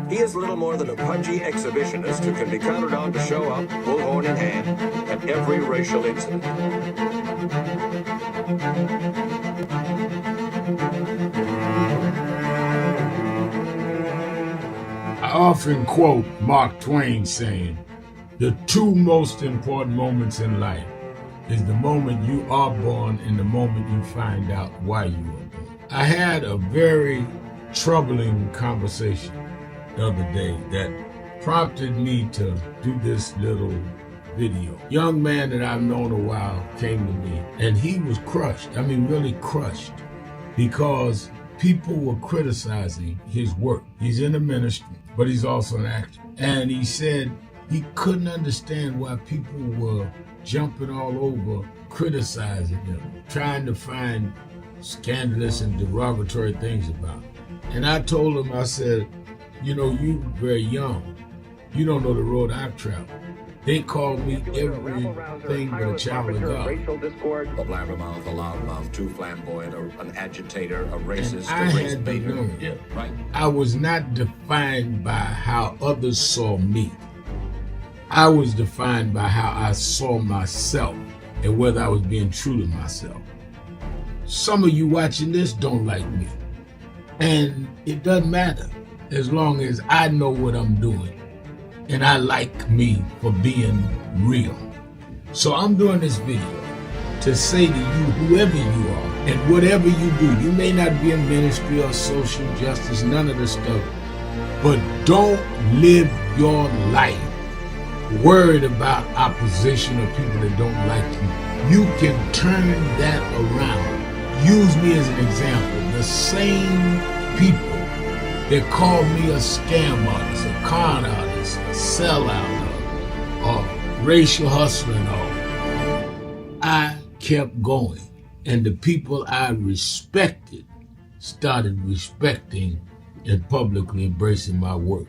[SPEAKER 14] He is little more than a pudgy exhibitionist who can be counted on to show up, bullhorn in hand, at every racial incident.
[SPEAKER 3] I often quote Mark Twain saying, the two most important moments in life is the moment you are born and the moment you find out why you were born. I had a very troubling conversation the other day that prompted me to do this little video. Young man that I've known a while came to me and he was crushed. I mean, really crushed, because people were criticizing his work. He's in the ministry, but he's also an actor. And he said he couldn't understand why people were jumping all over, criticizing him, trying to find scandalous and derogatory things about him. And I told him, I said, you know, you very young. You don't know the road I've traveled. They called me everything but a child of God.
[SPEAKER 14] A blabbermouth, a loudmouth, too flamboyant, an agitator, a racist,
[SPEAKER 3] I had to learn.
[SPEAKER 14] Yeah, right.
[SPEAKER 3] I was not defined by how others saw me. I was defined by how I saw myself and whether I was being true to myself. Some of you watching this don't like me. And it doesn't matter as long as I know what I'm doing and I like me for being real. So I'm doing this video to say to you, whoever you are and whatever you do, you may not be in ministry or social justice, none of this stuff, but don't live your life worried about opposition or people that don't like you. You can turn that around. Use me as an example. The same people that called me a scam artist, a con artist, a sellout, or racial hustler and all, I kept going. And the people I respected started respecting and publicly embracing my work.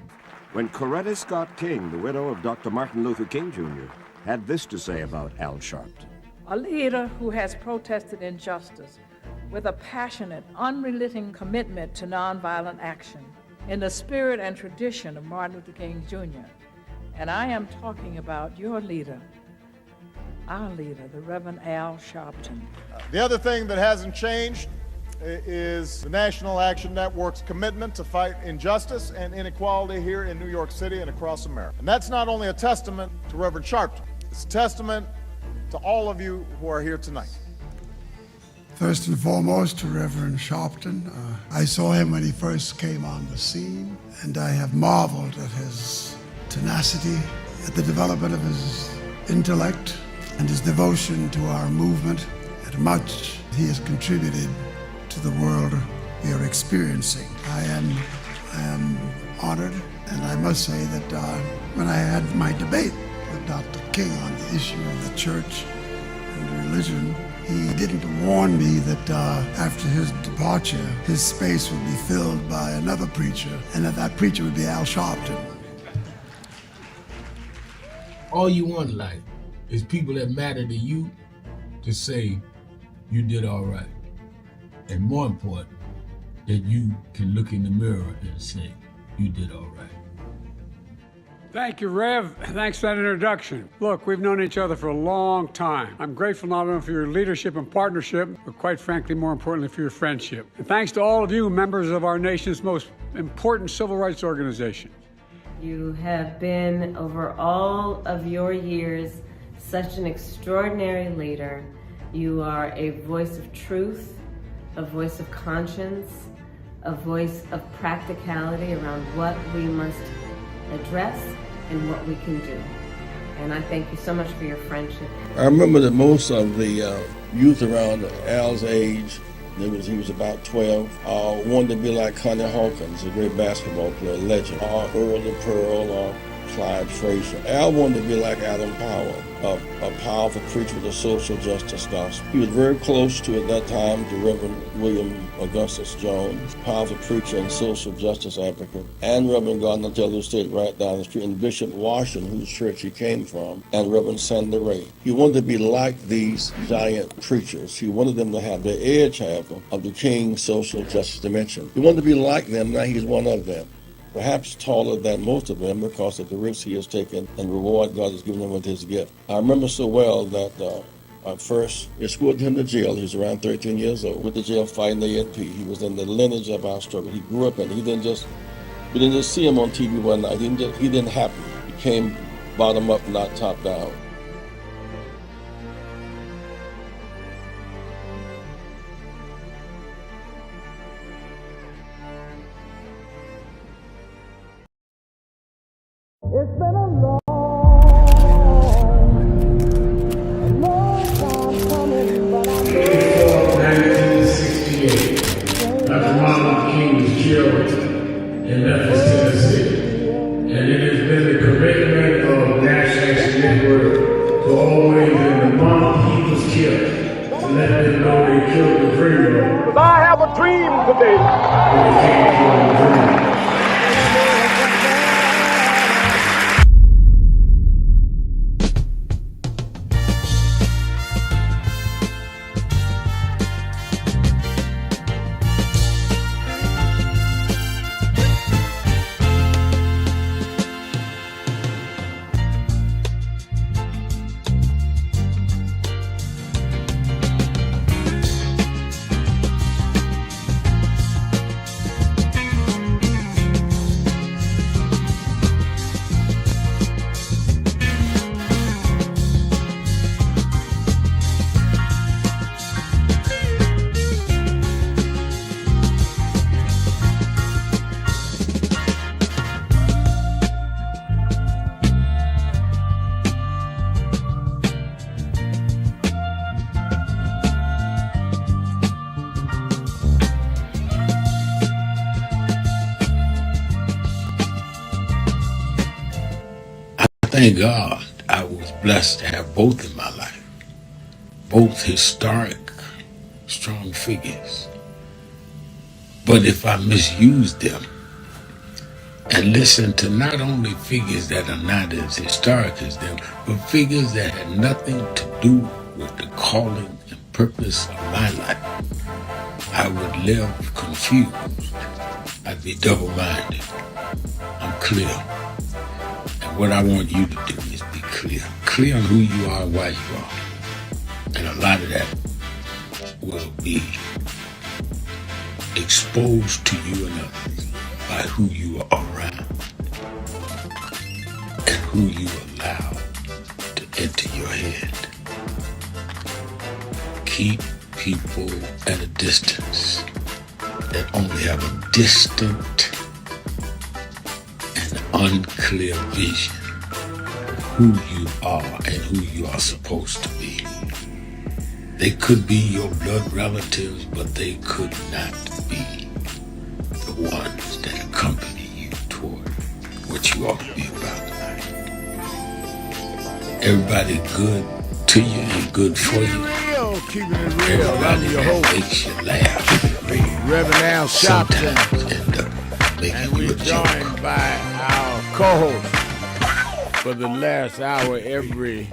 [SPEAKER 14] When Coretta Scott King, the widow of Dr. Martin Luther King Jr., had this to say about Al Sharpton.
[SPEAKER 16] A leader who has protested injustice with a passionate, unrelenting commitment to nonviolent action in the spirit and tradition of Martin Luther King Jr. And I am talking about your leader, our leader, the Reverend Al Sharpton.
[SPEAKER 5] The other thing that hasn't changed is the National Action Network's commitment to fight injustice and inequality here in New York City and across America. And that's not only a testament to Reverend Sharpton, it's a testament to all of you who are here tonight.
[SPEAKER 19] First and foremost, to Reverend Sharpton. I saw him when he first came on the scene, and I have marveled at his tenacity, at the development of his intellect, and his devotion to our movement, and much he has contributed to the world we are experiencing. I am honored, and I must say that when I had my debate with Dr. King on the issue of the church and religion, he didn't warn me that after his departure, his space would be filled by another preacher, and that preacher would be Al Sharpton.
[SPEAKER 3] All you want in life is people that matter to you to say you did all right. And more important, that you can look in the mirror and say you did all right.
[SPEAKER 24] Thank you, Rev. Thanks for that introduction. Look, we've known each other for a long time. I'm grateful not only for your leadership and partnership, but quite frankly, more importantly, for your friendship. And thanks to all of you, members of our nation's most important civil rights organization.
[SPEAKER 25] You have been, over all of your years, such an extraordinary leader. You are a voice of truth, a voice of conscience, a voice of practicality around what we must address and what we can do. And I thank you so much for your friendship.
[SPEAKER 26] I remember that most of the youth around Al's age, he was about 12, wanted to be like Connie Hawkins, a great basketball player, legend, or Earl the Pearl, or Clyde Frazier. Al wanted to be like Adam Powell, a powerful preacher with a social justice gospel. He was very close to, at that time, to Reverend William Augustus Jones, powerful preacher and social justice advocate, and Reverend Gardner Taylor State right down the street, and Bishop Washington, whose church he came from, and Reverend Sandy Ray. He wanted to be like these giant preachers. He wanted them to have the edge, however, of the King's social justice dimension. He wanted to be like them, now he's one of them. perhaps taller than most of them because of the risks he has taken and the reward God has given him with his gift. I remember so well that I first escorted him to jail. He was around 13 years old. Went to jail fighting the ANP. He was in the lineage of our struggle. He grew up in it. We didn't just see him on TV one night. He didn't happen. He came bottom up, not top down.
[SPEAKER 4] It's been a long time coming, but I know
[SPEAKER 23] 1968, Dr. Martin Luther King was killed in Memphis, Tennessee. And it has been the commitment of National Action Network to always, in the month he was killed, to let them know they killed the dreamer.
[SPEAKER 4] But I have a dream today.
[SPEAKER 23] When they came for the dream.
[SPEAKER 26] Thank God I was blessed to have both in my life, both historic, strong figures. But if I misused them and listened to not only figures that are not as historic as them, but figures that had nothing to do with the calling and purpose of my life, I would live confused. I'd be double-minded. I'm clear. And what I want you to do is be clear. Clear on who you are, why you are. And a lot of that will be exposed to you and others by who you are around and who you allow to enter your head. Keep people at a distance that only have a distant and unclear vision of who you are and who you are supposed to be. They could be your blood relatives, but they could not be the ones that accompany you toward what you ought to be about tonight. Everybody good to you and good for you.
[SPEAKER 3] Keeping it real.
[SPEAKER 26] Everybody
[SPEAKER 3] Your
[SPEAKER 26] that
[SPEAKER 3] host,
[SPEAKER 26] makes you laugh.
[SPEAKER 3] Reverend Al Sharpton.
[SPEAKER 26] Sometimes end up making
[SPEAKER 3] And
[SPEAKER 26] you
[SPEAKER 3] we're
[SPEAKER 26] a joke.
[SPEAKER 3] joined by our co-host for the last hour every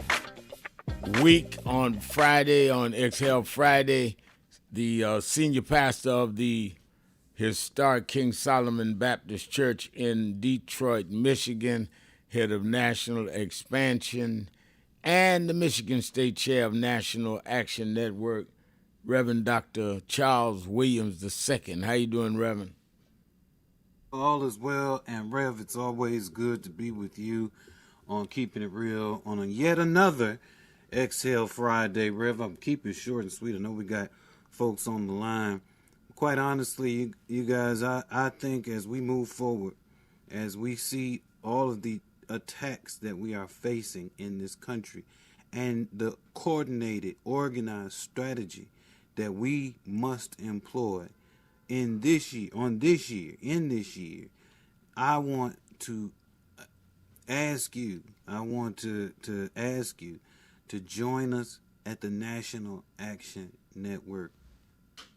[SPEAKER 3] week on Friday, on Exhale Friday, the senior pastor of the historic King Solomon Baptist Church in Detroit, Michigan, head of national expansion, and the Michigan State Chair of National Action Network, Reverend Dr. Charles Williams II. How you doing, Reverend?
[SPEAKER 6] All is well, and Rev, it's always good to be with you on Keeping It Real on yet another Exhale Friday. Rev, I'm keeping it short and sweet. I know we got folks on the line. Quite honestly, you guys, I think as we move forward, as we see all of the attacks that we are facing in this country and the coordinated, organized strategy that we must employ in this year, I want to ask you, to join us at the National Action Network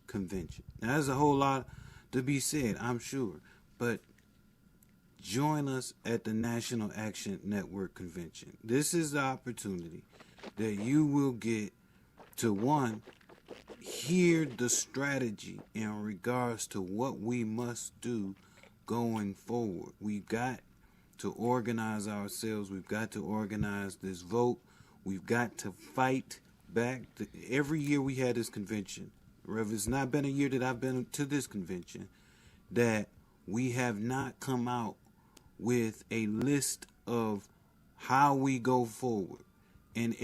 [SPEAKER 6] convention. Now, there's a whole lot to be said, I'm sure, but join us at the National Action Network convention. This is the opportunity that you will get to, one, hear the strategy in regards to what we must do going forward. We've got to organize ourselves. We've got to organize this vote. We've got to fight back. Every year we had this convention. Rev, it's not been a year that I've been to this convention that we have not come out with a list of how we go forward. And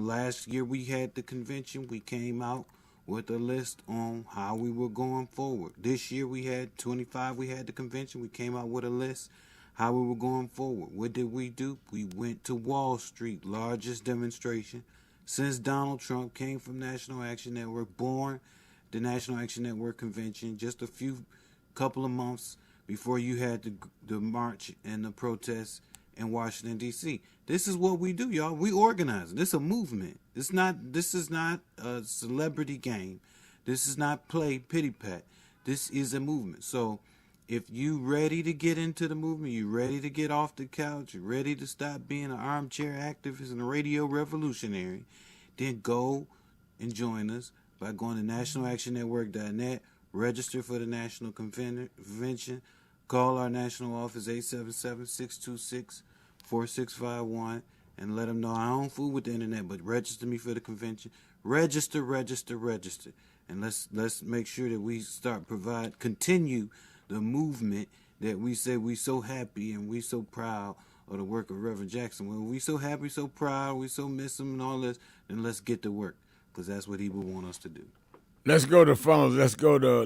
[SPEAKER 6] last year we had the convention. We came out with a list on how we were going forward. This year we had 25. We had the convention. We came out with a list how we were going forward. What did we do? We went to Wall Street, largest demonstration since Donald Trump came from National Action Network, born the National Action Network convention, just a couple of months before you had the march and the protests in Washington, D.C. This is what we do, y'all. We organize. This is a movement. This is not a celebrity game. This is not play pity pat. This is a movement. So if you ready to get into the movement, you ready to get off the couch, you're ready to stop being an armchair activist and a radio revolutionary, then go and join us by going to nationalactionnetwork.net, register for the National Convention, call our national office 877-626-4651, and let them know I don't fool with the internet, but register me for the convention. Register. And let's make sure that we continue the movement that we say we so happy and we so proud of the work of Reverend Jackson. When we so happy, so proud, we so miss him and all this, then let's get to work, because that's what he would want us to do.
[SPEAKER 3] Let's go to phones. Let's go to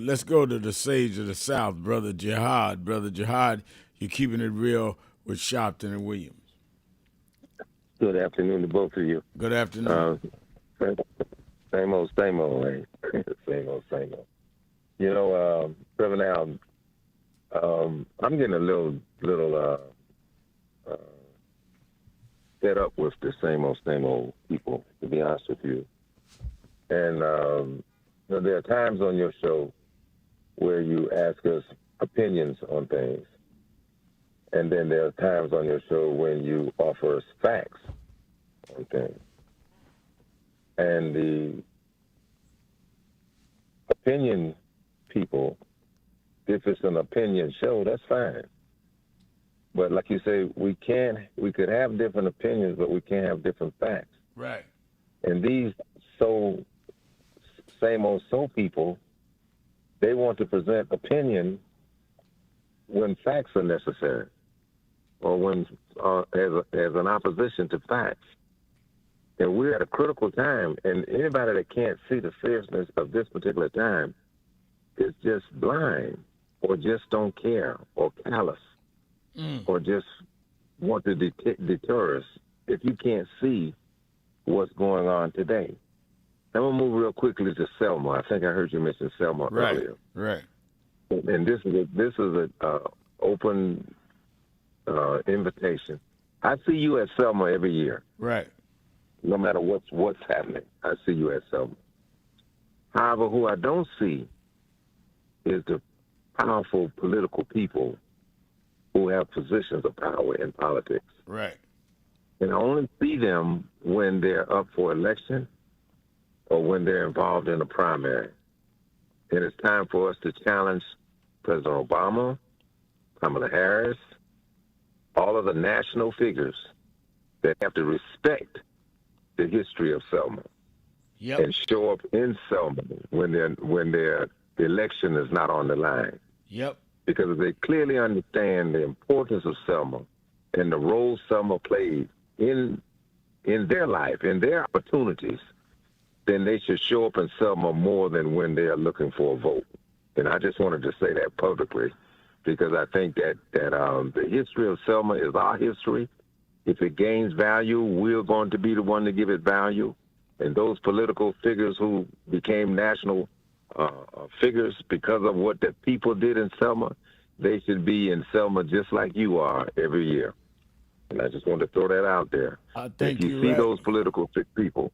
[SPEAKER 3] the sage of the South, Brother Jihad. Brother Jihad, you're keeping it real with Sharpton and Williams.
[SPEAKER 8] Good afternoon to both of you.
[SPEAKER 3] Good afternoon.
[SPEAKER 8] Same old, right? Same old. You know, Reverend Al, I'm getting a little fed up with the same old people, to be honest with you. And there are times on your show where you ask us opinions on things, and then there are times on your show when you offer us facts on things. And the opinion people, if it's an opinion show, that's fine. But like you say, we could have different opinions, but we can't have different facts.
[SPEAKER 3] Right.
[SPEAKER 8] And these same old soul people, they want to present opinion when facts are necessary, or when as an opposition to facts. And we're at a critical time, and anybody that can't see the seriousness of this particular time is just blind, or just don't care, or callous, or just want to deter us if you can't see what's going on today. I'm going to move real quickly to Selma. I think I heard you mention Selma earlier.
[SPEAKER 3] Right.
[SPEAKER 8] And this is an open invitation. I see you at Selma every year.
[SPEAKER 3] Right.
[SPEAKER 8] No matter what's happening, I see you at Selma. However, who I don't see is the powerful political people who have positions of power in politics.
[SPEAKER 3] Right.
[SPEAKER 8] And I only see them when they're up for election or when they're involved in a primary. And it's time for us to challenge President Obama, Kamala Harris, all of the national figures that have to respect the history of Selma, and show up in Selma when their election is not on the line.
[SPEAKER 3] Yep.
[SPEAKER 8] Because they clearly understand the importance of Selma and the role Selma played in their life, in their opportunities, then they should show up in Selma more than when they are looking for a vote. And I just wanted to say that publicly, because I think that the history of Selma is our history. If it gains value, we're going to be the one to give it value. And those political figures who became national figures because of what the people did in Selma, they should be in Selma just like you are every year. And I just wanted to throw that out there.
[SPEAKER 3] If
[SPEAKER 8] you see those political people,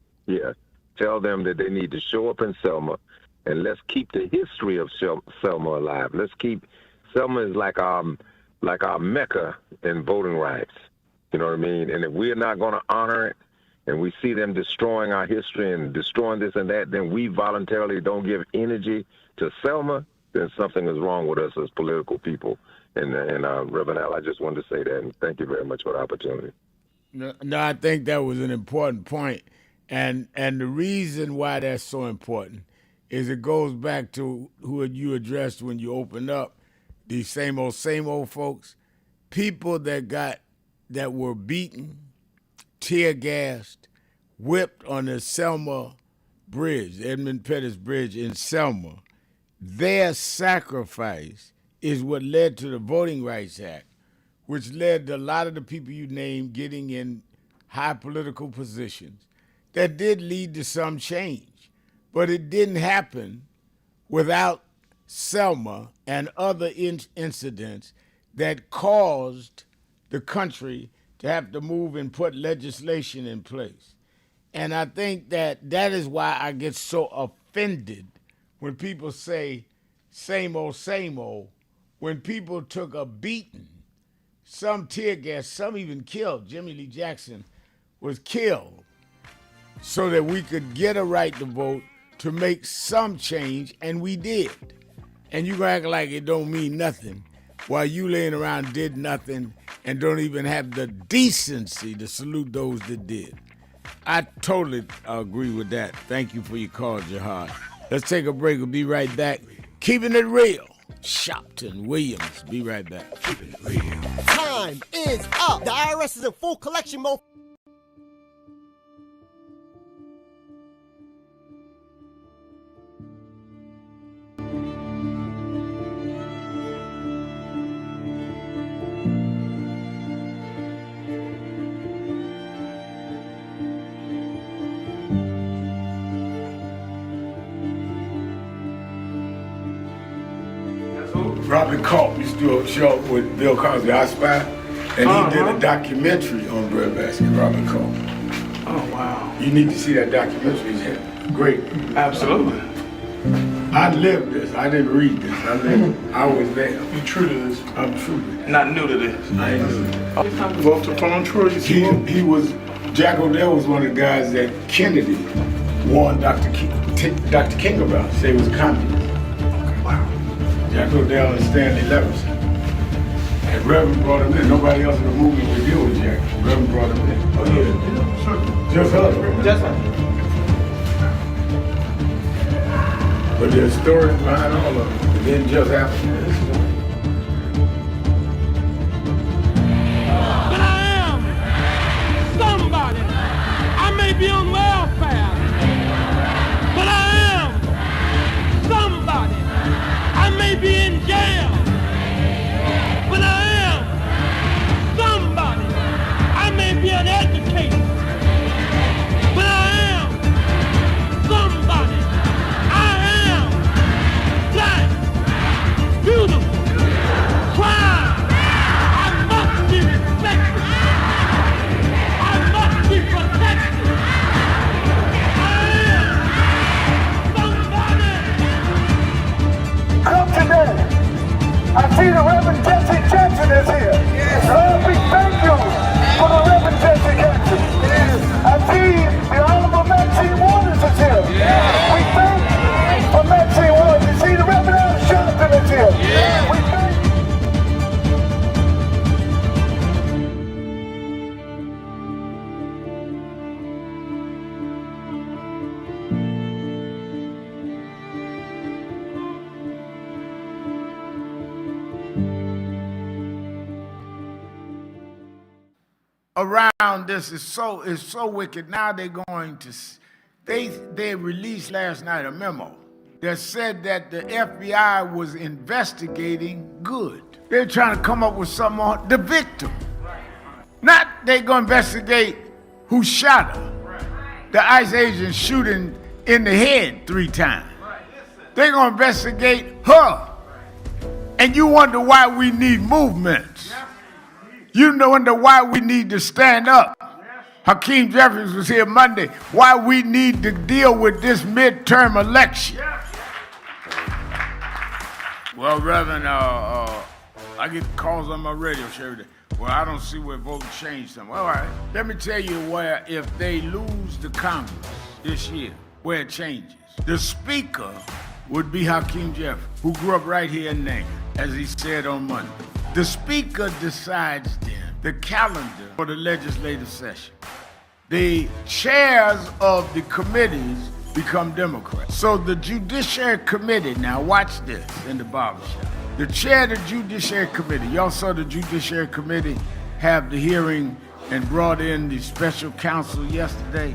[SPEAKER 8] tell them that they need to show up in Selma, and let's keep the history of Selma alive. Let's keep Selma is like our Mecca in voting rights. You know what I mean? And if we're not going to honor it, and we see them destroying our history and destroying this and that, then we voluntarily don't give energy to Selma, then something is wrong with us as political people. And Reverend Al, I just wanted to say that, and thank you very much for the opportunity.
[SPEAKER 3] No, I think that was an important point. And the reason why that's so important is it goes back to who you addressed when you opened up, these same old folks, people that were beaten, tear gassed, whipped on the Selma Bridge, Edmund Pettus Bridge in Selma. Their sacrifice is what led to the Voting Rights Act, which led to a lot of the people you named getting in high political positions. That did lead to some change, but it didn't happen without Selma and other incidents that caused the country to have to move and put legislation in place. And I think that is why I get so offended when people say same old, when people took a beating, some tear gas, some even killed. Jimmy Lee Jackson was killed so that we could get a right to vote, to make some change, and we did. And you act like it don't mean nothing while you laying around did nothing and don't even have the decency to salute those that did. I totally agree with that. Thank you for your call, Jihad. Let's take a break. We'll be right back. Keeping it real. Sharpton Williams. Be right back. Keeping it real.
[SPEAKER 11] Time is up. The IRS is in full collection mode.
[SPEAKER 3] Robert Culp used to do a show with Bill Cosby, I Spy, and he did a documentary on breadbasket, Robert Culp.
[SPEAKER 9] Oh, wow.
[SPEAKER 3] You need to see that documentary. It's great.
[SPEAKER 9] Absolutely.
[SPEAKER 3] I lived this. I didn't read this. I was there.
[SPEAKER 9] You true to this?
[SPEAKER 3] I'm true to this.
[SPEAKER 9] Not new to this.
[SPEAKER 3] I ain't new to this.
[SPEAKER 9] Vote to phone Troy.
[SPEAKER 3] He was, Jack O'Dell was one of the guys that Kennedy warned Dr. King about. Say he was communist. Jack O'Dell and Stanley Levinson. And Reverend brought him in. Nobody else in the movement would deal with Jack. Reverend brought him in. Oh, yeah. Sure. Just her.
[SPEAKER 9] Just her.
[SPEAKER 3] But there's stories behind all of it. It didn't just happen.
[SPEAKER 4] But I am somebody. I may be on welfare, but I am somebody. I may be in jail, but I am somebody. I may be an educator, but I am somebody. I am black, beautiful, proud. I must be respected. I must be protected. I am somebody.
[SPEAKER 15] Come today. I see the Reverend Jesse Jackson is here. Yes. Lord, we thank you for the Reverend Jesse Jackson. Yes. I see the Honorable Maxine Waters is here. Yes. We thank you for Maxine Waters. You see the Reverend Al Sharpton is here. Yes. We thank you.
[SPEAKER 3] Around this is so wicked. Now they're going to, they released last night a memo that said that the FBI was investigating good. They're trying to come up with something on the victim. Not they gonna investigate who shot her. The ICE agent shooting in the head 3 times. They're gonna investigate her. And you wonder why we need movements. You wonder why we need to stand up. Hakeem Jeffries was here Monday. Why we need to deal with this midterm election. Well, Reverend, I get calls on my radio show every day. Well, I don't see where voting changed something. All right, let me tell you where, if they lose the Congress this year, where it changes. The Speaker would be Hakeem Jeffrey, who grew up right here in Name, as he said on Monday. The Speaker decides then the calendar for the legislative session. The chairs of the committees become Democrats. So the Judiciary Committee, now watch this in the barbershop. The chair of the Judiciary Committee, y'all saw the Judiciary Committee have the hearing and brought in the special counsel yesterday.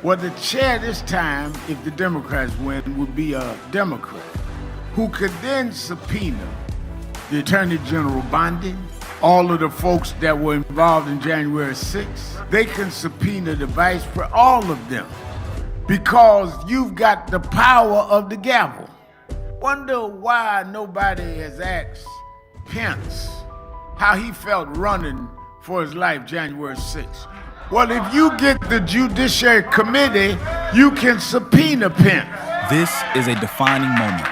[SPEAKER 3] Well, the chair this time, if the Democrats win, would be a Democrat who could then subpoena the Attorney General Bondi, all of the folks that were involved in January 6th. They can subpoena the Vice President, all of them, because you've got the power of the gavel. Wonder why nobody has asked Pence how he felt running for his life January 6th. Well, if you get the Judiciary Committee, you can subpoena Pence.
[SPEAKER 10] This is a defining moment.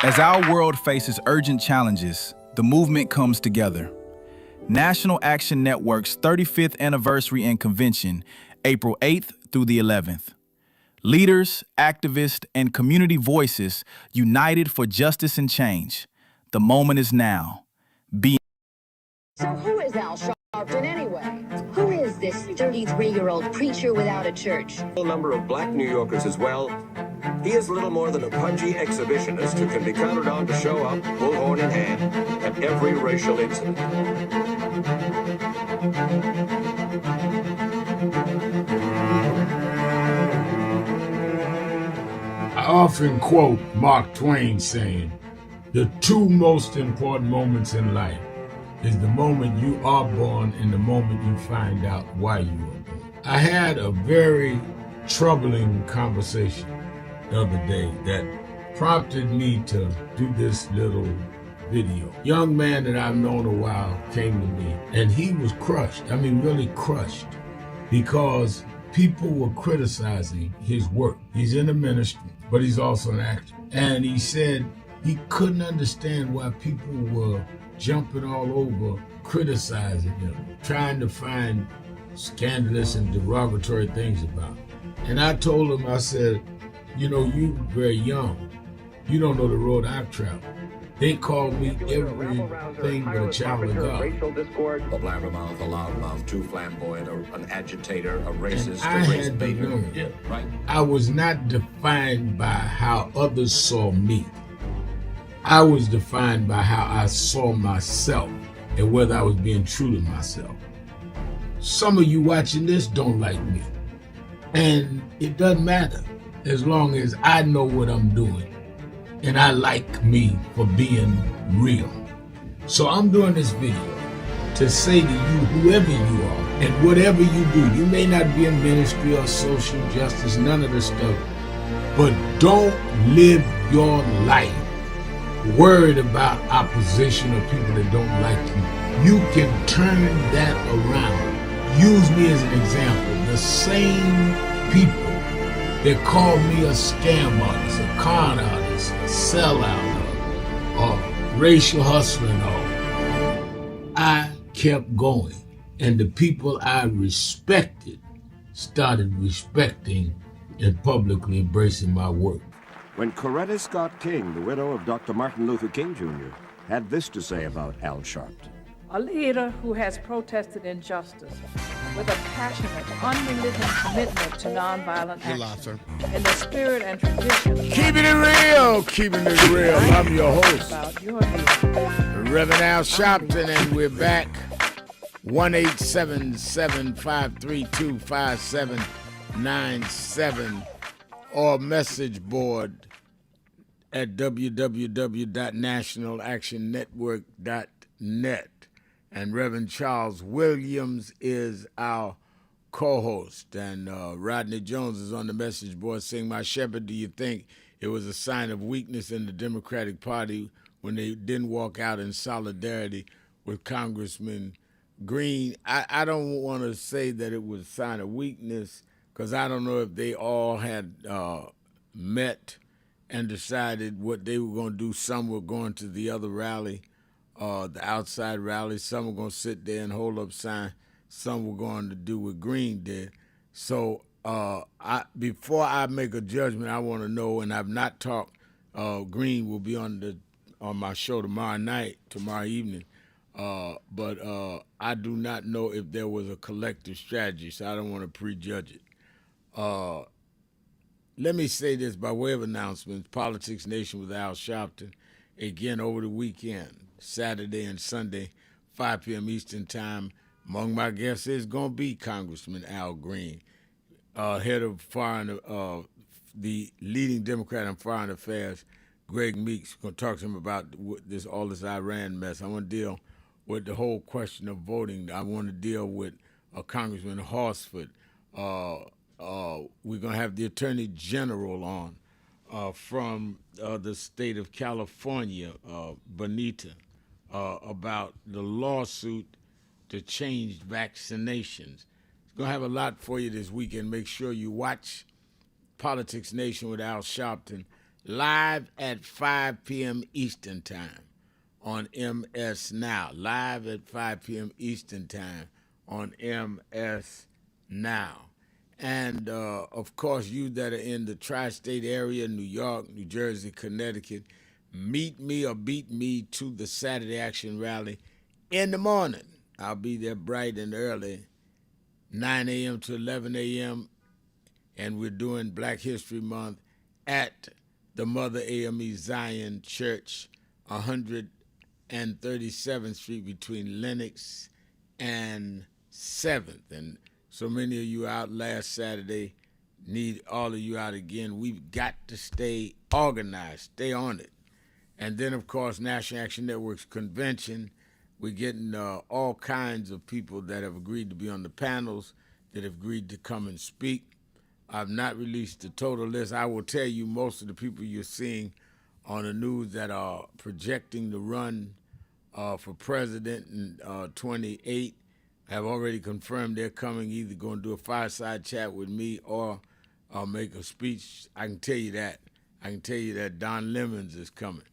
[SPEAKER 10] As our world faces urgent challenges, the movement comes together. National Action Network's 35th anniversary and convention, April 8th through the 11th. Leaders, activists, and community voices united for justice and change. The moment is now.
[SPEAKER 2] So who is Al Sharpton anyway? Who is this 33-year-old preacher without a church?
[SPEAKER 14] A number of black New Yorkers as well. He is little more than a pudgy exhibitionist who can be counted on to show up, bullhorn in hand, at every racial incident.
[SPEAKER 3] I often quote Mark Twain saying, the two most important moments in life is the moment you are born and the moment you find out why you were born. I had a very troubling conversation the other day that prompted me to do this little video. Young man that I've known a while came to me and he was crushed. I mean, really crushed, because people were criticizing his work. He's in the ministry, but he's also an actor. And he said he couldn't understand why people were jumping all over, criticizing him, trying to find scandalous and derogatory things about him. And I told him, I said, you know, you're very young. You don't know the road I've traveled. They call me everything but a child of God.
[SPEAKER 14] Racial discord, a blabbermouth, a loudmouth, too flamboyant, an agitator, a racist,
[SPEAKER 3] I
[SPEAKER 14] a race
[SPEAKER 3] had to
[SPEAKER 14] baiter.
[SPEAKER 3] learn.
[SPEAKER 14] Yeah, right.
[SPEAKER 3] I was not defined by how others saw me. I was defined by how I saw myself and whether I was being true to myself. Some of you watching this don't like me. And it doesn't matter as long as I know what I'm doing and I like me for being real. So I'm doing this video to say to you, whoever you are and whatever you do, you may not be in ministry or social justice, none of this stuff, but don't live your life worried about opposition or people that don't like you. You can turn that around. Use me as an example. The same people that call me a scam artist, a con artist, a sellout, or racial hustler and all, I kept going. And the people I respected started respecting and publicly embracing my work.
[SPEAKER 14] When Coretta Scott King, the widow of Dr. Martin Luther King Jr., had this to say about Al Sharpton.
[SPEAKER 16] A leader who has protested injustice with a passionate, unrelenting commitment to nonviolent action in the spirit and tradition of
[SPEAKER 3] Keeping it real, keeping it real. I'm your host,
[SPEAKER 16] about your leader.
[SPEAKER 3] Reverend Al Sharpton, and we're back. 1-877-532-5797 or message board at www.nationalactionnetwork.net. And Reverend Charles Williams is our co-host. And Rodney Jones is on the message board saying, my shepherd, do you think it was a sign of weakness in the Democratic Party when they didn't walk out in solidarity with Congressman Green? I don't want to say that it was a sign of weakness, because I don't know if they all had met and decided what they were going to do. Some were going to the other rally, the outside rally. Some were going to sit there and hold up signs. Some were going to do what Green did. So before I make a judgment, I want to know, and I've not talked Green will be on my show tomorrow evening. But I do not know if there was a collective strategy, so I don't want to prejudge it. Let me say this by way of announcements. Politics Nation with Al Sharpton, again over the weekend, Saturday and Sunday, 5 p.m. Eastern Time. Among my guests is going to be Congressman Al Green, head of the leading Democrat on Foreign Affairs, Greg Meeks. Going to talk to him about all this Iran mess. I want to deal with the whole question of voting. I want to deal with Congressman Horsford. We're going to have the Attorney General on from the state of California, Bonita, about the lawsuit to change vaccinations. It's going to have a lot for you this weekend. Make sure you watch Politics Nation with Al Sharpton live at 5 p.m. Eastern Time on MS Now. Live at 5 p.m. Eastern Time on MS Now. And, of course, you that are in the tri-state area, New York, New Jersey, Connecticut, meet me or beat me to the Saturday Action Rally in the morning. I'll be there bright and early, 9 a.m. to 11 a.m., and we're doing Black History Month at the Mother AME Zion Church, 137th Street between Lenox and 7th. And so many of you out last Saturday, need all of you out again. We've got to stay organized, stay on it. And then, of course, National Action Network's convention. We're getting all kinds of people that have agreed to be on the panels, that have agreed to come and speak. I've not released the total list. I will tell you most of the people you're seeing on the news that are projecting to run for president in 28 have already confirmed they're coming, either going to do a fireside chat with me or make a speech. I can tell you that. I can tell you that Don Lemons is coming.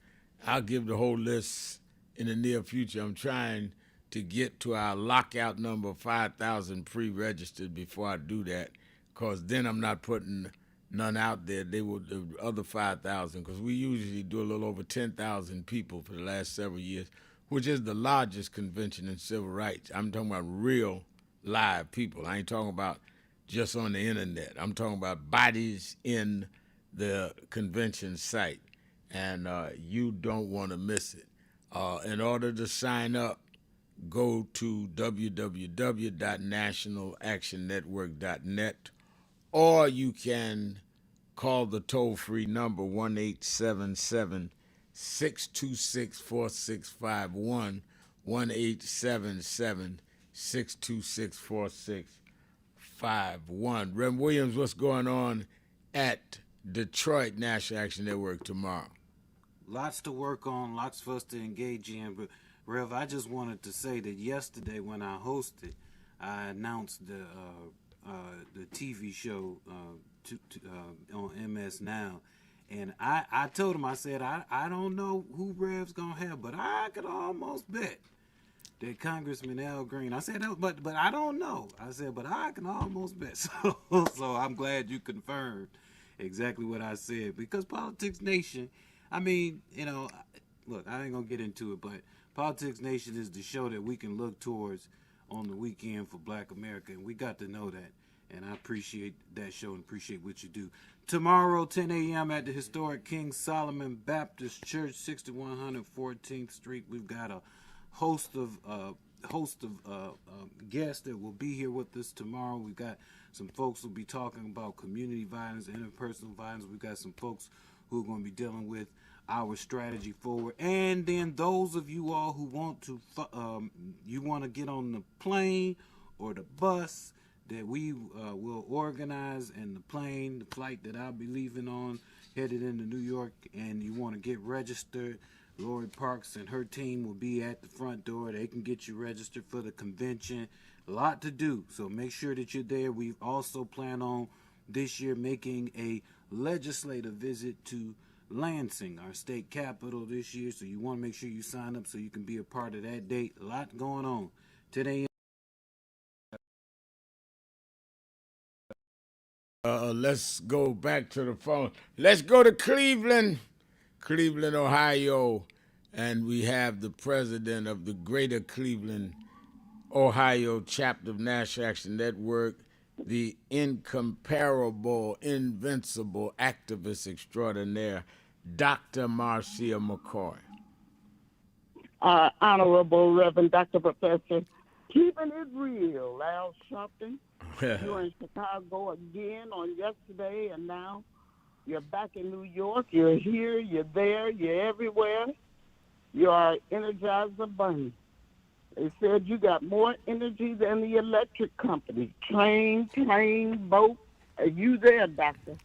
[SPEAKER 3] I'll give the whole list in the near future. I'm trying to get to our lockout number of 5,000 pre-registered before I do that, because then I'm not putting none out there. They will, the other 5,000, because we usually do a little over 10,000 people for the last several years, which is the largest convention in civil rights. I'm talking about real live people. I ain't talking about just on the internet. I'm talking about bodies in the convention site, and you don't want to miss it. In order to sign up, go to www.nationalactionnetwork.net, or you can call the toll-free number 1-877-626-4651, 1-877-626-4651. Rem Williams, what's going on at Detroit National Action Network tomorrow?
[SPEAKER 6] Lots to work on, lots for us to engage in. But, Rev, I just wanted to say that yesterday when I hosted, I announced the TV show on MS Now. And I told him, I said, I don't know who Rev's going to have, but I could almost bet that Congressman Al Green. I said, but I don't know. I said, but I can almost bet. So I'm glad you confirmed exactly what I said, because Politics Nation, I mean, look, I ain't going to get into it, but Politics Nation is the show that we can look towards on the weekend for Black America, and we got to know that. And I appreciate that show and appreciate what you do. Tomorrow, 10 a.m. at the historic King Solomon Baptist Church, 6100 14th Street. We've got a host of guests that will be here with us tomorrow. We've got some folks who will be talking about community violence, interpersonal violence. We've got some folks who are going to be dealing with our strategy forward. And then those of you all who want to get on the plane or the bus that we will organize, and the flight that I'll be leaving on, headed into New York, and you want to get registered, Lori Parks and her team will be at the front door. They can get you registered for the convention. A lot to do, so make sure that you're there. We also plan on this year making a legislative visit to Lansing, our state capital, this year, so you want to make sure you sign up so you can be a part of that date. A lot going on. 10 a.m.
[SPEAKER 3] Let's go back to the phone. Let's go to Cleveland. Cleveland, Ohio, and we have the president of the Greater Cleveland, Ohio chapter of National Action Network, the incomparable, invincible activist extraordinaire, Dr. Marcia McCoy.
[SPEAKER 1] Honorable Reverend Dr. Professor, keeping it real, Al Sharpton. You were in Chicago again on yesterday, and now you're back in New York. You're here, you're there, you're everywhere. You are Energizer Bunny. They said you got more energy than the electric company. Train, boat. Are you there, Doctor?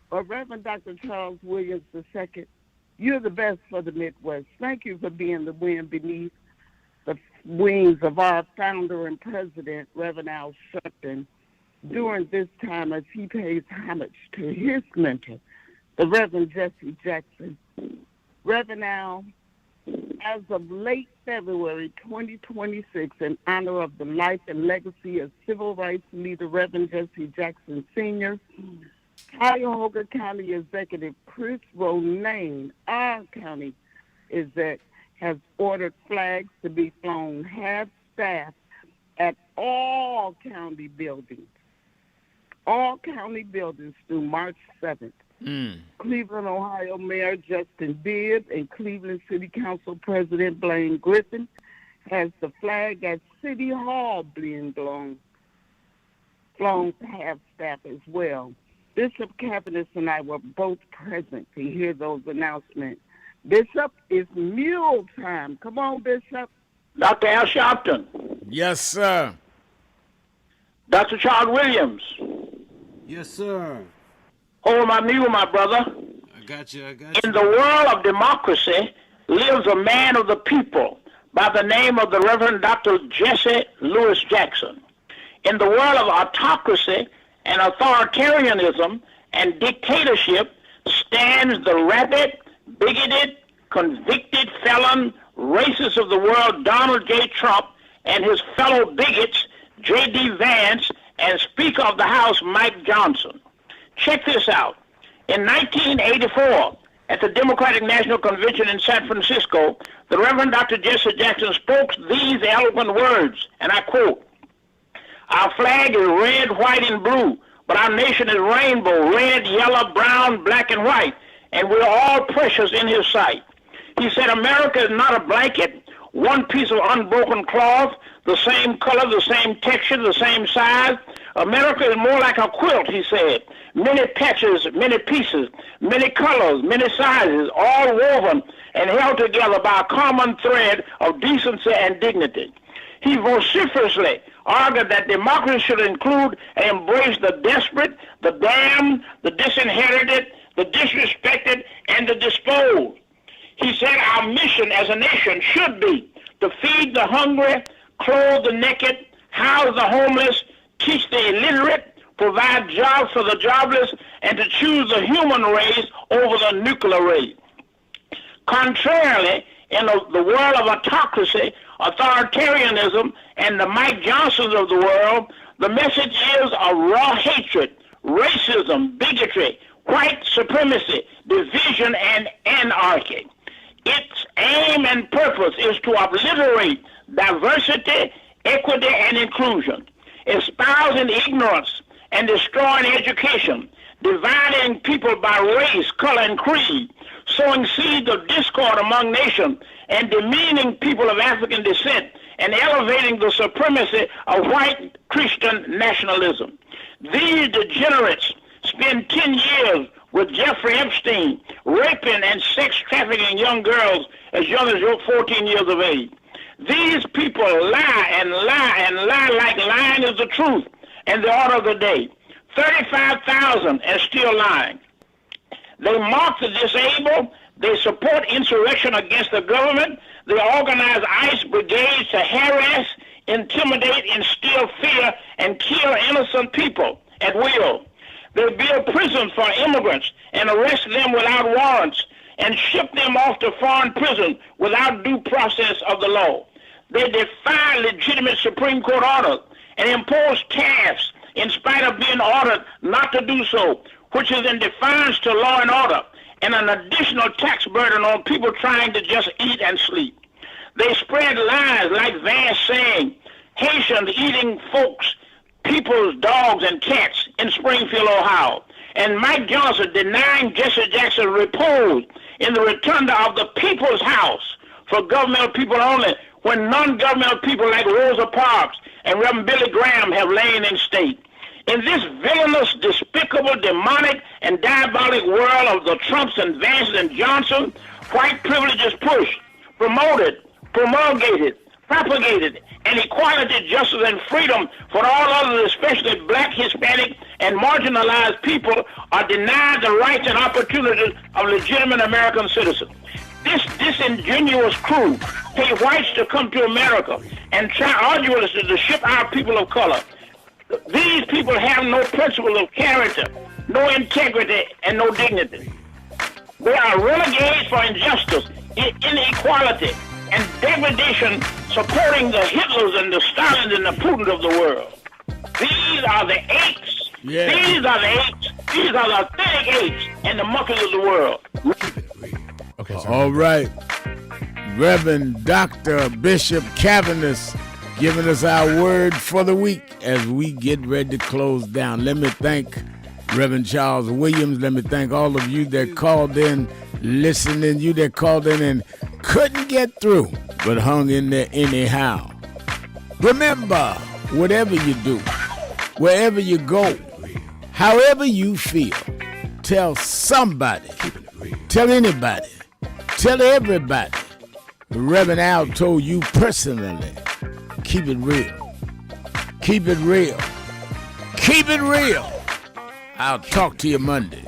[SPEAKER 1] But Reverend Dr. Charles Williams II, you're the best for the Midwest. Thank you for being the wind beneath the wings of our founder and president, Reverend Al Sharpton, during this time as he pays homage to his mentor, the Reverend Jesse Jackson. Reverend Al, as of late February 2026, in honor of the life and legacy of civil rights leader Reverend Jesse Jackson Sr., Cuyahoga County Executive Chris Ronayne, our county exec, has ordered flags to be flown half-staff at all county buildings through March 7th. Cleveland, Ohio Mayor Justin Bibb and Cleveland City Council President Blaine Griffin has the flag at City Hall being flown half-staff as well. Bishop Cabinet and I were both present to hear those announcements. Bishop, it's mule time. Come on, Bishop.
[SPEAKER 12] Dr. Al Sharpton.
[SPEAKER 3] Yes, sir.
[SPEAKER 12] Dr. Charles Williams.
[SPEAKER 6] Yes, sir.
[SPEAKER 12] Hold my mule, my brother.
[SPEAKER 6] I got you.
[SPEAKER 12] In the world of democracy lives a man of the people by the name of the Reverend Dr. Jesse Louis Jackson. In the world of autocracy and authoritarianism and dictatorship stands the rabid, bigoted, convicted felon, racist of the world, Donald J. Trump, and his fellow bigots, J.D. Vance, and Speaker of the House, Mike Johnson. Check this out. In 1984, at the Democratic National Convention in San Francisco, the Reverend Dr. Jesse Jackson spoke these eloquent words, and I quote, "Our flag is red, white, and blue, but our nation is rainbow, red, yellow, brown, black, and white, and we're all precious in his sight." He said, "America is not a blanket, one piece of unbroken cloth, the same color, the same texture, the same size. America is more like a quilt," he said. "Many patches, many pieces, many colors, many sizes, all woven and held together by a common thread of decency and dignity." He vociferously argued that democracy should include and embrace the desperate, the damned, the disinherited, the disrespected, and the disposed. He said our mission as a nation should be to feed the hungry, clothe the naked, house the homeless, teach the illiterate, provide jobs for the jobless, and to choose the human race over the nuclear race. Contrarily, in the world of autocracy, authoritarianism, and the Mike Johnsons of the world, the message is of raw hatred, racism, bigotry, white supremacy, division, and anarchy. Its aim and purpose is to obliterate diversity, equity, and inclusion, espousing ignorance and destroying education, dividing people by race, color, and creed, sowing seeds of discord among nations, and demeaning people of African descent, and elevating the supremacy of white Christian nationalism. These degenerates spend 10 years with Jeffrey Epstein, raping and sex trafficking young girls as young as 14 years of age. These people lie and lie and lie like lying is the truth and the order of the day. 35,000 and still lying. They mock the disabled. They support insurrection against the government. They organize ICE brigades to harass, intimidate, instill fear, and kill innocent people at will. They build prisons for immigrants and arrest them without warrants and ship them off to foreign prisons without due process of the law. They defy legitimate Supreme Court orders and impose tariffs in spite of being ordered not to do so, which is in defiance to law and order, and an additional tax burden on people trying to just eat and sleep. They spread lies like Vance saying Haitians eating folks, people's dogs and cats in Springfield, Ohio, and Mike Johnson denying Jesse Jackson repose in the rotunda of the People's House for governmental people only, when non-governmental people like Rosa Parks and Reverend Billy Graham have lain in state. In this villainous, despicable, demonic, and diabolic world of the Trumps and Vances and Johnson, white privilege is pushed, promoted, promulgated, propagated, and equality, justice, and freedom for all others, especially black, Hispanic, and marginalized people, are denied the rights and opportunities of legitimate American citizens. This disingenuous crew pay whites to come to America and try arduously to ship our people of color. These people have no principle of character, no integrity, and no dignity. They are renegades for injustice, inequality, and degradation, supporting the Hitlers and the Stalins and the Putins of the world. These are the apes. Yeah. These are the apes. These are the authentic apes and the monkeys of the world.
[SPEAKER 3] Okay. All right. Reverend Dr. Bishop Cavanis giving us our word for the week as we get ready to close down. Let me thank Reverend Charles Williams. Let me thank all of you that called in, listening, you that called in and couldn't get through, but hung in there anyhow. Remember, whatever you do, wherever you go, however you feel, tell somebody, tell anybody, tell everybody. Reverend Al told you personally, keep it real. Keep it real. Keep it real. I'll talk to you Monday.